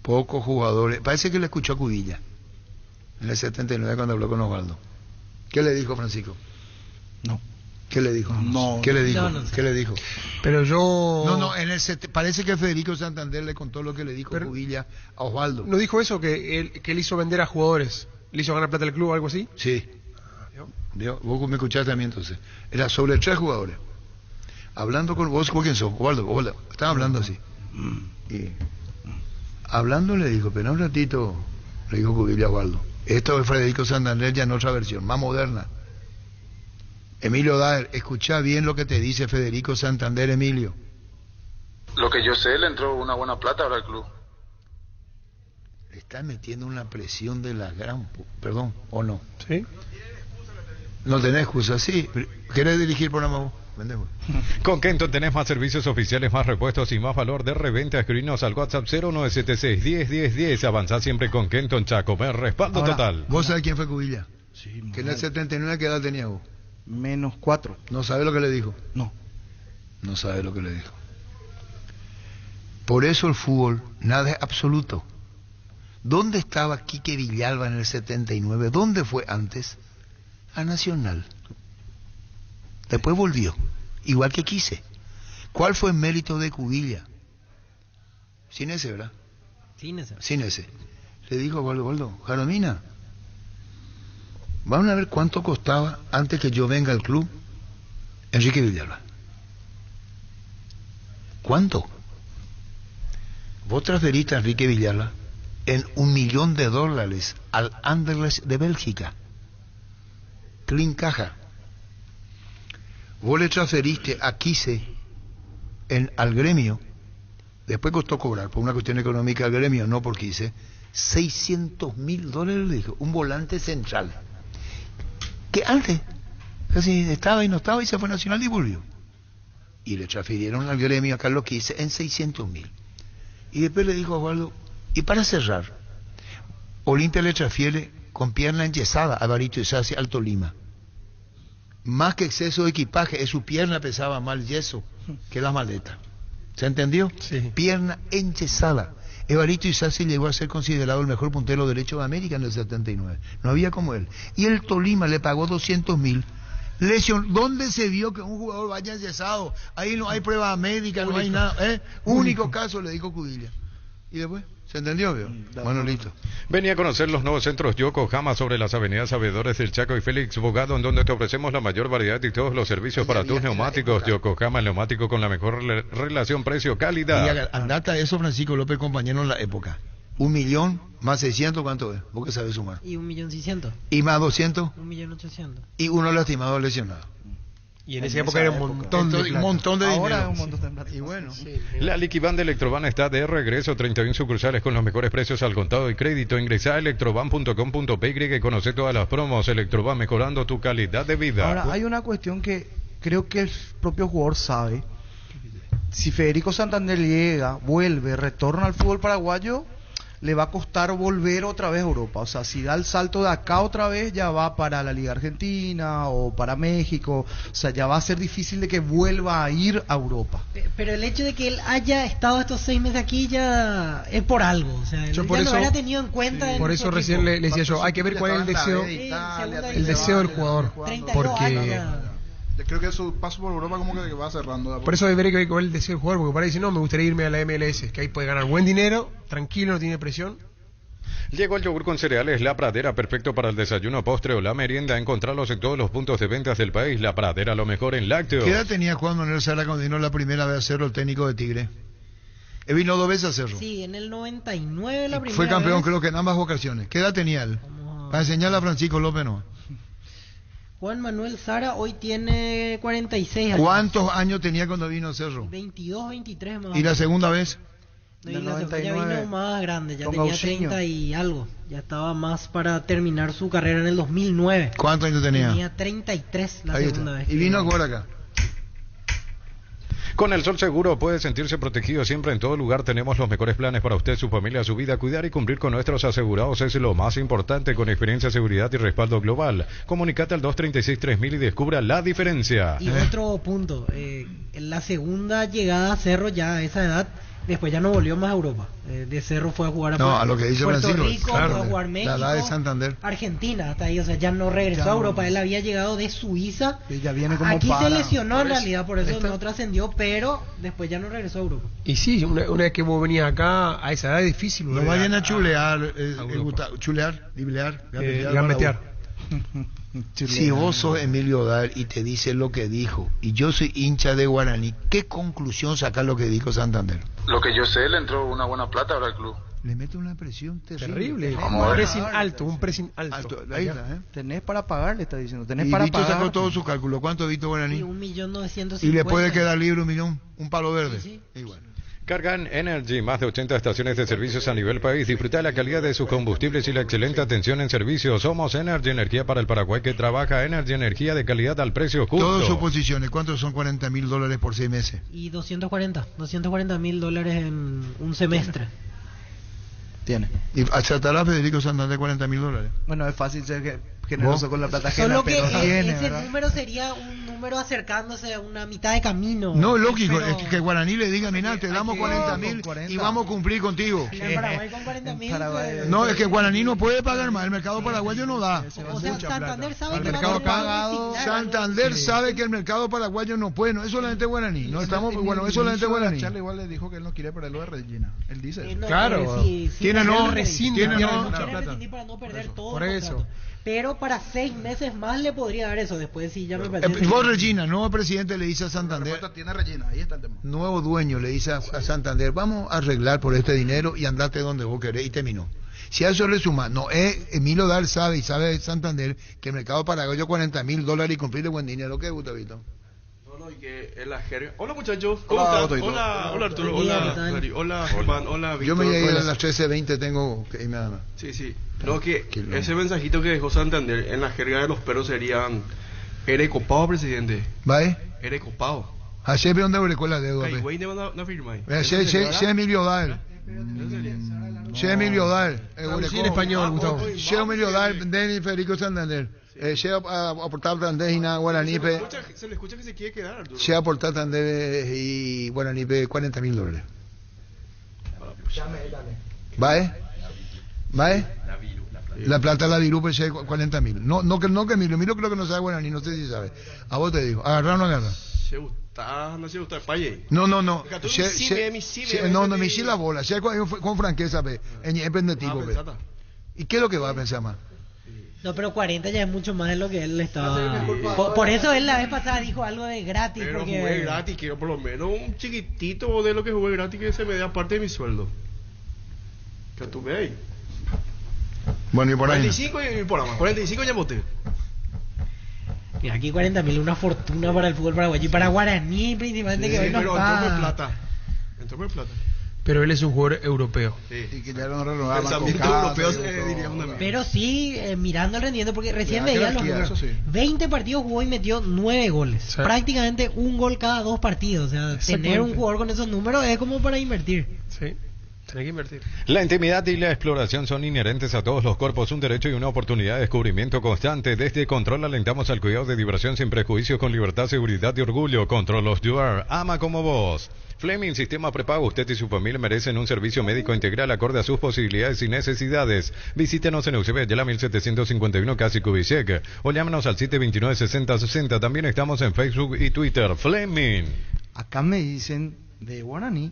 Pocos jugadores. Parece que le escuchó a Cudilla en el 79 cuando habló con Osvaldo. ¿Qué le dijo Francisco? No. ¿Qué le dijo? ¿Qué le dijo? Pero yo... No, parece que Federico Santander le contó lo que le dijo Cudilla a Osvaldo. ¿No dijo eso? Que él hizo vender a jugadores, le hizo ganar plata al club o algo así. Sí. Vos me escuchaste a mí entonces. Era sobre 3 jugadores. Hablando con vos, ¿quién sos? Osvaldo. Estaba hablando así. Y hablando le dijo, pero un ratito, le dijo Cudilla a Osvaldo. Esto es Federico Santander ya en otra versión, más moderna. Emilio Daer, escucha bien lo que te dice Federico Santander, Emilio. Lo que yo sé, le entró una buena plata ahora al club. Le está metiendo una presión de la gran... Perdón, ¿o no? Sí. No tenés excusa, sí. ¿Querés dirigir programa vos? Vendemos. Con Kenton tenés más servicios oficiales, más repuestos y más valor de reventa. Escribinos al WhatsApp 0976-101010. Avanzá siempre con Kenton Chaco. Respaldo ahora, total. ¿Vos sabés quién fue Cudilla? Sí. Que en el 79, ¿qué edad tenía vos? -4. ¿No sabe lo que le dijo? No sabe lo que le dijo. Por eso el fútbol, nada es absoluto. ¿Dónde estaba Quique Villalba en el 79? ¿Dónde fue antes? A Nacional. Después volvió, igual que Quise. ¿Cuál fue el mérito de Cudilla? Sin ese, ¿verdad? Sin ese. Le dijo Waldo, Jaromina, van a ver cuánto costaba antes que yo venga al club Enrique Villalba. ¿Cuánto? Vos transferiste a Enrique Villalba en $1 millón al Anderlecht de Bélgica. Clean caja. Vos le transferiste a Quise al Gremio. Después costó cobrar por una cuestión económica al Gremio, no por Quise. $600.000 le dijo, un volante central. Que antes casi estaba y no estaba y se fue a Nacional y volvió. Y le transfirieron al Gremio a Carlos Quise en $600.000. Y después le dijo a Osvaldo, y para cerrar, Olimpia le transfiere con pierna enyesada a Barito Isasi al Tolima. Más que exceso de equipaje, es su pierna pesaba más yeso que la maleta. ¿Se entendió? Sí. Pierna enyesada. Evarito Isasi llegó a ser considerado el mejor puntero derecho de América en el 79. No había como él. Y el Tolima le pagó $200.000. Lesión. ¿Dónde se vio que un jugador vaya enyesado? Ahí no hay prueba médica, no hay nada. Único caso, le dijo Cudilla. ¿Y después? ¿Se entendió? Bueno, listo. Venía a conocer los nuevos centros Yokohama sobre las avenidas Sabedores del Chaco y Félix Bogado, en donde te ofrecemos la mayor variedad y todos los servicios para tus neumáticos. Yokohama, el neumático con la mejor relación precio-calidad. Andata eso, Francisco López, compañero, en la época. 1 millón más 600, ¿cuánto es? ¿Vos que sabés sumar? Y 1.600.000. ¿Y más 200? 1.800.000. Y uno lastimado, lesionado. Y en esa época era un montón de dinero. Ahora es un montón de plata. Y bueno. Sí. La Liquiban de Electroban está de regreso. 31 sucursales con los mejores precios al contado y crédito. Ingresá a electroban.com.py y conoce todas las promos. Electroban, mejorando tu calidad de vida. Ahora, hay una cuestión que creo que el propio jugador sabe. si Federico Santander llega, vuelve, retorna al fútbol paraguayo, le va a costar volver otra vez a Europa. O sea, si da el salto de acá otra vez, ya va para la Liga Argentina o para México. O sea, ya va a ser difícil de que vuelva a ir a Europa. Pero el hecho de que él haya estado estos 6 meses aquí ya es por algo. O sea, él yo ya por lo eso, había tenido en cuenta. Por eso recién le decía yo, hay que ver cuál es el deseo del jugador. Porque creo que su paso por Europa como que va cerrando. Por eso debería que ver el deseo del jugador, porque para ahí dice, no, me gustaría irme a la MLS, que ahí puede ganar buen dinero, tranquilo, no tiene presión. Llegó el yogur con cereales La Pradera, perfecto para el desayuno, postre o la merienda. Encontrarlos en todos los puntos de ventas del país. La Pradera, lo mejor en lácteos. ¿Qué edad tenía Juan Manuel Sala cuando vino la primera vez a Cerro, el técnico de Tigre? Él vino 2 veces a Cerro. Sí, en el 99 la primera Fue campeón vez. creo que en ambas ocasiones. ¿Qué edad tenía él? Para enseñarle a Francisco López, ¿no? Juan Manuel Sara hoy tiene 46 años. ¿Cuántos años tenía cuando vino a Cerro? 22, 23 más. ¿Y la segunda vez? Y la segunda ya vino más grande, ya tenía Gauchinho. 30 y algo. Ya estaba más para terminar su carrera en el 2009. ¿Cuántos años tenía? Tenía 33 la Ahí segunda está. vez. Y vino a jugar acá. Con el Sol Seguro puede sentirse protegido siempre en todo lugar. Tenemos los mejores planes para usted, su familia, su vida. Cuidar y cumplir con nuestros asegurados es lo más importante, con experiencia, seguridad y respaldo global. Comunicate al 236-3000 y descubra la diferencia. Y otro punto, en la segunda llegada a Cerro ya a esa edad, después ya no volvió más a Europa. De Cerro fue a jugar a lo que dice Puerto Francisco, Rico, claro, fue a jugar México, la edad de Santander. Argentina, hasta ahí, o sea, ya no regresó a Europa. Él había llegado de Suiza. Ya viene como Aquí para, se lesionó en realidad, por eso Esta- no trascendió, pero después ya no regresó a Europa. Y sí, una vez que vos venías acá, a esa edad es difícil. No vayan a chulear, chulear, diblear, gambetear. Si vos sos Emilio Dar y te dice lo que dijo, y yo soy hincha de Guaraní, ¿qué conclusión saca lo que dijo Santander? Lo que yo sé, le entró una buena plata ahora al club. Le mete una presión Terrible. Vamos a Un ver. pressing alto, un pressing alto. Ahí está, ¿eh? Tenés para pagar, le está diciendo. Tenés Y para Vito pagar. sacó todo su cálculo. ¿Cuánto Vito Guaraní? Y 1.950.000. Y le puede quedar libre 1 millón, un palo verde. Sí, sí. Igual. Cargan Energy, más de 80 estaciones de servicios a nivel país. Disfruta la calidad de sus combustibles y la excelente atención en servicio. Somos Energy, energía para el Paraguay que trabaja. Energy, energía de calidad al precio justo. Todas sus posiciones, ¿cuántos son $40,000 por 6 meses? Y $240,000 en un semestre. Tiene. Y achatará Federico Santander $40,000. Bueno, es fácil ser generoso con la plata ajena, Solo que pero tiene, ese ¿verdad? número sería un número acercándose a una mitad de camino. No, lógico, Pero- es que Guaraní le diga, mira, te damos 40,000 y vamos a cumplir contigo. En Paraguay con 40.000. No, es que Guaraní no puede pagar más, el mercado paraguayo no da. O sea, Santander sabe El que mercado va a designar Santander algo. sabe que el mercado paraguayo no puede, no es solamente Guaraní, no estamos, bueno, es solamente Guaraní. Charlie igual le dijo que él no quiere perder lo de Regina. Él dice eso. No, Claro. Tiene no, tiene Quiere no. rescindir para no perder todo Por el eso. contrato. Pero para 6 meses más le podría dar eso. Después sí ya me parece. Vos Regina, nuevo presidente le dice a La Santander, respuesta tiene Regina, ahí está el tema. nuevo dueño le dice a Santander, vamos a arreglar por este dinero y andate donde vos querés, y terminó. Si a eso le suma, no es Emilio Dar sabe y sabe Santander que el mercado paraguayo $40,000 y cumplirle buen dinero. ¿Qué gusta, Vito? No, y que es la jerga. Hola muchachos, ¿cómo Hola, están? Otto, Hola Arturo, Buen día, ¿qué hola tal? Gary, hola Germán, hola Víctor. Yo me llegué a Buenas. las 13:20, tengo que irme a... Sí, sí. No, que Quilombo. ese mensajito que dejó Santander en la jerga de los perros serían: ¿eres copado, presidente? ¿Vale? ¿Eres copado? Ayer veo dónde recó la deuda. Caigüey no firma ahí. Che Emilio Dar. Che Emilio Dar. Traducí en español, Gustavo. Che Emilio Dar, Denis Federico Santander. Che aportar Santander y nada Guaranipe. Se le escucha que se quiere quedar, Arturo. Che aportar Santander y Guaranipe $40,000. ¿Vale? ¿Vale? La plata la virupe che 40,000. No que Emilio creo que no sabe Guaraní, no sé si sabe. A vos te digo, agarrar o no agarrar. Se gusta, no se gusta el paye. No. Porque tú mi No, me hice la bola. Che con franqueza, pe. En pendetivo, pe. ¿Y qué es lo que va a pensar más? No, pero 40 ya es mucho más de lo que él estaba. Por eso él la vez pasada dijo algo de gratis. Pero porque... jugué gratis, quiero por lo menos un chiquitito de lo que jugué gratis que se me dé aparte de mi sueldo. Que tú veis. Bueno, y por ahí. 45 y por más. 45 ya voté. Mira, aquí 40.000, una fortuna para el fútbol paraguayo y para Guaraní principalmente, que hoy no pero está. entró por plata. Entró por plata. Pero él es un jugador europeo. Sí. Y que ya no renovaba. Pensamiento europeo diríamos también. Pero sí, mirando el rendimiento, porque recién veía los números. Sí. 20 partidos jugó y metió 9 goles. Sí. Prácticamente un gol cada 2 partidos. O sea, tener un jugador con esos números es como para invertir. Sí. Tenés que invertir. La intimidad y la exploración son inherentes a todos los cuerpos, un derecho y una oportunidad de descubrimiento constante. Desde Control alentamos al cuidado de diversión sin prejuicios, con libertad, seguridad y orgullo. Control of Your, ama como vos. Fleming Sistema Prepago, usted y su familia merecen un servicio médico integral acorde a sus posibilidades y necesidades. Visítenos en Eusebio Ayala 1751, casi Kubitschek, o llámenos al 729-6060. También estamos en Facebook y Twitter. Fleming. Acá me dicen de Guaraní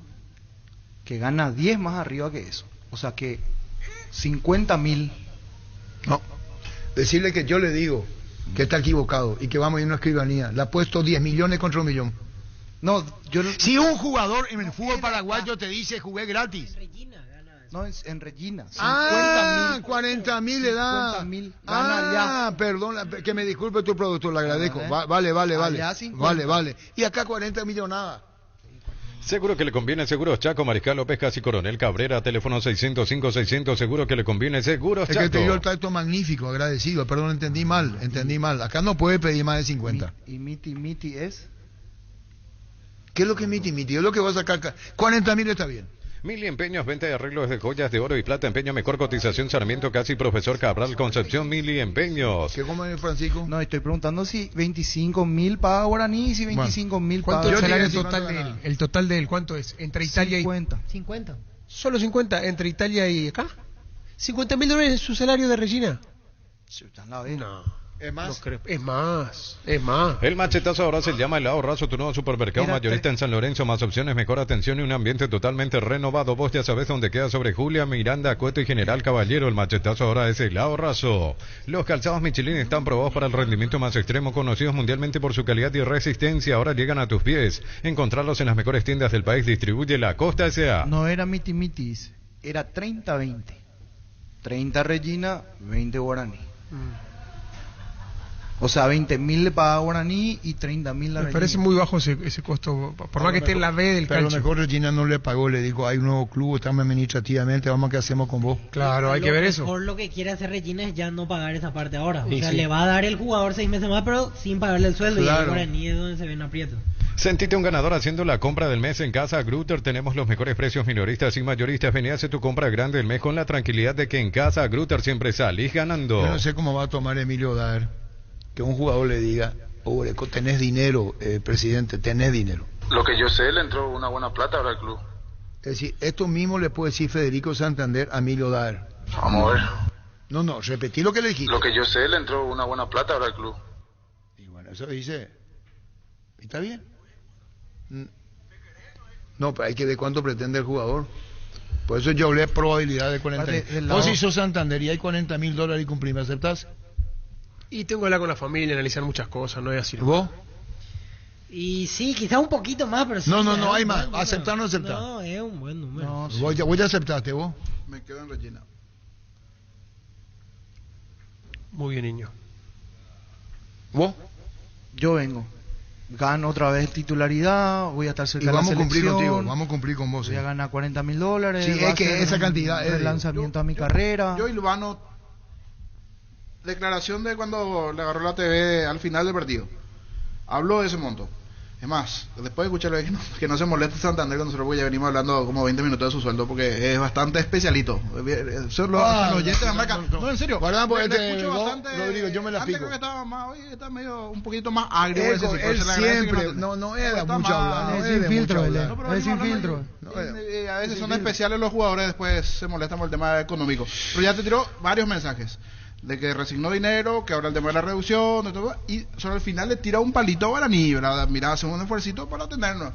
que gana 10 más arriba que eso. O sea que 50.000. No, decirle que yo le digo que está equivocado y que vamos a ir a una escribanía. Le ha puesto 10 millones contra 1 millón. No, yo... Si un jugador en el fútbol paraguayo te dice jugué gratis. No, en Regina. 40.000 le da. 50.000 gana perdón, que me disculpe tu productor, le agradezco. Vale. Vale. Y acá 40 millonadas. Seguro que le conviene Seguros Chaco, Mariscal López, Casi Coronel Cabrera, teléfono 605-600, seguro que le conviene Seguros Chaco. Es que te dio el trato magnífico, agradecido, perdón, entendí mal. Acá no puede pedir más de 50. ¿Y Miti es? ¿Qué es lo que es Miti? Es lo que va a sacar acá. 40.000 está bien. Mili Empeños, venta de arreglos de joyas de oro y plata, empeño, mejor cotización, Sarmiento, Casi, Profesor Cabral, Concepción, Mili Empeños. ¿Qué come Francisco? No, estoy preguntando si 25.000 paga Guaraní, si 25.000 paga. ¿Cuánto es el total de él? ¿El total de él cuánto es? Entre Italia 50. ¿Solo 50 entre Italia y acá? $50.000 es su salario de Regina. No. ¿Es más? No creo. Es más. El machetazo ahora se llama El Ahorrazo, tu nuevo supermercado mayorista en San Lorenzo. Más opciones, mejor atención y un ambiente totalmente renovado. Vos ya sabés dónde queda, sobre Julia, Miranda, Cueto y General Caballero. El machetazo ahora es El Ahorrazo. Los calzados Michelin están probados para el rendimiento más extremo, conocidos mundialmente por su calidad y resistencia. Ahora llegan a tus pies. Encontrarlos en las mejores tiendas del país. Distribuye La Costa S.A. No era Mitis, era 30-20. 30 Regina, 20 Guaraní. O sea, 20.000 le paga Guaraní y 30.000 la Regina. Me parece muy bajo ese costo, por más que esté en la B del calcio. Pero a lo mejor Regina no le pagó, le dijo, hay un nuevo club, estamos administrativamente, vamos a qué hacemos con vos. Claro, hay que ver eso. Por lo que quiere hacer Regina es ya no pagar esa parte ahora. O sea, le va a dar el jugador 6 meses más, pero sin pagarle el sueldo. Claro. Y el Guaraní es donde se ven aprietos. Sentite un ganador haciendo la compra del mes en Casa Grutter. Tenemos los mejores precios minoristas y mayoristas. Vení a hacer tu compra grande del mes con la tranquilidad de que en Casa Grutter siempre salís ganando. Yo no sé cómo va a tomar Emilio Daer que un jugador le diga, pobre, tenés dinero, presidente, tenés dinero. Lo que yo sé, le entró una buena plata ahora al club. Es decir, esto mismo le puede decir Federico Santander a Emilio Daer. Vamos a ver. No, repetí lo que le dijiste. Lo que yo sé, le entró una buena plata ahora al club. Y bueno, eso dice, ¿está bien? No, pero hay que ver cuánto pretende el jugador. Por eso yo hablé de probabilidad de 40.000. Vos si sos Santander y hay $40.000 y cumplir, ¿me aceptás? Y tengo que hablar con la familia, analizar muchas cosas, no es así. ¿Vos? Y sí, quizá un poquito más, pero sí. No, hay más. ¿Aceptar o no aceptar? No, es un buen número. No, sí. ¿Vos ya aceptaste, vos? Me quedo en Regina. Muy bien, niño. ¿Vos? Yo vengo. Gano otra vez titularidad, voy a estar cerca de la selección. Vamos a cumplir contigo, vamos a cumplir con vos. Voy a ganar $40.000. Sí, es que esa cantidad es el lanzamiento a mi carrera. Yo y Lubano, declaración de cuando le agarró la TV al final del partido. Habló de ese monto. Es más, después de escucharlo, que no se moleste Santander con nosotros, porque ya venimos hablando como 20 minutos de su sueldo, porque es bastante especialito. Eso los oyentes de marca. No, en serio. Guarda, porque escucho bastante. Rodrigo, yo me la antes pico. Creo que estaba más, hoy está medio, un poquito más agrio. Él siempre, no era mucho hablar. Es sin filtro, es sin filtro. A veces son especiales los jugadores, después se molestan por el tema económico. Pero ya te tiró varios mensajes de que resignó dinero, que ahora el tema de la reducción, de todo, y sobre el final le tira un palito a Guaraní, ¿verdad? Mira, hace un esfuercito para atendernos.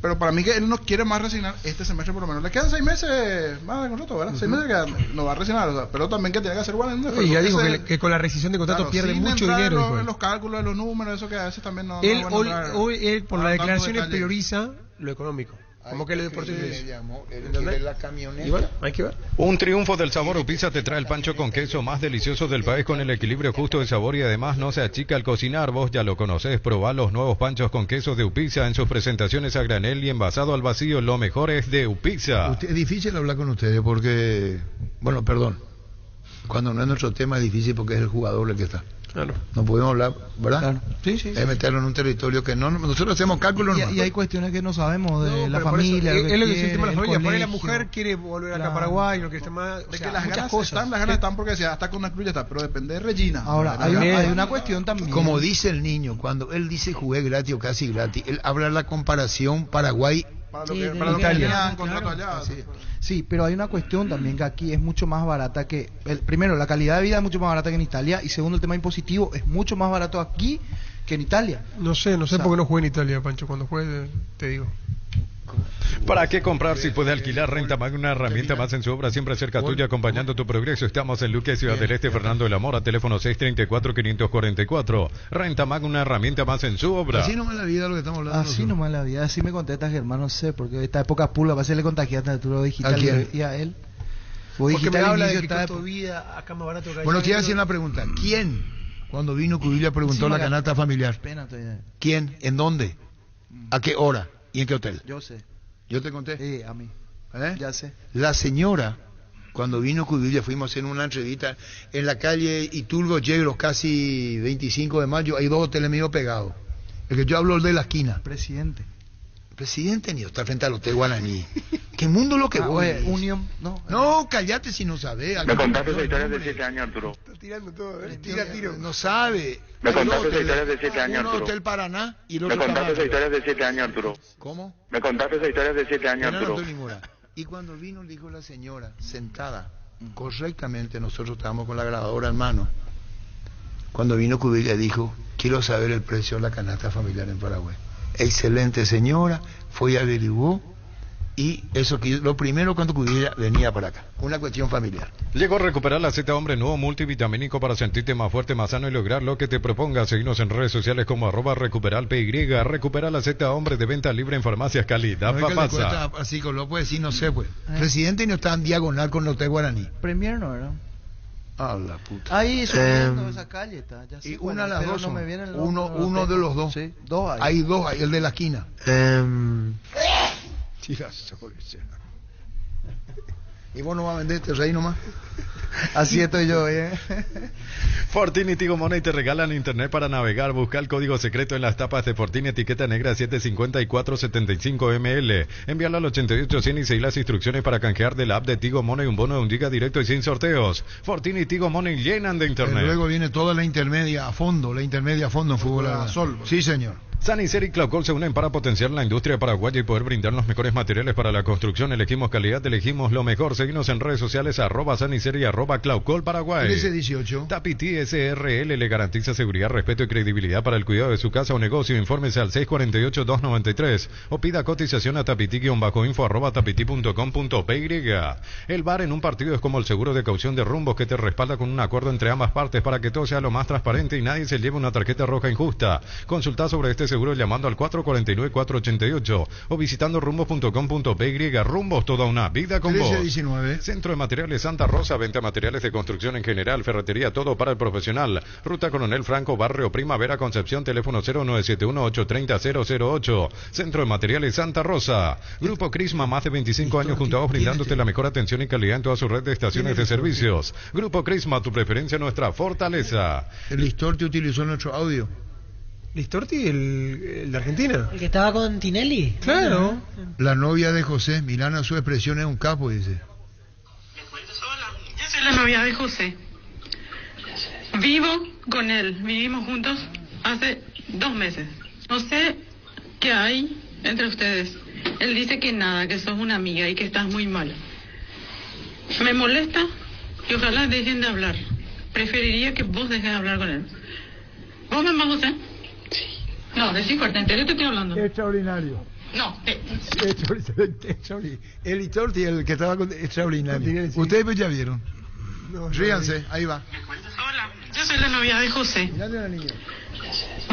Pero para mí que él no quiere más resignar este semestre por lo menos. Le quedan 6 meses más de contrato, ¿verdad? 6 meses que no va a resignar, o sea, pero también que tiene que hacer Guaraní. Y ya dijo que con la rescisión de contrato pierde mucho dinero. En los cálculos de los números, eso que a veces también no... Él por las declaraciones prioriza lo económico. Como que el deporte inglés. La camioneta. Y bueno, hay que ver. Un triunfo del sabor Upisa te trae el pancho con queso más delicioso del país con el equilibrio justo de sabor y además no se achica al cocinar. Vos ya lo conocés, probá los nuevos panchos con queso de Upisa en sus presentaciones a granel y envasado al vacío. Lo mejor es de Upisa. Es difícil hablar con ustedes porque, bueno, perdón, cuando no es nuestro tema es difícil porque es el jugador el que está. Claro. No podemos hablar, ¿verdad? Claro. Sí. Es meterlo en un territorio que no, nosotros hacemos cálculos. Y hay cuestiones que no sabemos de la familia. Es lo que dice el tema de la familia. Por ahí la mujer quiere volver acá a Paraguay, no quiere estar más. De que las ganas están porque si hasta con la cruz ya está, pero depende de Regina. Ahora, hay una cuestión también. Como dice el niño, cuando él dice jugué gratis o casi gratis, él habla la comparación Paraguay. Para lo que tenían contrato allá. Sí, pero hay una cuestión también que aquí es mucho más barata que... primero, la calidad de vida es mucho más barata que en Italia y segundo, el tema impositivo es mucho más barato aquí que en Italia. No sé por qué no juegue en Italia, Pancho. Cuando juegue, te digo. ¿Para qué comprar si puede alquilar? Renta Mag, una herramienta más en su obra, siempre cerca tuya, acompañando tu progreso. Estamos en Luque, Ciudad del Este, Fernando de la Mora, teléfono 634-544. Renta Mag, una herramienta más en su obra. Así nomás la vida lo que estamos hablando. Así nomás la vida, así me contestas, Germán, no sé, porque esta época pula, va a ser le contagiaste a tu digital y a él. Porque me habla de que costo vida acá más barato que allá. Bueno, te voy a hacer una pregunta. ¿Quién, cuando vino Cubillia, preguntó la canasta familiar? ¿Quién? ¿En dónde? ¿A qué hora? ¿Y en qué hotel? Yo sé. ¿Yo te conté? Sí, a mí. Ya sé. La señora, cuando vino Cubillia, fuimos a hacer una entrevista en la calle Iturgo Yegros, casi 25 de mayo, hay 2 hoteles medio pegados. El que yo hablo es de la esquina. Presidente ni está frente al Hotel Guaraní. ¿Qué mundo lo que voy? Unión, no, cállate si no sabes. Me contaste esa historia de 7 años, Arturo. Está tirando todo, tiro. No sabe. Me contaste esa historia de 7 años, Arturo. Uno Hotel Paraná y el otro. Me contaste esa historia de 7 años, Arturo. ¿Cómo? Me contaste esa historia de 7 años, Arturo. Y cuando vino, dijo la señora, sentada, correctamente, nosotros estábamos con la grabadora en mano. Cuando vino Cubillia dijo, quiero saber el precio de la canasta familiar en Paraguay. Excelente señora, fue y averiguó, y eso que lo primero cuando Cubillia venía para acá, una cuestión familiar. Llegó a recuperar la Z Hombre nuevo multivitamínico para sentirte más fuerte, más sano y lograr lo que te propongas. Seguinos en redes sociales como @recuperalpy. Recupera la Z Hombre de venta libre en farmacias calidad. No pasa. Así como lo puede decir, no sé pues. Presidente no está en diagonal con el Hotel Guaraní. Premier no, ¿verdad? A la puta. Ahí subiendo esa calle está. Ya y una de las dos. No uno de los dos. Sí, dos hay dos, hay el de la esquina. ¿Y vos no vas a vender este rey nomás? Así estoy yo, Fortini y Tigo Money te regalan internet para navegar. Busca el código secreto en las tapas de Fortini, etiqueta negra 75475ml. Envíalo al 8800 y seguí las instrucciones para canjear de la app de Tigo Money un bono de 1 giga directo y sin sorteos. Fortini y Tigo Money llenan de internet. Pero luego viene toda la intermedia a fondo en fútbol a sol. Sí, señor. Sanicer y Claucol se unen para potenciar la industria paraguaya y poder brindar los mejores materiales para la construcción. Elegimos calidad, elegimos lo mejor. Seguimos en redes sociales @Sanicer y @Claucol Paraguay. 1318. Tapiti SRL le garantiza seguridad, respeto y credibilidad para el cuidado de su casa o negocio. Infórmese al 648-293 o pida cotización a tapiti-info @tapiti.com.py. El VAR en un partido es como el seguro de caución de Rumbos, que te respalda con un acuerdo entre ambas partes para que todo sea lo más transparente y nadie se lleve una tarjeta roja injusta. Consulta sobre este seguro llamando al 449-488 o visitando rumbos.com.py. Rumbos, toda una vida con 1319. vos. Centro de Materiales Santa Rosa, venta de materiales de construcción en general, ferretería, todo para el profesional. Ruta Coronel Franco, Barrio Primavera, Concepción, teléfono 0971-830-008. Centro de Materiales Santa Rosa. Grupo Crisma, más de 25 años junto a vos, brindándote la mejor atención y calidad en toda su red de estaciones de servicios. Grupo Crisma, tu preferencia, nuestra fortaleza. El Listorti utilizó nuestro audio. Listorti, el de Argentina. El que estaba con Tinelli. Claro. La novia de José, Milana, su expresión es un capo, dice. Hola, yo soy la novia de José. Vivo con él, vivimos juntos hace 2 meses. No sé qué hay entre ustedes. Él dice que nada, que sos una amiga y que estás muy mal. Me molesta y ojalá dejen de hablar. Preferiría que vos dejes de hablar con él. ¿Vos me amás, José? No, decí fuerte, ¿en serio te estoy hablando? Extraordinario. No, el Listorti, el que estaba con extraordinario. Ustedes ya vieron. No, ríanse, ahí va. Hola, yo soy la novia de José.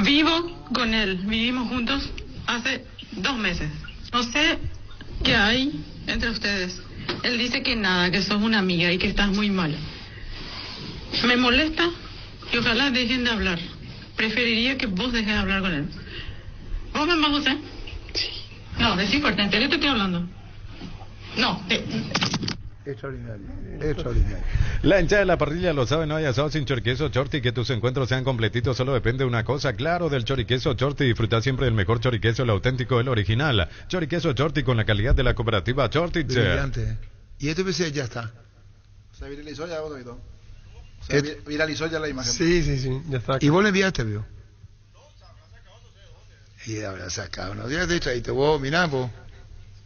Vivo con él, vivimos juntos hace 2 meses. No sé ¿Qué hay entre ustedes? Él dice que nada, que sos una amiga y que estás muy mal. Me molesta y ojalá dejen de hablar. Preferiría que vos dejes de hablar con él. ¿Vos me amas, José? Sí. No, decí fuerte, ¿en serio te estoy hablando? No, Extraordinario. La hinchada de la parrilla lo sabe, no hay asado sin choriqueso Chorti. Que tus encuentros sean completitos solo depende de una cosa, claro, del choriqueso Chorti. Disfruta siempre del mejor choriqueso, el auténtico, el original. Choriqueso Chorti con la calidad de la cooperativa Chorti. Brillante. Y este PC ya está. Se viralizó ya, Godovito. Se viralizó ya la imagen. Sí, ya está. ¿Y vos le enviaste, vio? Y habrá sacado unos días de hecho, ahí te vos, mirá, vos.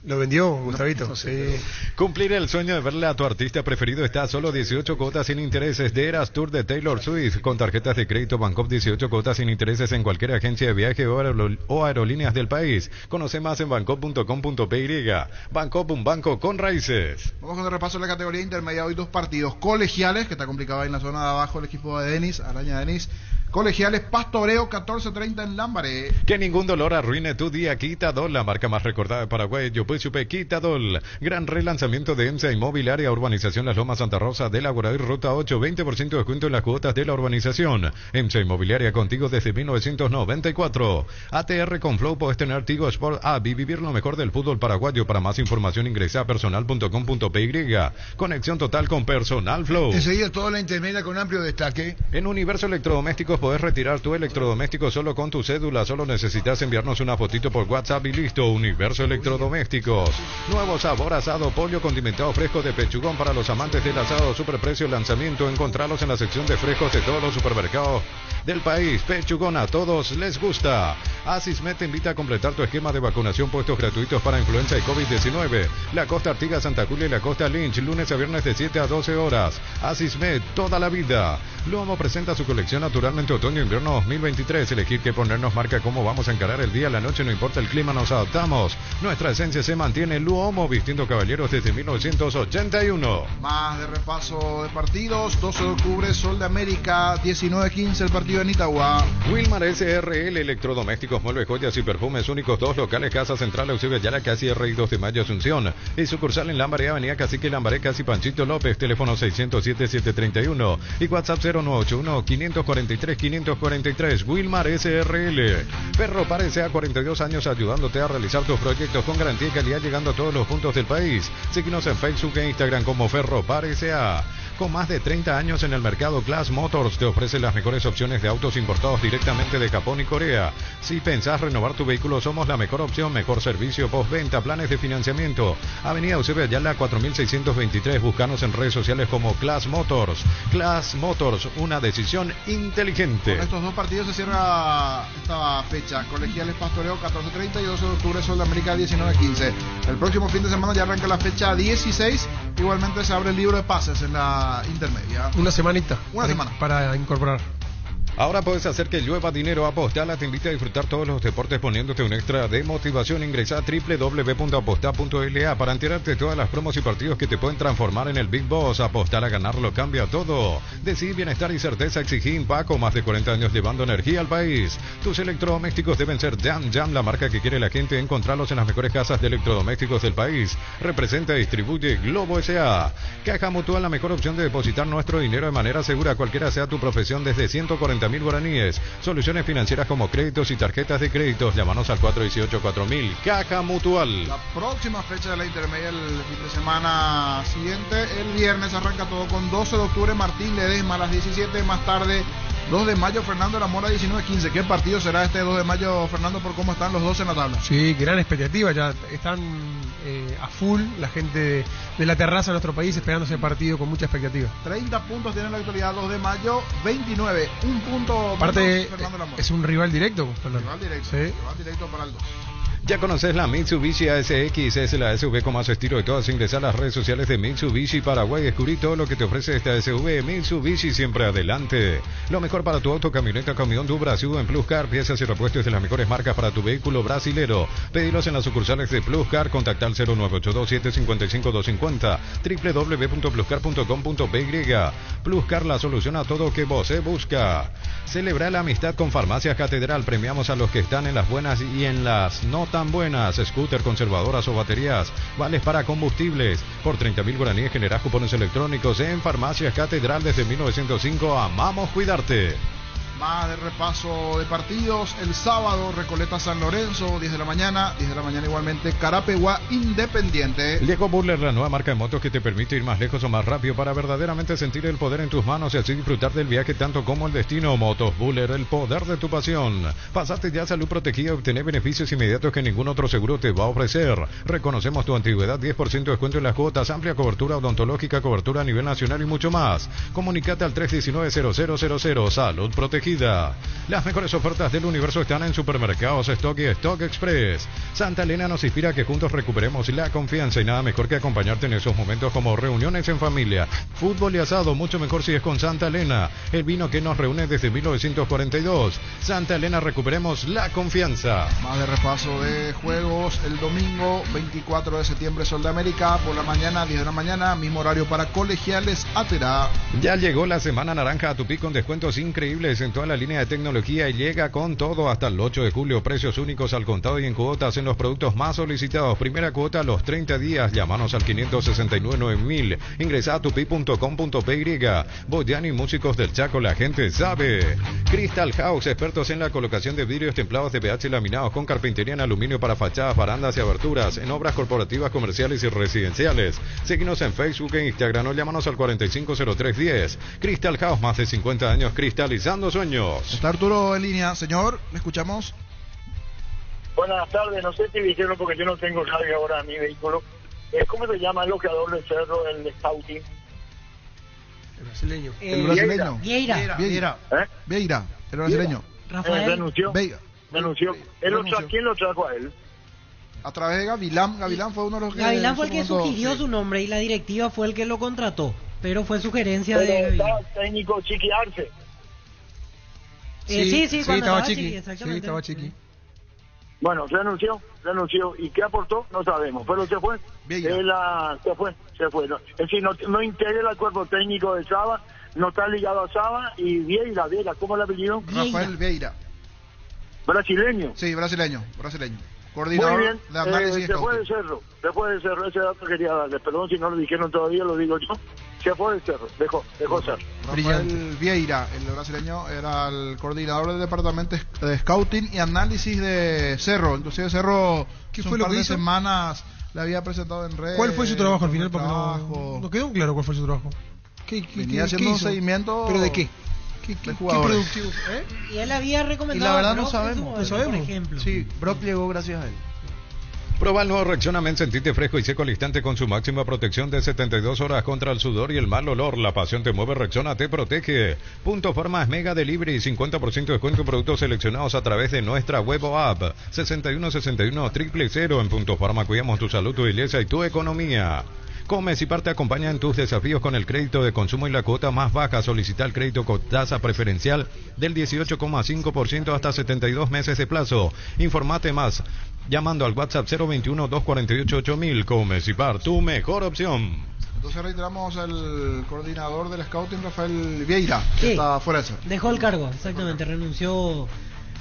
Lo vendió, Gustavito. No sé, sí. Cumplir el sueño de verle a tu artista preferido está a solo 18 cuotas sin intereses de Eras Tour de Taylor Swift. Con tarjetas de crédito Bancopp, 18 cuotas sin intereses en cualquier agencia de viaje o aerolíneas del país. Conoce más en bancopp.com.py. Bancopp, un banco con raíces. Vamos con el repaso de la categoría intermedia. Hoy 2 partidos colegiales, que está complicado ahí en la zona de abajo el equipo de Denis, Araña Denis. Colegiales Pastoreo, 14:30 en Lambaré. Que ningún dolor arruine tu día. Quitadol, la marca más recordada de Paraguay. Yupe Quitadol. Gran relanzamiento de EMSA Inmobiliaria, Urbanización Las Lomas Santa Rosa de la Guaraí, Ruta 8. 20% de descuento en las cuotas de la urbanización. EMSA Inmobiliaria, contigo desde 1994. ATR con Flow, podés tener Tigo Sport App y vivir lo mejor del fútbol paraguayo. Para más información ingresa a personal.com.py. Conexión total con Personal Flow. Enseguida toda la intermedia con amplio destaque. En Universo Electrodomésticos podés retirar tu electrodoméstico solo con tu cédula. Solo necesitas enviarnos una fotito por WhatsApp y listo. Universo Electrodomésticos. Nuevo sabor asado, pollo condimentado fresco de pechugón para los amantes del asado. Superprecio lanzamiento. Encontralos en la sección de frescos de todos los supermercados del país. Pechugón, a todos les gusta. Asismed te invita a completar tu esquema de vacunación. Puestos gratuitos para influenza y COVID-19. La Costa Artigas, Santa Julia y la Costa Lynch. Lunes a viernes de 7 a 12 horas. Asismed, toda la vida. Luomo presenta su colección Naturalmente Otoño-Invierno 2023. Elegir qué ponernos marca cómo vamos a encarar el día, la noche, no importa el clima, nos adaptamos. Nuestra esencia se mantiene. Luomo, vistiendo caballeros desde 1981. Más de repaso de partidos. 12 de octubre, Sol de América, 19:15 el partido en Itagua. Wilmar SRL, electrodomésticos, muebles, joyas y perfumes únicos. 2 locales, Casa Central, Eusebio Ayala, casi R y 2 de Mayo, Asunción. Y sucursal en Lambaré, Avenida Cacique Lambaré, casi Panchito López. Teléfono 607-731 y WhatsApp 0981-543-543. Wilmar SRL. Perro Parece a 42 años ayudándote a realizar tus proyectos con garantía y calidad, llegando a todos los puntos del país. Síguenos en Facebook e Instagram como Ferro Parece a. Con más de 30 años en el mercado, Glass Motors te ofrece las mejores opciones de autos importados directamente de Japón y Corea. Si pensás renovar tu vehículo, somos la mejor opción, mejor servicio, postventa, planes de financiamiento. Avenida Eusebio Ayala 4623. Búscanos en redes sociales como Glass Motors. Glass Motors, una decisión inteligente. Con estos 2 partidos se cierra esta fecha. Colegiales Pastoreo 14:30 y 12 de octubre Sol de América 19:15. El próximo fin de semana ya arranca la fecha 16. Igualmente se abre el libro de pases en la intermedia. Una semanita. Una semana. Para incorporar. Ahora puedes hacer que llueva dinero. Apostala te invita a disfrutar todos los deportes poniéndote un extra de motivación. Ingresa a www.aposta.la para enterarte de todas las promos y partidos que te pueden transformar en el Big Boss. Apostar a ganarlo cambia todo. Decidí bienestar y certeza. Exigí Impaco, más de 40 años llevando energía al país. Tus electrodomésticos deben ser Jam, la marca que quiere la gente. Encontrarlos en las mejores casas de electrodomésticos del país. Representa y distribuye Globo S.A. Caja Mutual, la mejor opción de depositar nuestro dinero de manera segura, cualquiera sea tu profesión, desde 140.000 guaraníes. Soluciones financieras como créditos y tarjetas de créditos. Llámanos al 418-4000. Caja Mutual. La próxima fecha de la intermedia el fin de semana siguiente, el viernes, arranca todo con 12 de octubre Martín Ledesma a las 17. Más tarde 2 de mayo Fernando de la Mora 19:15. ¿Qué partido será este 2 de mayo, Fernando, por cómo están los dos en la tabla? Sí, gran expectativa. Ya están a full la gente de la terraza de nuestro país esperando ese partido con mucha expectativa. 30 puntos tiene la actualidad 2 de mayo, 29. Un punto. Aparte, es un rival directo, Fernando. Rival directo. Sí. Rival directo para el 2. Ya conoces la Mitsubishi ASX, es la SUV con más estilo de todas. Ingresa a las redes sociales de Mitsubishi Paraguay. Descubrí todo lo que te ofrece esta SUV. Mitsubishi, siempre adelante. Lo mejor para tu auto, camioneta, camión, tu Brasil en Plus Car. Piezas y repuestos de las mejores marcas para tu vehículo brasilero. Pedilos en las sucursales de Plus Car. Contacta al 0982-755-250. www.pluscar.com.py. Plus Car, la solución a todo que vos busca. Celebra la amistad con Farmacias Catedral. Premiamos a los que están en las buenas y en las no tan buenas. Scooter, conservadoras o baterías. Vales para combustibles. Por 30.000 guaraníes generás cupones electrónicos en Farmacias Catedral desde 1905. Amamos cuidarte. Más de repaso de partidos. El sábado, Recoleta San Lorenzo, 10 de la mañana. 10 de la mañana igualmente, Carapeguá Independiente. Llegó Buller, la nueva marca de motos que te permite ir más lejos o más rápido para verdaderamente sentir el poder en tus manos y así disfrutar del viaje tanto como el destino. Motos Buller, el poder de tu pasión. Pasaste ya salud protegida y obtener beneficios inmediatos que ningún otro seguro te va a ofrecer. Reconocemos tu antigüedad, 10% de descuento en las cuotas, amplia cobertura odontológica, cobertura a nivel nacional y mucho más. Comunicate al 319-0000. Salud protegida. Las mejores ofertas del universo están en Supermercados Stock y Stock Express. Santa Elena nos inspira a que juntos recuperemos la confianza y nada mejor que acompañarte en esos momentos como reuniones en familia, fútbol y asado, mucho mejor si es con Santa Elena, el vino que nos reúne desde 1942. Santa Elena, recuperemos la confianza. Más de repaso de juegos el domingo 24 de septiembre, Sol de América, por la mañana, 10 de la mañana, mismo horario para Colegiales Aterá. Ya llegó la semana naranja a Tupi con descuentos increíbles en toda la línea de tecnología y llega con todo hasta el 8 de julio. Precios únicos al contado y en cuotas en los productos más solicitados. Primera cuota a los 30 días. Llámanos al 569-9000. Ingresa a tupi.com.py. Boyani, músicos del Chaco, la gente sabe. Crystal House, expertos en la colocación de vidrios templados de PH laminados con carpintería en aluminio para fachadas, barandas y aberturas en obras corporativas, comerciales y residenciales. Síguenos en Facebook e Instagram o llámanos al 450310. Crystal House, más de 50 años cristalizando sueños. Está Arturo en línea, señor, le escuchamos. Buenas tardes, no sé si dijeron porque yo no tengo carga ahora en mi vehículo. ¿Cómo se llama el bloqueador del cerro, el scouting? El brasileño. El brasileño. Vieira. Vieira, el brasileño. Rafael. Renunció. Renunció. ¿Quién lo trajo a él? A través de Gavilán. Gavilán fue uno de los que... Gavilán fue el que sugirió su nombre y la directiva fue el que lo contrató. Pero fue sugerencia de Gavilán. Estaba técnico Chiqui Arce. Sí, cuando estaba Chiqui. exactamente. Sí, estaba Chiqui. Bueno, renunció. ¿Y qué aportó? No sabemos, pero se fue. Se fue. No, es decir, no integra el cuerpo técnico de Saba, no está ligado a Saba. Y Vieira, ¿cómo es el apellido? Rafael Vieira. ¿Brasileño? Sí, brasileño. Coordinador muy bien. De análisis. Se fue de Cerro, ese dato quería darle. Perdón si no lo dijeron todavía, lo digo yo. Se fue de Cerro, dejó Cerro. Rafael Vieira, el brasileño, era el coordinador del departamento de scouting y análisis de Cerro. Inclusive Cerro, ¿qué fue lo que hizo? Semanas le había presentado en redes. ¿Cuál fue su trabajo al final? Porque no quedó claro cuál fue su trabajo. Venía haciendo un seguimiento. ¿Pero de qué? ¿Qué productivo? Y él había recomendado. Y la verdad a Brock, no sabemos. por ejemplo. Sí, Brock llegó gracias a él. Prueba el nuevo Rexona, sentirte fresco y seco al instante con su máxima protección de 72 horas contra el sudor y el mal olor. La pasión te mueve, Rexona te protege. Punto Farma es Mega Delivery, 50% de descuento en productos seleccionados a través de nuestra web o app. 6161-000. En Punto Farma cuidamos tu salud, tu belleza y tu economía. Comes y Parte acompaña en tus desafíos con el crédito de consumo y la cuota más baja. Solicita el crédito con tasa preferencial del 18,5% hasta 72 meses de plazo. Informate más llamando al WhatsApp 021-248-8000. Comes y Par, tu mejor opción. Entonces reiteramos el coordinador del scouting, Rafael Vieira, que está fuera de Cerro. Dejó el cargo, exactamente, renunció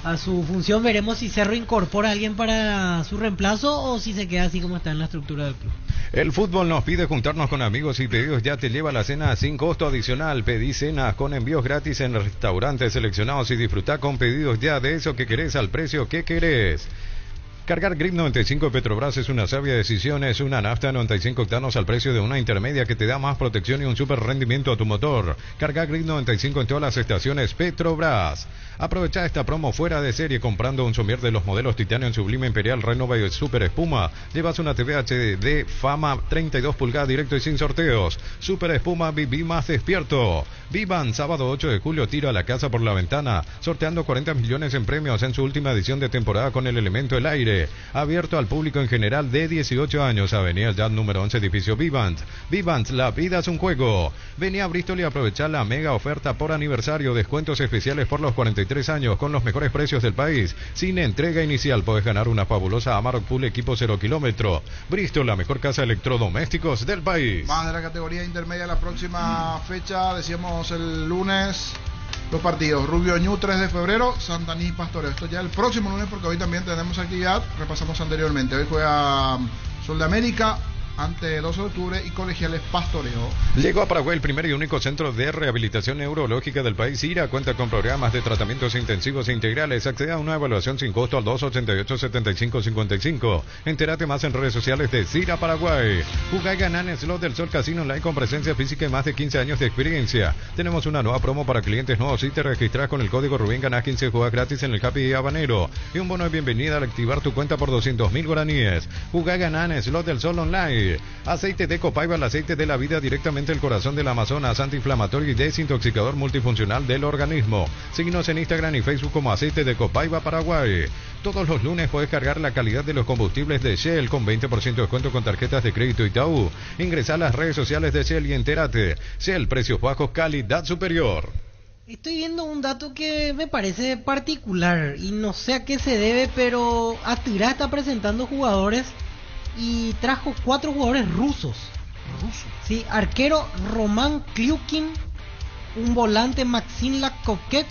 a su función. Veremos si Cerro incorpora a alguien para su reemplazo o si se queda así como está en la estructura del club. El fútbol nos pide juntarnos con amigos y Pedidos Ya te lleva la cena sin costo adicional. Pedí cenas con envíos gratis en restaurantes seleccionados y disfruta con Pedidos Ya de eso que querés al precio que querés. Cargar Grip 95 de Petrobras es una sabia decisión, es una nafta 95 octanos al precio de una intermedia que te da más protección y un super rendimiento a tu motor. Cargar Grip 95 en todas las estaciones Petrobras. Aprovecha esta promo fuera de serie comprando un somier de los modelos Titanio en Sublime Imperial, Renova y Super Espuma. Llevas una TV HD Fama 32 pulgadas directo y sin sorteos. Super Espuma, viví más despierto. Vivan, sábado 8 de julio, tiro a la casa por la ventana, sorteando 40 millones en premios en su última edición de temporada con el elemento El Aire. Abierto al público en general de 18 años. Avenida El Jazz número 11, edificio Vivant. Vivant, la vida es un juego. Vení a Bristol y aprovechá la mega oferta por aniversario. Descuentos especiales por los 43 años con los mejores precios del país. Sin entrega inicial podés ganar una fabulosa Amarok Pool equipo 0 kilómetro. Bristol, la mejor casa de electrodomésticos del país. Más de la categoría intermedia la próxima fecha, decíamos el lunes los partidos. Rubio Ñu 3 de febrero, Santaní Pastoreo. Esto ya el próximo lunes porque hoy también tenemos actividad, repasamos anteriormente. Hoy juega Sol de América ante 12 de octubre y Colegiales Pastoreo. Llegó a Paraguay el primer y único centro de rehabilitación neurológica del país. IRA cuenta con programas de tratamientos intensivos e integrales. Accede a una evaluación sin costo al 288-7555. Entérate más en redes sociales de CIRA Paraguay. Jugá y ganá en Slot del Sol Casino Online con presencia física y más de 15 años de experiencia. Tenemos una nueva promo para clientes nuevos. Si te registras con el código Rubén, ganás 15 jugadas gratis en el Happy Habanero y un bono de bienvenida al activar tu cuenta por 200.000 guaraníes. Jugá y ganá en Slot del Sol Online. Aceite de Copaiba, el aceite de la vida directamente del corazón del Amazonas, antiinflamatorio y desintoxicador multifuncional del organismo. Síguenos en Instagram y Facebook como Aceite de Copaiba Paraguay. Todos los lunes puedes cargar la calidad de los combustibles de Shell con 20% de descuento con tarjetas de crédito Itaú. Ingresa a las redes sociales de Shell y entérate. Shell, precios bajos, calidad superior. Estoy viendo un dato que me parece particular y no sé a qué se debe, pero Atirá está presentando jugadores y trajo 4 jugadores rusos. Sí, arquero Roman Kliukin, un volante Maxim Lakoket,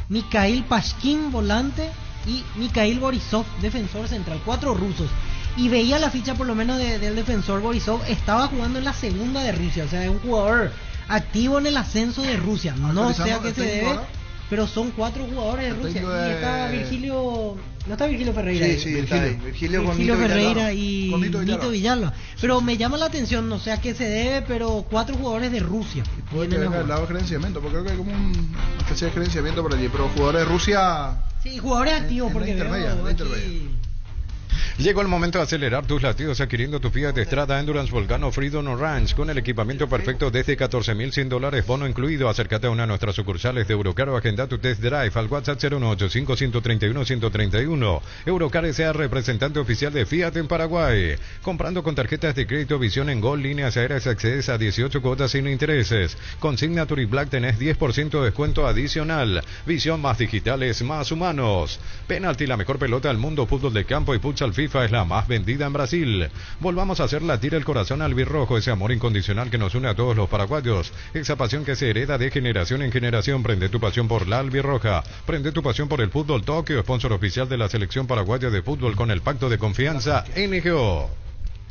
Mikhail Pashkin, volante, y Mikhail Borisov, defensor central. 4 rusos. Y veía la ficha por lo menos del defensor Borisov, estaba jugando en la segunda de Rusia, o sea, es un jugador activo en el ascenso de Rusia. No sé a qué se debe, pero son 4 jugadores de Rusia. Y está Virgilio... No está Virgilio Ferreira. Sí, Virgilio Ferreira y Nito Villalba. Pero me llama la atención, no sé a qué se debe, pero 4 jugadores de Rusia. Puede que venga al lado de gerenciamiento, porque creo que hay como una especie de gerenciamiento por allí. Pero jugadores de Rusia... Sí, jugadores activos, porque intermedia. Llegó el momento de acelerar tus latidos adquiriendo tu Fiat Strada Endurance Volcano Freedom Orange con el equipamiento perfecto desde $14.100, bono incluido. Acércate a una de nuestras sucursales de Eurocar o agenda tu test drive al WhatsApp 0185131 Eurocar S.A., representante oficial de Fiat en Paraguay. Comprando con tarjetas de crédito Visión en Gol, líneas aéreas, accedes a 18 cuotas sin intereses. Con Signature y Black tenés 10% de descuento adicional. Visión, más digitales, más humanos. Penalty, la mejor pelota del mundo, fútbol de campo y futsal FIFA es la más vendida en Brasil. Volvamos a hacer latir el corazón albirrojo, ese amor incondicional que nos une a todos los paraguayos, esa pasión que se hereda de generación en generación. Prende tu pasión por la albirroja, prende tu pasión por el fútbol. Tokio, sponsor oficial de la selección paraguaya de fútbol con el pacto de confianza NGO.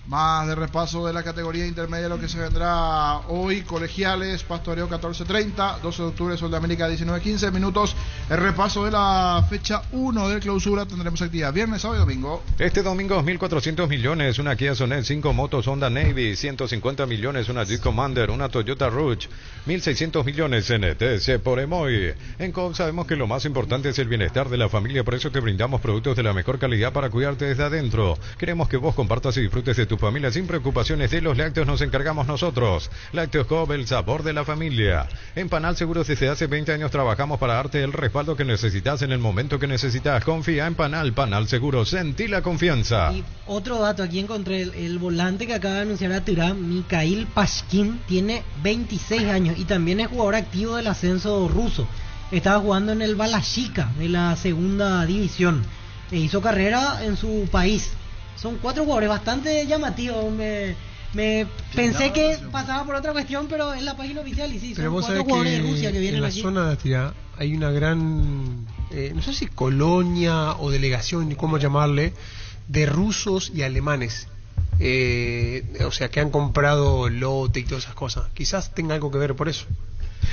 Más de repaso de la categoría intermedia, lo que se vendrá hoy: Colegiales, Pastoreo 14:30, 12 de octubre, Sol de América 19:15 minutos. El repaso de la fecha 1 de clausura, tendremos actividad viernes, sábado y domingo. Este domingo 2.400 millones, una Kia Sonet, 5 motos Honda Navy, 150 millones, una Jeep Commander, una Toyota Rush, 1.600 millones en ETC por Emoy. En Coop sabemos que lo más importante es el bienestar de la familia, por eso te brindamos productos de la mejor calidad para cuidarte desde adentro. Queremos que vos compartas y disfrutes de tu familia sin preocupaciones. De los lácteos nos encargamos nosotros. Lácteos Coop, el sabor de la familia. En Panal Seguros desde hace 20 años trabajamos para darte el respaldo que necesitas en el momento que necesitas. Confía en Panal. Panal Seguros, sentí la confianza. Y otro dato, aquí encontré el volante que acaba de anunciar Atirá, Mikhail Pashkin, tiene 26 años y también es jugador activo del ascenso ruso. Estaba jugando en el Balashika de la segunda división e hizo carrera en su país. Son 4 jugadores bastante llamativos. Me pensé que pasaba por otra cuestión, pero en la página oficial y sí, son 4 jugadores de Rusia que vienen aquí. En la zona de Atirá hay una gran, no sé si colonia o delegación, cómo llamarle, de rusos y alemanes. O sea, que han comprado lote y todas esas cosas. Quizás tenga algo que ver por eso.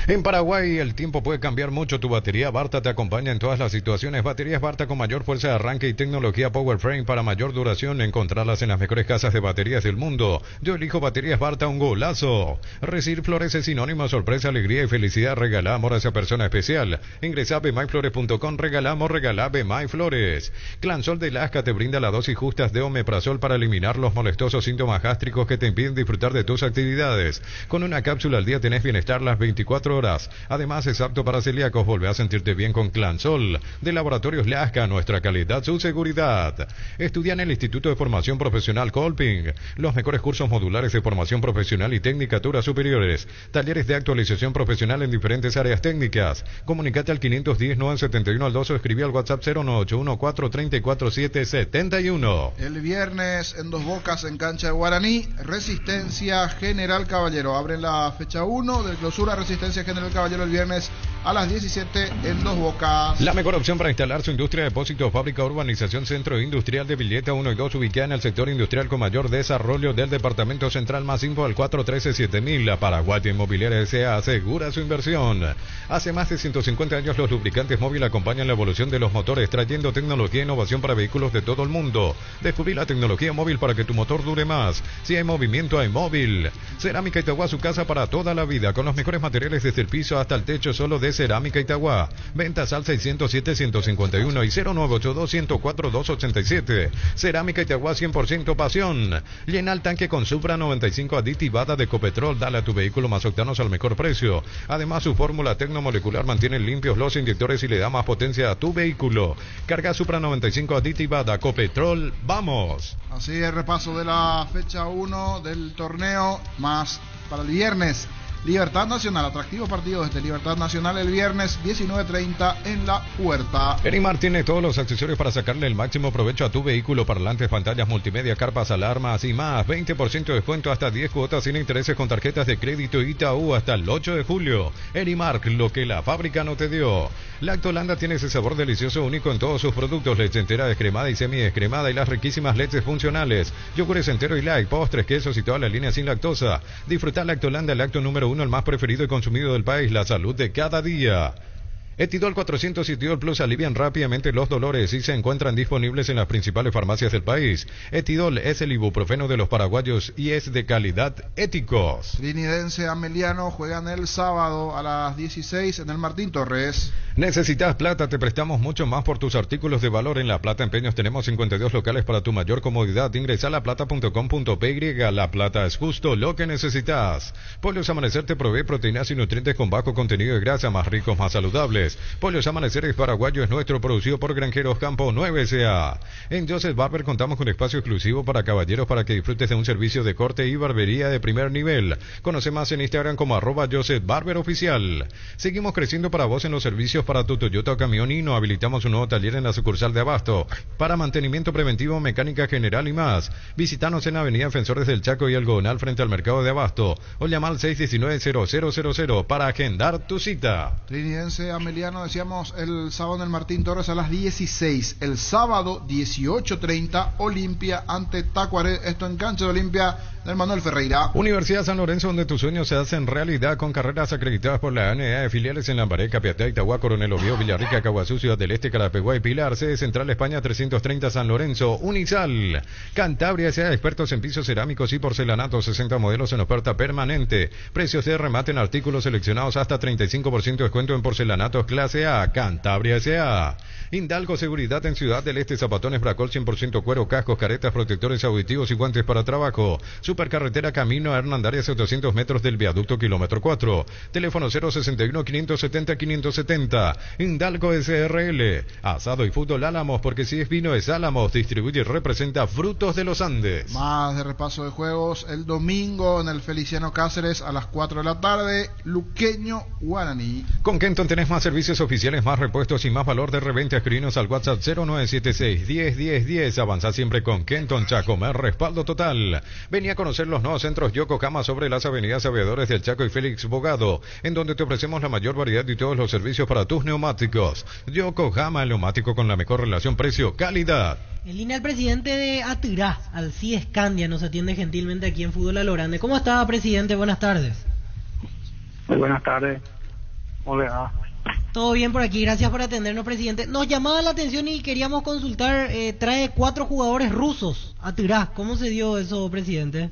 En Paraguay el tiempo puede cambiar mucho. Tu batería Barta te acompaña en todas las situaciones. Baterías Barta con mayor fuerza de arranque y tecnología PowerFrame para mayor duración. Encontrarlas en las mejores casas de baterías del mundo. Yo elijo baterías Barta, un golazo. Recibir flores es sinónimo de sorpresa, alegría y felicidad. Regala amor a esa persona especial. Ingresa a bmyflores.com. Regalamos, regala BMyFlores. Clansol de Lasca te brinda la dosis justas de omeprazol para eliminar los molestosos síntomas gástricos que te impiden disfrutar de tus actividades. Con una cápsula al día tenés bienestar las 24 horas. Además es apto para celíacos. Volvé a sentirte bien con Clansol. De Laboratorios Lasca, nuestra calidad, su seguridad. Estudia en el Instituto de Formación Profesional Colping. Los mejores cursos modulares de formación profesional y tecnicaturas superiores. Talleres de actualización profesional en diferentes áreas técnicas. Comunicate al 510-971 o escribí al WhatsApp 09814434771. El viernes en Dos Bocas, en cancha de Guaraní, Resistencia General Caballero. Abren la fecha 1 del clausura. Resistencia General Caballero el viernes a las 17 en Dos Bocas. La mejor opción para instalar su industria, depósito, fábrica, urbanización, centro industrial de Villeta 1 y 2, ubicada en el sector industrial con mayor desarrollo del departamento central. Más info al 413-7000. La Paraguaya Inmobiliaria S.A. asegura su inversión. Hace más de 150 años los lubricantes móvil acompañan la evolución de los motores, trayendo tecnología e innovación para vehículos de todo el mundo. Descubrí la tecnología móvil para que tu motor dure más. Si hay movimiento, hay móvil. Cerámica Itagua, su casa para toda la vida, con los mejores materiales desde el piso hasta el techo, solo de Cerámica Itagua. Ventas al 607-151 y 0982-104-287. Cerámica Itagua, 100% pasión. Llena el tanque con Supra 95 aditivada de Ecopetrol. Dale a tu vehículo más octanos al mejor precio. Además, su fórmula tecnomolecular mantiene limpios los inyectores y le da más potencia a tu vehículo. Carga Supra 95 aditivada Ecopetrol. ¡Vamos! Así el repaso de la fecha 1 del torneo, más para el viernes. Libertad Nacional, atractivo partido desde Libertad Nacional el viernes 19:30 en La Puerta. Erimar tiene todos los accesorios para sacarle el máximo provecho a tu vehículo: parlantes, pantallas multimedia, carpas, alarmas y más. 20% de descuento, hasta 10 cuotas sin intereses con tarjetas de crédito Itaú hasta el 8 de julio. Erimar, lo que la fábrica no te dio. Lactolanda tiene ese sabor delicioso único en todos sus productos: leche entera, descremada y semidescremada, y las riquísimas leches funcionales, yogures entero y light, postres, quesos y toda la línea sin lactosa. Disfrutar Lactolanda, el lacto número 1, el más preferido y consumido del país, la salud de cada día. Etidol 400 y Etidol Plus alivian rápidamente los dolores y se encuentran disponibles en las principales farmacias del país. Etidol es el ibuprofeno de los paraguayos y es de calidad Éticos. Trinidense Ameliano juegan el sábado a las 16 en el Martín Torres. ¿Necesitas plata? Te prestamos mucho más por tus artículos de valor. En La Plata Empeños tenemos 52 locales para tu mayor comodidad. Ingresa a laplata.com.py. La Plata es justo lo que necesitas. Pollos Amanecer te provee proteínas y nutrientes con bajo contenido de grasa, más ricos, más saludables. Pollos Amanecer es paraguayo, es nuestro, producido por Granjeros Campo 9 S.A. En Joseph Barber contamos con espacio exclusivo para caballeros para que disfrutes de un servicio de corte y barbería de primer nivel. Conoce más en Instagram como @JosephBarberOficial. Seguimos creciendo para vos en los servicios para tu Toyota o camión y nos habilitamos un nuevo taller en la sucursal de Abasto para mantenimiento preventivo, mecánica general y más. Visítanos en Avenida Defensores del Chaco y Algodonal frente al mercado de Abasto o llama al 619-0000 para agendar tu cita. Trinidense Ameliano, decíamos, el sábado en el Martín Torres a las 16. El sábado 18:30 Olimpia ante Tacuaré, esto en cancha de Olimpia del Manuel Ferreira. Universidad San Lorenzo, donde tus sueños se hacen realidad, con carreras acreditadas por la ANEA, de filiales en Lambaré, Capiatá, Itagua, Coronel Oviedo, Villarrica, Caguazú, Ciudad del Este, Carapeguá y Pilar. Sede Central España 330 San Lorenzo. Unisal Cantabria S.A., expertos en pisos cerámicos y porcelanatos, 60 modelos en oferta permanente. Precios de remate en artículos seleccionados, hasta 35% de descuento en porcelanatos clase A. Cantabria S.A. Hindalgo Seguridad en Ciudad del Este, zapatones Bracol 100% cuero, cascos, caretas, protectores auditivos y guantes para trabajo. Supercarretera Camino a Hernandarias, 800 metros del viaducto kilómetro 4. Teléfono 061-570-570. Hindalgo SRL. Asado y fútbol Álamos, porque si es vino es Álamos. Distribuye y representa Frutos de los Andes. Más de repaso de juegos el domingo en el Feliciano Cáceres a las 4 de la tarde. Luqueño Guaraní. Con Kenton tenés más servicios oficiales, más repuestos y más valor de reventa. Escribinos al WhatsApp 0976-101010. Avanza siempre con Kenton Chacomer, respaldo total. Venía a conocer los nuevos centros Yokohama sobre las avenidas Aviadores del Chaco y Félix Bogado, en donde te ofrecemos la mayor variedad y todos los servicios para tus neumáticos. Yokohama, el neumático con la mejor relación precio-calidad. En línea el presidente de Atirá, Alcides Candia, nos atiende gentilmente aquí en Fútbol a lo Grande. ¿Cómo está, presidente? Buenas tardes. Muy buenas tardes. ¿Cómo le va? Todo bien por aquí, gracias por atendernos, presidente. Nos llamaba la atención y queríamos consultar, trae 4 jugadores rusos a Tirá. ¿Cómo se dio eso, presidente?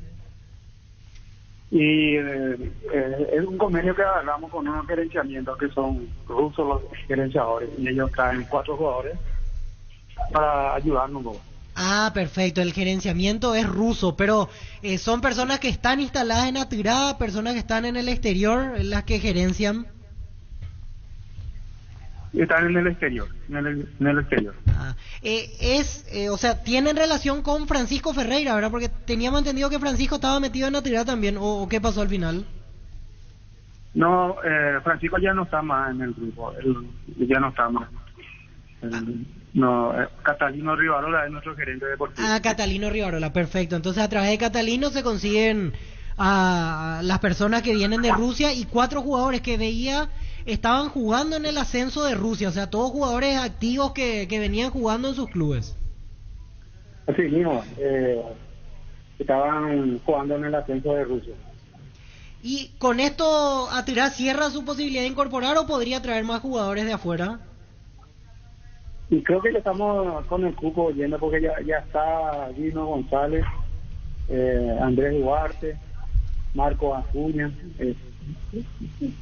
Y es un convenio que hablamos con unos gerenciamientos que son rusos los gerenciadores, y ellos traen 4 jugadores para ayudarnos. Ah, perfecto, el gerenciamiento es ruso, pero son personas que están instaladas en Atirá, personas que están en el exterior, las que gerencian. Están en el exterior, en el exterior. Ah, o sea, ¿tienen relación con Francisco Ferreira, verdad? Porque teníamos entendido que Francisco estaba metido en Atirá también, ¿o qué pasó al final? No, Francisco ya no está más en el grupo, él ya no está más. No, Catalino Rivarola es nuestro gerente deportivo. Ah, Catalino Rivarola, perfecto. Entonces a través de Catalino se consiguen a las personas que vienen de Rusia y 4 jugadores que veía estaban jugando en el ascenso de Rusia, o sea, todos jugadores activos que venían jugando en sus clubes. Así mismo, estaban jugando en el ascenso de Rusia. ¿Y con esto Atirá cierra su posibilidad de incorporar o podría traer más jugadores de afuera? Y creo que ya estamos con el cupo yendo porque ya está Gino González, Andrés Duarte, Marco Acuña.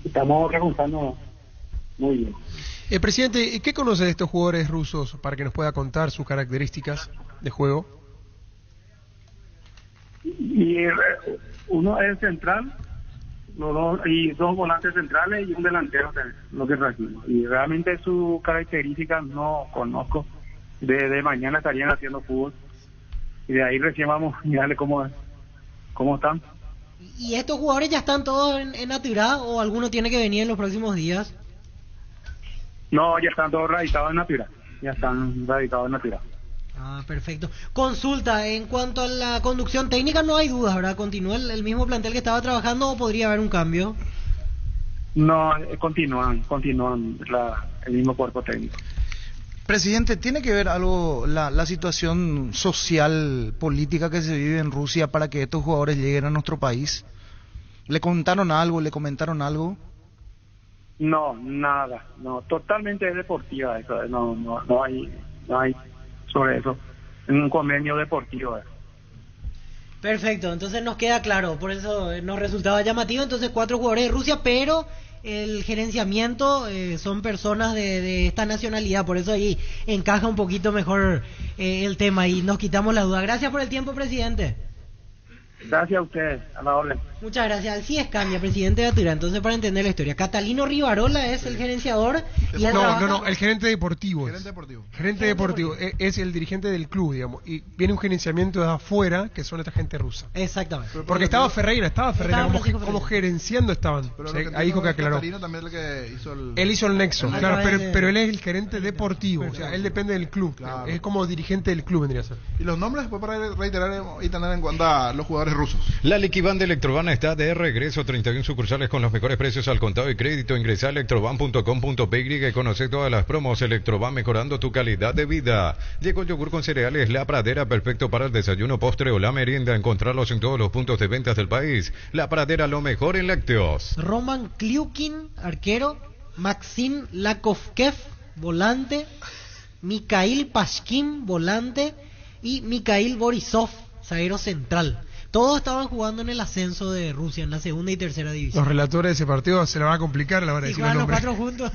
Estamos rejuntando muy bien. Presidente, ¿qué conoce de estos jugadores rusos para que nos pueda contar sus características de juego? Y uno es central, y dos volantes centrales y un delantero, lo que trajimos. Y realmente sus características no conozco. De mañana estarían haciendo fútbol y de ahí recién vamos a mirarle cómo están. ¿Y estos jugadores ya están todos en Atirá o alguno tiene que venir en los próximos días? No, ya están todos radicados en Atirá. Ah, perfecto. Consulta, en cuanto a la conducción técnica no hay dudas, ¿verdad? ¿Continúa el mismo plantel que estaba trabajando o podría haber un cambio? No, continúan el mismo cuerpo técnico. Presidente, ¿tiene que ver algo la situación social, política que se vive en Rusia para que estos jugadores lleguen a nuestro país? ¿Le comentaron algo? No, nada. No, totalmente es deportiva eso. No hay sobre eso. Un convenio deportivo. Perfecto, entonces nos queda claro. Por eso nos resultaba llamativo. Entonces 4 jugadores de Rusia, pero el gerenciamiento son personas de esta nacionalidad, por eso ahí encaja un poquito mejor el tema y nos quitamos la duda. Gracias por el tiempo, presidente. Gracias a ustedes, a la orden. Muchas gracias. Alcí Escamia, presidente de Atirá. Entonces, para entender la historia, Catalino Rivarola es el gerenciador. Y no, el gerente deportivo. Gerente deportivo. Es el dirigente del club, digamos. Y viene un gerenciamiento de afuera, que son esta gente rusa. Exactamente. Porque estaba Ferreira como gerenciando estaban. Pero ahí dijo que aclaró. Catalino también es el que hizo Él hizo el nexo, claro, pero él es el gerente deportivo. O sea, él depende del club. Claro. Es como dirigente del club, vendría a ser. Y los nombres, después para reiterar y tener en cuenta los jugadores rusos. La Liquiban de Electroban está de regreso. 31 sucursales con los mejores precios al contado y crédito. Ingresa a electroban.com.py y conoce todas las promos. Electroban, mejorando tu calidad de vida. Llegó el yogur con cereales La Pradera, perfecto para el desayuno, postre o la merienda. Encontrarlos en todos los puntos de ventas del país. La Pradera, lo mejor en lácteos. Roman Kliukin, arquero. Maxim Lakovkev, volante. Mikhail Pashkin, volante. Y Mikhail Borisov, zaguero central. Todos estaban jugando en el ascenso de Rusia, en la segunda y tercera división. Los relatores de ese partido se la van a complicar a la hora de decir los nombres. Los 4 juntos.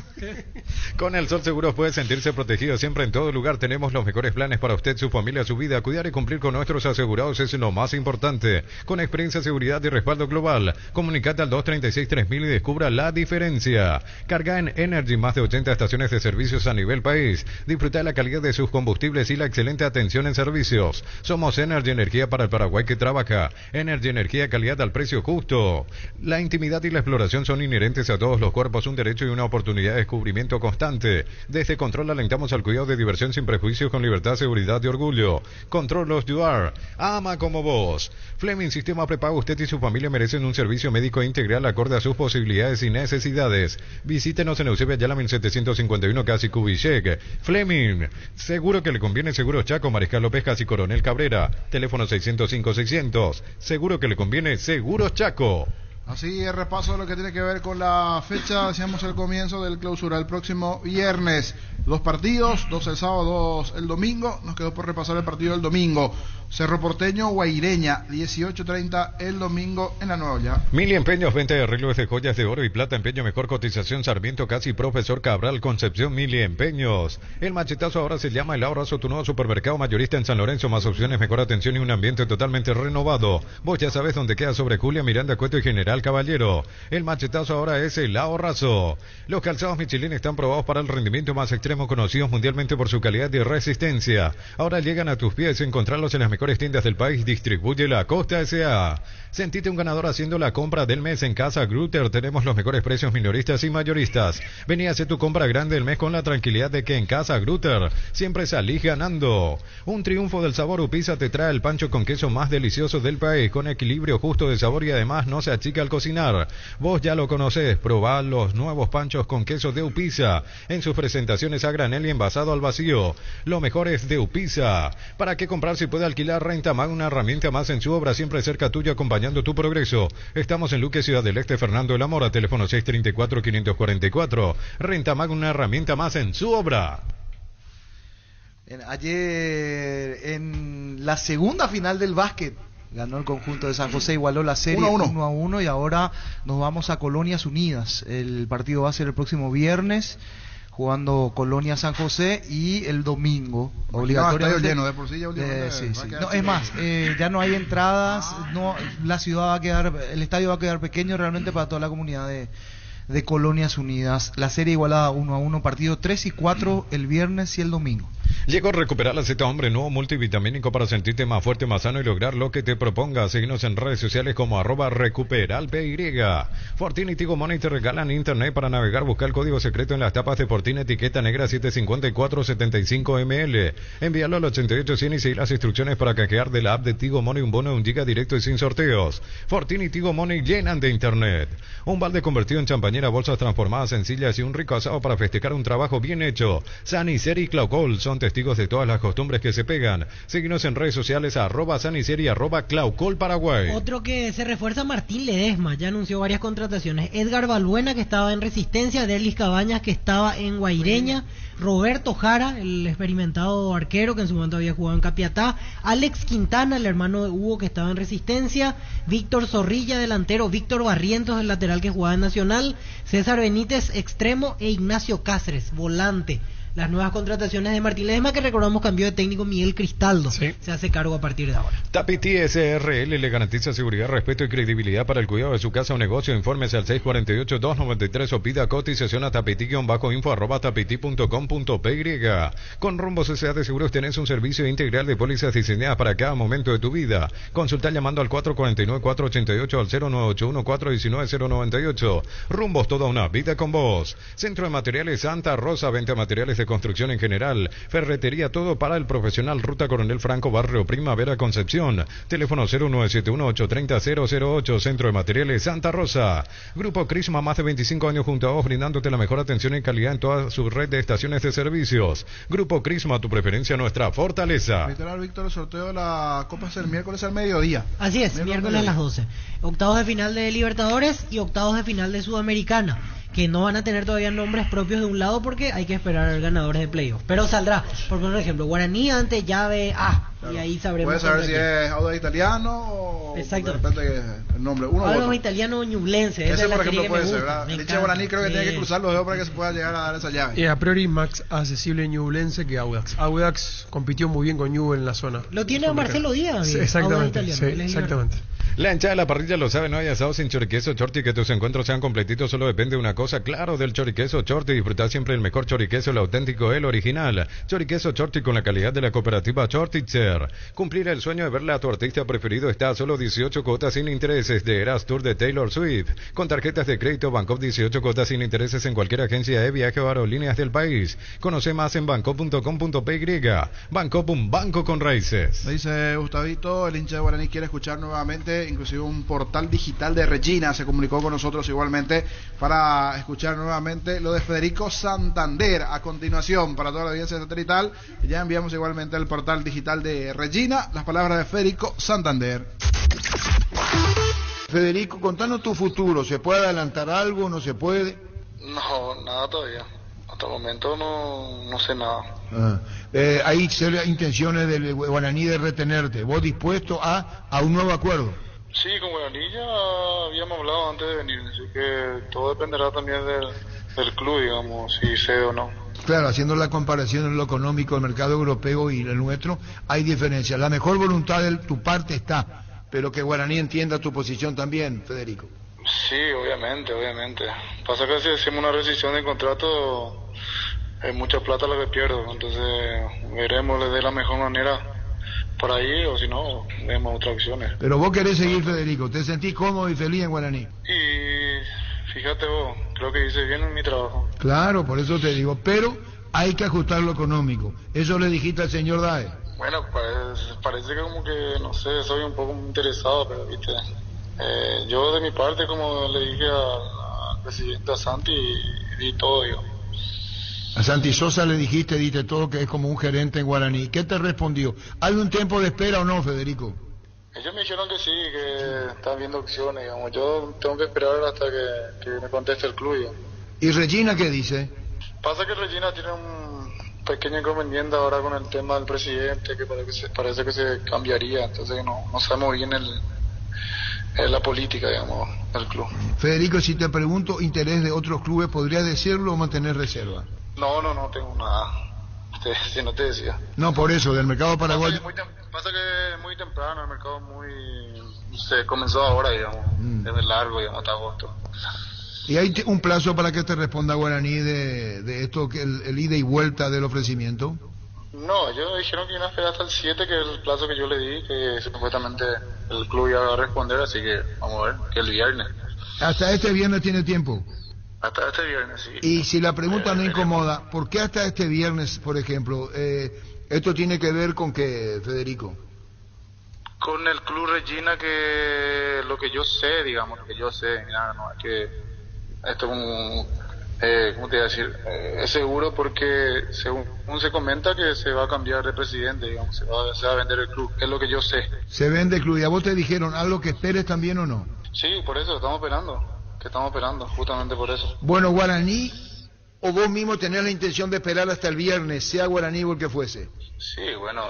Con El Sol Seguros puede sentirse protegido siempre en todo lugar. Tenemos los mejores planes para usted, su familia, su vida. Cuidar y cumplir con nuestros asegurados es lo más importante. Con experiencia, seguridad y respaldo global. Comunicate al 236-3000 y descubra la diferencia. Carga en Energy, más de 80 estaciones de servicios a nivel país. Disfruta de la calidad de sus combustibles y la excelente atención en servicios. Somos Energy, energía para el Paraguay que trabaja. Energy, energía, calidad al precio justo. La intimidad y la exploración son inherentes a todos los cuerpos, un derecho y una oportunidad de descubrimiento constante. Desde Control alentamos al cuidado de diversión sin prejuicios, con libertad, seguridad y orgullo. Control los Duar, ama como vos. Fleming Sistema Prepago, usted y su familia merecen un servicio médico integral acorde a sus posibilidades y necesidades. Visítenos en Eusebio Ayala 1751, casi Cubichec. Fleming, seguro que le conviene. Seguros Chaco, Mariscal López, casi Coronel Cabrera. Teléfono 605-600. Seguro que le conviene. Seguros Chaco. Así el repaso de lo que tiene que ver con la fecha, decíamos el comienzo del clausura, el próximo viernes. 2 partidos, 2 el sábado, 2 el domingo. Nos quedó por repasar el partido del domingo. Cerro Porteño, Guaireña, 18:30 el domingo en la Nueva Olla. Mili Empeños, venta de arreglos de joyas de oro y plata, empeño, mejor cotización, Sarmiento, casi Profesor Cabral, Concepción, Mili Empeños. El machetazo ahora se llama El Ahorrazo, tu nuevo supermercado mayorista en San Lorenzo, más opciones, mejor atención y un ambiente totalmente renovado. Vos ya sabes dónde queda, sobre Julia, Miranda, Cueto y General Caballero. El machetazo ahora es El Ahorrazo. Los calzados Michelin están probados para el rendimiento más extremo Páramo, conocidos mundialmente por su calidad y resistencia. Ahora llegan a tus pies. Encontrarlos en las mejores tiendas del país. Distribuye la Costa S.A. Sentite un ganador haciendo la compra del mes en Casa Grutter. Tenemos los mejores precios minoristas y mayoristas. Vení a hacer tu compra grande del mes con la tranquilidad de que en Casa Grutter siempre salís ganando. Un triunfo del sabor Upisa te trae el pancho con queso más delicioso del país, con equilibrio justo de sabor y además no se achica al cocinar. Vos ya lo conocés, probá los nuevos panchos con queso de Upisa en sus presentaciones a granel y envasado al vacío. Lo mejor es de Upisa. ¿Para qué comprar si puede alquilar? Renta Mag, una herramienta más en su obra, siempre cerca tuyo acompañando tu progreso. Estamos en Luque, Ciudad del Este, Fernando de la Mora, teléfono 634-544. Renta Mag, una herramienta más en su obra. Ayer, en la segunda final del básquet, ganó el conjunto de San José, igualó la serie 1-1 y ahora nos vamos a Colonias Unidas. El partido va a ser el próximo viernes, jugando Colonia San José, y el domingo obligatoriamente lleno de por sí, No, es más, ya no hay entradas, la ciudad va a quedar, el estadio va a quedar pequeño realmente para toda la comunidad de Colonias Unidas. La serie igualada 1-1, partido 3 y 4 el viernes y el domingo. Llegó a recuperar la Z Hombre nuevo multivitamínico para sentirte más fuerte, más sano y lograr lo que te propongas. Síguenos en redes sociales como @recuperalpy. Fortini y Tigo Money te regalan internet para navegar. Busca el código secreto en las tapas de Fortini, etiqueta negra 75475 ml. Envíalo al 8800 y seguir las instrucciones para canjear de la app de Tigo Money un bono de 1 giga directo y sin sorteos. Fortini y Tigo Money llenan de internet. Un balde convertido en champañera, bolsas transformadas sencillas y un rico asado para festejar un trabajo bien hecho. Sanicer y Claucol son testigos de todas las costumbres que se pegan. Síguenos en redes sociales @Sanicer y @Claucol Paraguay. Otro que se refuerza, Martín Ledesma, ya anunció varias contrataciones. Edgar Balbuena, que estaba en Resistencia, Derlis Cabañas, que estaba en Guaireña, Roberto Jara, el experimentado arquero que en su momento había jugado en Capiatá, Alex Quintana, el hermano de Hugo, que estaba en Resistencia, Víctor Zorrilla, delantero, Víctor Barrientos, el lateral que jugaba en Nacional, César Benítez, extremo, e Ignacio Cáceres, volante. Las nuevas contrataciones de Martín Ledesma, que recordamos cambió de técnico. Miguel Cristaldo se hace cargo a partir de ahora. Tapiti SRL le garantiza seguridad, respeto y credibilidad para el cuidado de su casa o negocio. Infórmese al 648-293 o pida cotización a tapiti-info@tapiti.com.py. Con Rumbos S.A. de Seguros tenés un servicio integral de pólizas diseñadas para cada momento de tu vida. Consulta llamando al 449-488 al 0981-419-098. Rumbos, toda una vida con vos. Centro de Materiales Santa Rosa, venta de materiales de construcción en general, ferretería, todo para el profesional. Ruta Coronel Franco, Barrio Primavera, Concepción. Teléfono 0971-830-008. Centro de Materiales Santa Rosa. Grupo Crisma, más de 25 años junto a vos, brindándote la mejor atención y calidad en toda su red de estaciones de servicios. Grupo Crisma, tu preferencia, nuestra fortaleza. Víctor, el sorteo de la Copa es el miércoles al mediodía. Así es, miércoles a las 12. Octavos de final de Libertadores y octavos de final de Sudamericana, que no van a tener todavía nombres propios de un lado porque hay que esperar ganadores de playoff. Pero saldrá, por ejemplo, Guaraní ante llave A, claro. Y ahí sabremos. Puedes saber si es Audax Italiano o de repente el nombre. Audax Italiano o Ñublense. Ese, por ejemplo, puede ser, ¿verdad? Licha Guaraní creo que tiene que cruzar los dedos para que se pueda llegar a dar esa llave. Y a priori más accesible Ñublense que Audax. Audax compitió muy bien con Ñub en la zona. Lo tiene Marcelo Díaz. Sí, exactamente. Exactamente. La hinchada de la parrilla lo sabe, no hay asado sin choriqueso Chorti. Que tus encuentros sean completitos solo depende de una cosa, claro, del choriqueso Chorti. Disfrutar siempre el mejor choriqueso, el auténtico, el original. Choriqueso Chorti con la calidad de la cooperativa Chortitzer. Cumplir el sueño de verle a tu artista preferido está a solo 18 cuotas sin intereses de Eras Tour de Taylor Swift. Con tarjetas de crédito Bancopp, 18 cuotas sin intereses en cualquier agencia de viaje o aerolíneas del país. Conoce más en bancopp.com.py. Bancopp, un banco con raíces. Me dice Gustavito, el hincha de Guaraní quiere escuchar nuevamente, inclusive un portal digital de Regina se comunicó con nosotros igualmente para escuchar nuevamente lo de Federico Santander. A continuación, para toda la audiencia satelital, ya enviamos igualmente el portal digital de Regina las palabras de Federico Santander. Federico, contanos tu futuro. ¿Se puede adelantar algo? ¿No se puede? No, nada todavía. Hasta el momento no sé nada. Hay intenciones del Guaraní de retenerte. ¿Vos dispuesto a un nuevo acuerdo? Sí, con Guaraní ya habíamos hablado antes de venir, así que todo dependerá también del club, digamos, si cede o no. Claro, haciendo la comparación en lo económico, el mercado europeo y el nuestro, hay diferencias. La mejor voluntad de tu parte está, pero que Guaraní entienda tu posición también, Federico. Sí, obviamente. Pasa que si hacemos una rescisión de contrato, es mucha plata la que pierdo, entonces veremos de la mejor manera para ir, o si no, vemos otras opciones. Pero vos querés seguir, Federico, ¿te sentís cómodo y feliz en Guaraní? Y fíjate vos, creo que hice bien en mi trabajo. Claro, por eso te digo, pero hay que ajustar lo económico. Eso le dijiste al señor Dae. Bueno, parece que como que, no sé, soy un poco interesado, pero viste, yo de mi parte, como le dije al presidente, a Santi, di todo, digo. A Santi Sosa le dijiste, diste todo, que es como un gerente en Guaraní. ¿Qué te respondió? ¿Hay un tiempo de espera o no, Federico? Ellos me dijeron que sí, que están viendo opciones, digamos. Yo tengo que esperar hasta que me conteste el club, digamos. ¿Y Regina qué dice? Pasa que Regina tiene un pequeño inconveniente ahora con el tema del presidente, que parece que se cambiaría, entonces no sabemos bien la política, digamos, del club. Federico, si te pregunto interés de otros clubes, ¿podrías decirlo o mantener reserva? No tengo nada. Si no te decía. No, por eso, del mercado paraguayo. Pasa que es muy temprano, el mercado se comenzó ahora, digamos, es largo, digamos, hasta agosto. ¿Y hay un plazo para que te responda Guaraní de esto, que el ida y vuelta del ofrecimiento? No, ellos dijeron que iban a esperar hasta el 7, que es el plazo que yo le di, que supuestamente el club iba a responder, así que vamos a ver, que el viernes. ¿Hasta este viernes tiene tiempo? Hasta este viernes, sí. Y si la pregunta no incomoda, ¿por qué hasta este viernes, por ejemplo? ¿Esto tiene que ver con qué, Federico? Con el club Regina, que lo que yo sé, digamos, lo que yo sé, mira, no es que esto es un, ¿cómo te iba a decir? Es seguro porque según se comenta que se va a cambiar de presidente, digamos, se va a vender el club, es lo que yo sé. Se vende el club, ¿y a vos te dijeron algo que esperes también o no? Sí, por eso, estamos esperando, justamente por eso. Bueno, Guaraní, o vos mismo tenés la intención de esperar hasta el viernes, sea Guaraní o el que fuese. Sí, bueno,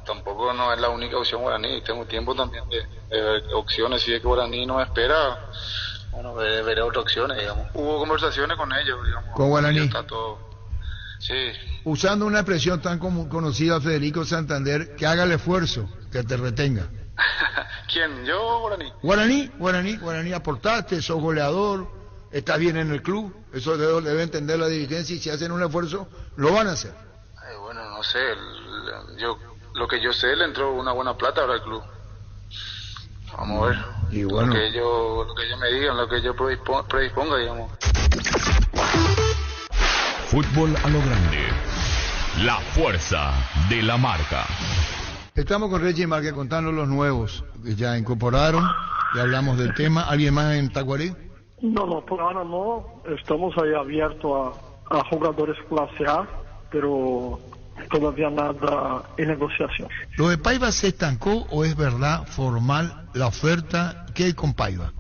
tampoco no es la única opción Guaraní, tengo tiempo también de ver opciones, si es que Guaraní no espera, bueno, veré otras opciones, digamos. Hubo conversaciones con ellos, digamos. ¿Con Guaraní? Está todo. Sí. Usando una expresión tan conocida, Federico Santander, que haga el esfuerzo, que te retenga. ¿Quién? ¿Yo o Guaraní? Guaraní, aportaste, sos goleador, estás bien en el club, eso debe entender la dirigencia, y si hacen un esfuerzo, lo van a hacer. Bueno, no sé, lo que yo sé, le entró una buena plata ahora al club. Vamos a ver. Y bueno, lo que ellos me digan, lo que yo predisponga, digamos. Fútbol a lo grande. La fuerza de la marca. Estamos con Reggie Márquez contando los nuevos que ya incorporaron, ya hablamos del tema. ¿Alguien más en Tacuarí? No, por ahora no. Estamos ahí abiertos a jugadores clase A, pero todavía nada en negociación. ¿Lo de Paiva se estancó o es verdad formal la oferta que hay con Paiva,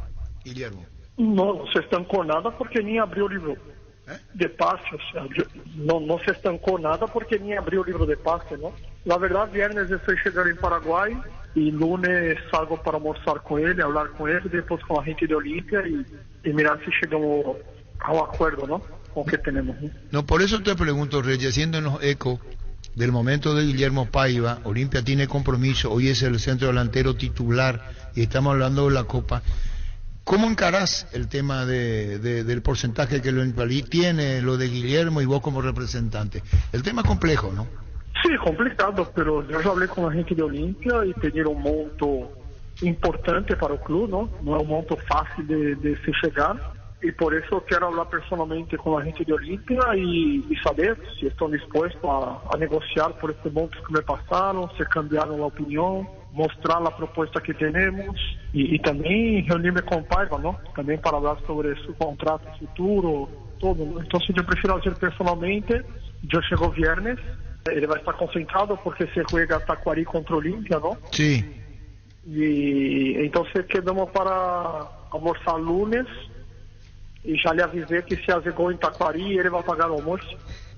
Guillermo? No se estancó nada porque ni abrió libro de pase, o sea, no se estancó nada porque ni abrió libro de pase, ¿no? La verdad, viernes estoy llegando en Paraguay y lunes salgo para almorzar con él, hablar con él, después con la gente de Olimpia y mirar si llegamos a un acuerdo, ¿no? Con que tenemos, ¿no? No, por eso te pregunto, Reyes, haciéndonos eco del momento de Guillermo Paiva. Olimpia tiene compromiso, hoy es el centro delantero titular y estamos hablando de la Copa. ¿Cómo encarás el tema del porcentaje que el Olimpia tiene, lo de Guillermo y vos como representante? El tema es complejo, ¿no? Sí, complicado, pero yo ya hablé con la gente de Olimpia y pedir un monto importante para el club, ¿no? No es un monto fácil de se llegar. Y por eso quiero hablar personalmente con la gente de Olimpia y saber si están dispuestos a negociar por este monto que me pasaron, si cambiaron la opinión, mostrar la propuesta que tenemos y también reunirme con Paiva, ¿no? También para hablar sobre su contrato futuro, todo, ¿no? Entonces yo prefiero hacer personalmente. Yo llego viernes, él va a estar concentrado porque se juega Tacuarí contra Olimpia, ¿no? Sí. Y entonces quedamos para almorzar lunes. Y ya le avisé que si hace gol en Tacuarí, él va a pagar el almuerzo.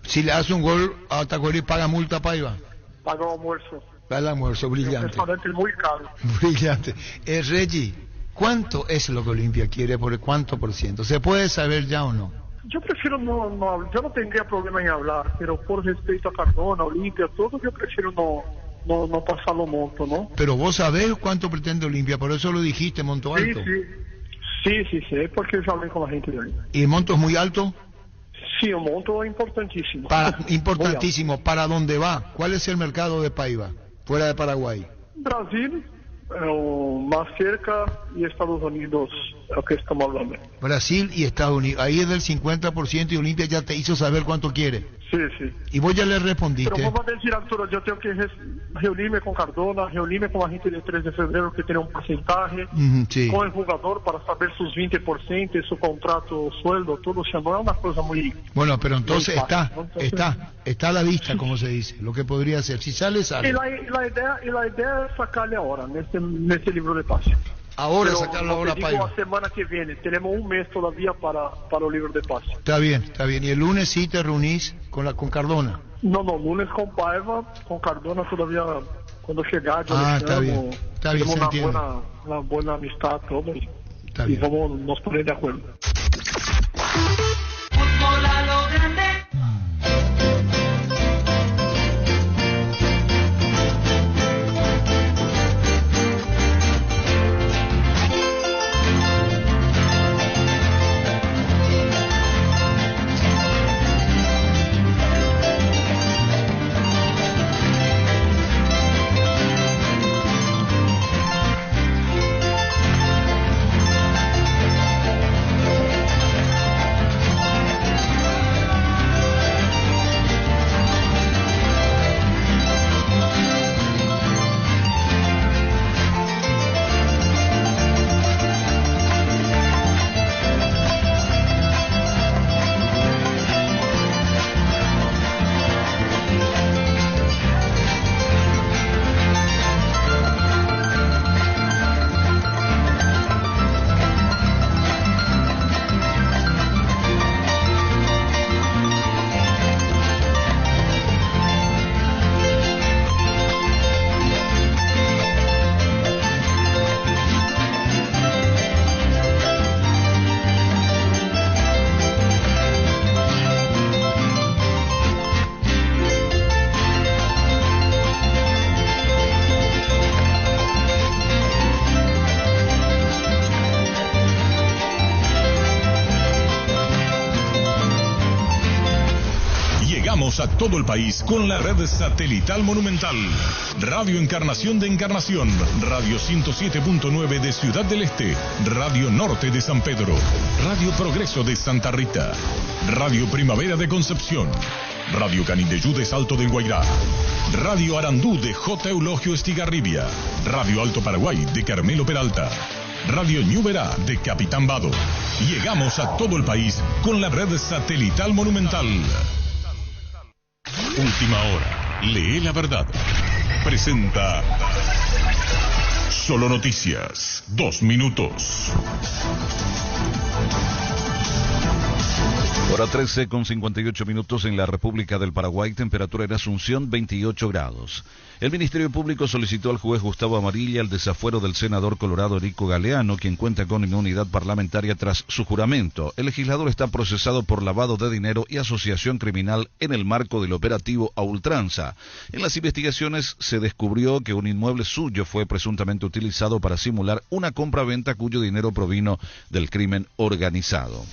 Si le hace un gol a Tacuarí, ¿paga multa, Paiva? Paga el almuerzo. Paga el almuerzo, brillante. Un restaurante muy caro. Brillante. Reggie, ¿cuánto es lo que Olimpia quiere? ¿Por cuánto por ciento? ¿Se puede saber ya o no? Yo prefiero yo no tendría problema en hablar, pero por respeto a Cardona, Olimpia, todo, yo prefiero no pasar lo monto, ¿no? Pero vos sabés cuánto pretende Olimpia, por eso lo dijiste, monto alto. Sí, porque yo hablé con la gente de ahí. ¿Y el monto es muy alto? Sí, un monto importantísimo. Importantísimo. ¿Para dónde va? ¿Cuál es el mercado de Paiva, fuera de Paraguay? Brasil, más cerca, y Estados Unidos, lo que estamos hablando. Brasil y Estados Unidos. Ahí es del 50% y Olimpia ya te hizo saber cuánto quiere. Sí, sí. Y vos ya le respondiste. Pero vamos a decir, Arturo, yo tengo que reunirme con Cardona, reunirme con la gente del 3 de febrero que tiene un porcentaje, sí. Con el jugador para saber sus 20%, su contrato, sueldo, todo eso. No es una cosa muy... Bueno, pero entonces está a la vista, como se dice, lo que podría ser. Si sale, sale. Y la idea es sacarle ahora, en este libro de pase. Ahora sacarlo ahora para la semana que viene. Tenemos un mes todavía para el libro de pase. Está bien. Y el lunes sí te reunís con Cardona. No, lunes con Paiva, con Cardona todavía cuando llegar. Está bien. Tenemos una buena amistad, todo. Y vamos nos poner de acuerdo. Fútbol a lo grande. A todo el país con la red satelital Monumental. Radio Encarnación de Encarnación, Radio 107.9 de Ciudad del Este, Radio Norte de San Pedro, Radio Progreso de Santa Rita, Radio Primavera de Concepción, Radio Canindeyú de Salto del Guairá, Radio Arandú de J. Eulogio Estigarribia, Radio Alto Paraguay de Carmelo Peralta, Radio Ñuberá de Capitán Vado. Llegamos a todo el país con la red satelital Monumental. Última hora, lee la verdad. Presenta Solo Noticias, 2 minutos. Hora 13 con 58 minutos en la República del Paraguay, temperatura en Asunción 28 grados. El Ministerio Público solicitó al juez Gustavo Amarilla el desafuero del senador colorado Erico Galeano, quien cuenta con inmunidad parlamentaria tras su juramento. El legislador está procesado por lavado de dinero y asociación criminal en el marco del operativo A Ultranza. En las investigaciones se descubrió que un inmueble suyo fue presuntamente utilizado para simular una compra-venta cuyo dinero provino del crimen organizado.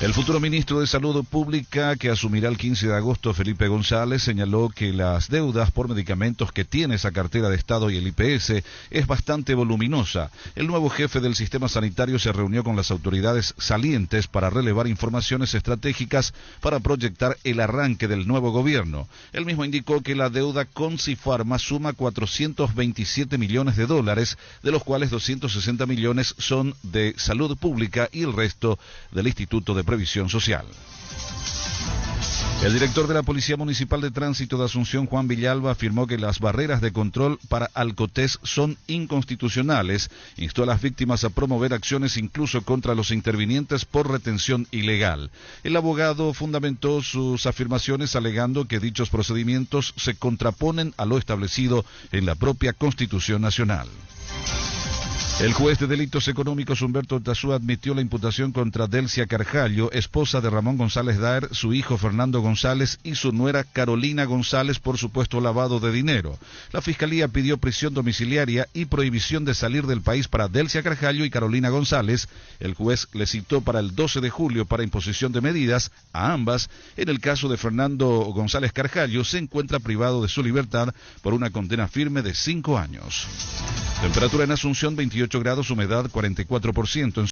El futuro ministro de Salud Pública, que asumirá el 15 de agosto, Felipe González, señaló que las deudas por medicamentos que tiene esa cartera de Estado y el IPS es bastante voluminosa. El nuevo jefe del sistema sanitario se reunió con las autoridades salientes para relevar informaciones estratégicas para proyectar el arranque del nuevo gobierno. Él mismo indicó que la deuda con Cifarma suma $427 millones, de los cuales 260 millones son de salud pública y el resto del Instituto de Previsión Social. El director de la Policía Municipal de Tránsito de Asunción, Juan Villalba, afirmó que las barreras de control para Alcotés son inconstitucionales. Instó a las víctimas a promover acciones incluso contra los intervinientes por retención ilegal. El abogado fundamentó sus afirmaciones alegando que dichos procedimientos se contraponen a lo establecido en la propia Constitución Nacional. El juez de delitos económicos Humberto Tazú admitió la imputación contra Delcia Carjallo, esposa de Ramón González Daer, su hijo Fernando González y su nuera Carolina González por supuesto lavado de dinero. La fiscalía pidió prisión domiciliaria y prohibición de salir del país para Delcia Carjallo y Carolina González. El juez le citó para el 12 de julio para imposición de medidas a ambas. En el caso de Fernando González Carjallo se encuentra privado de su libertad por una condena firme de 5 años. Temperatura en Asunción 28 grados, humedad 44%.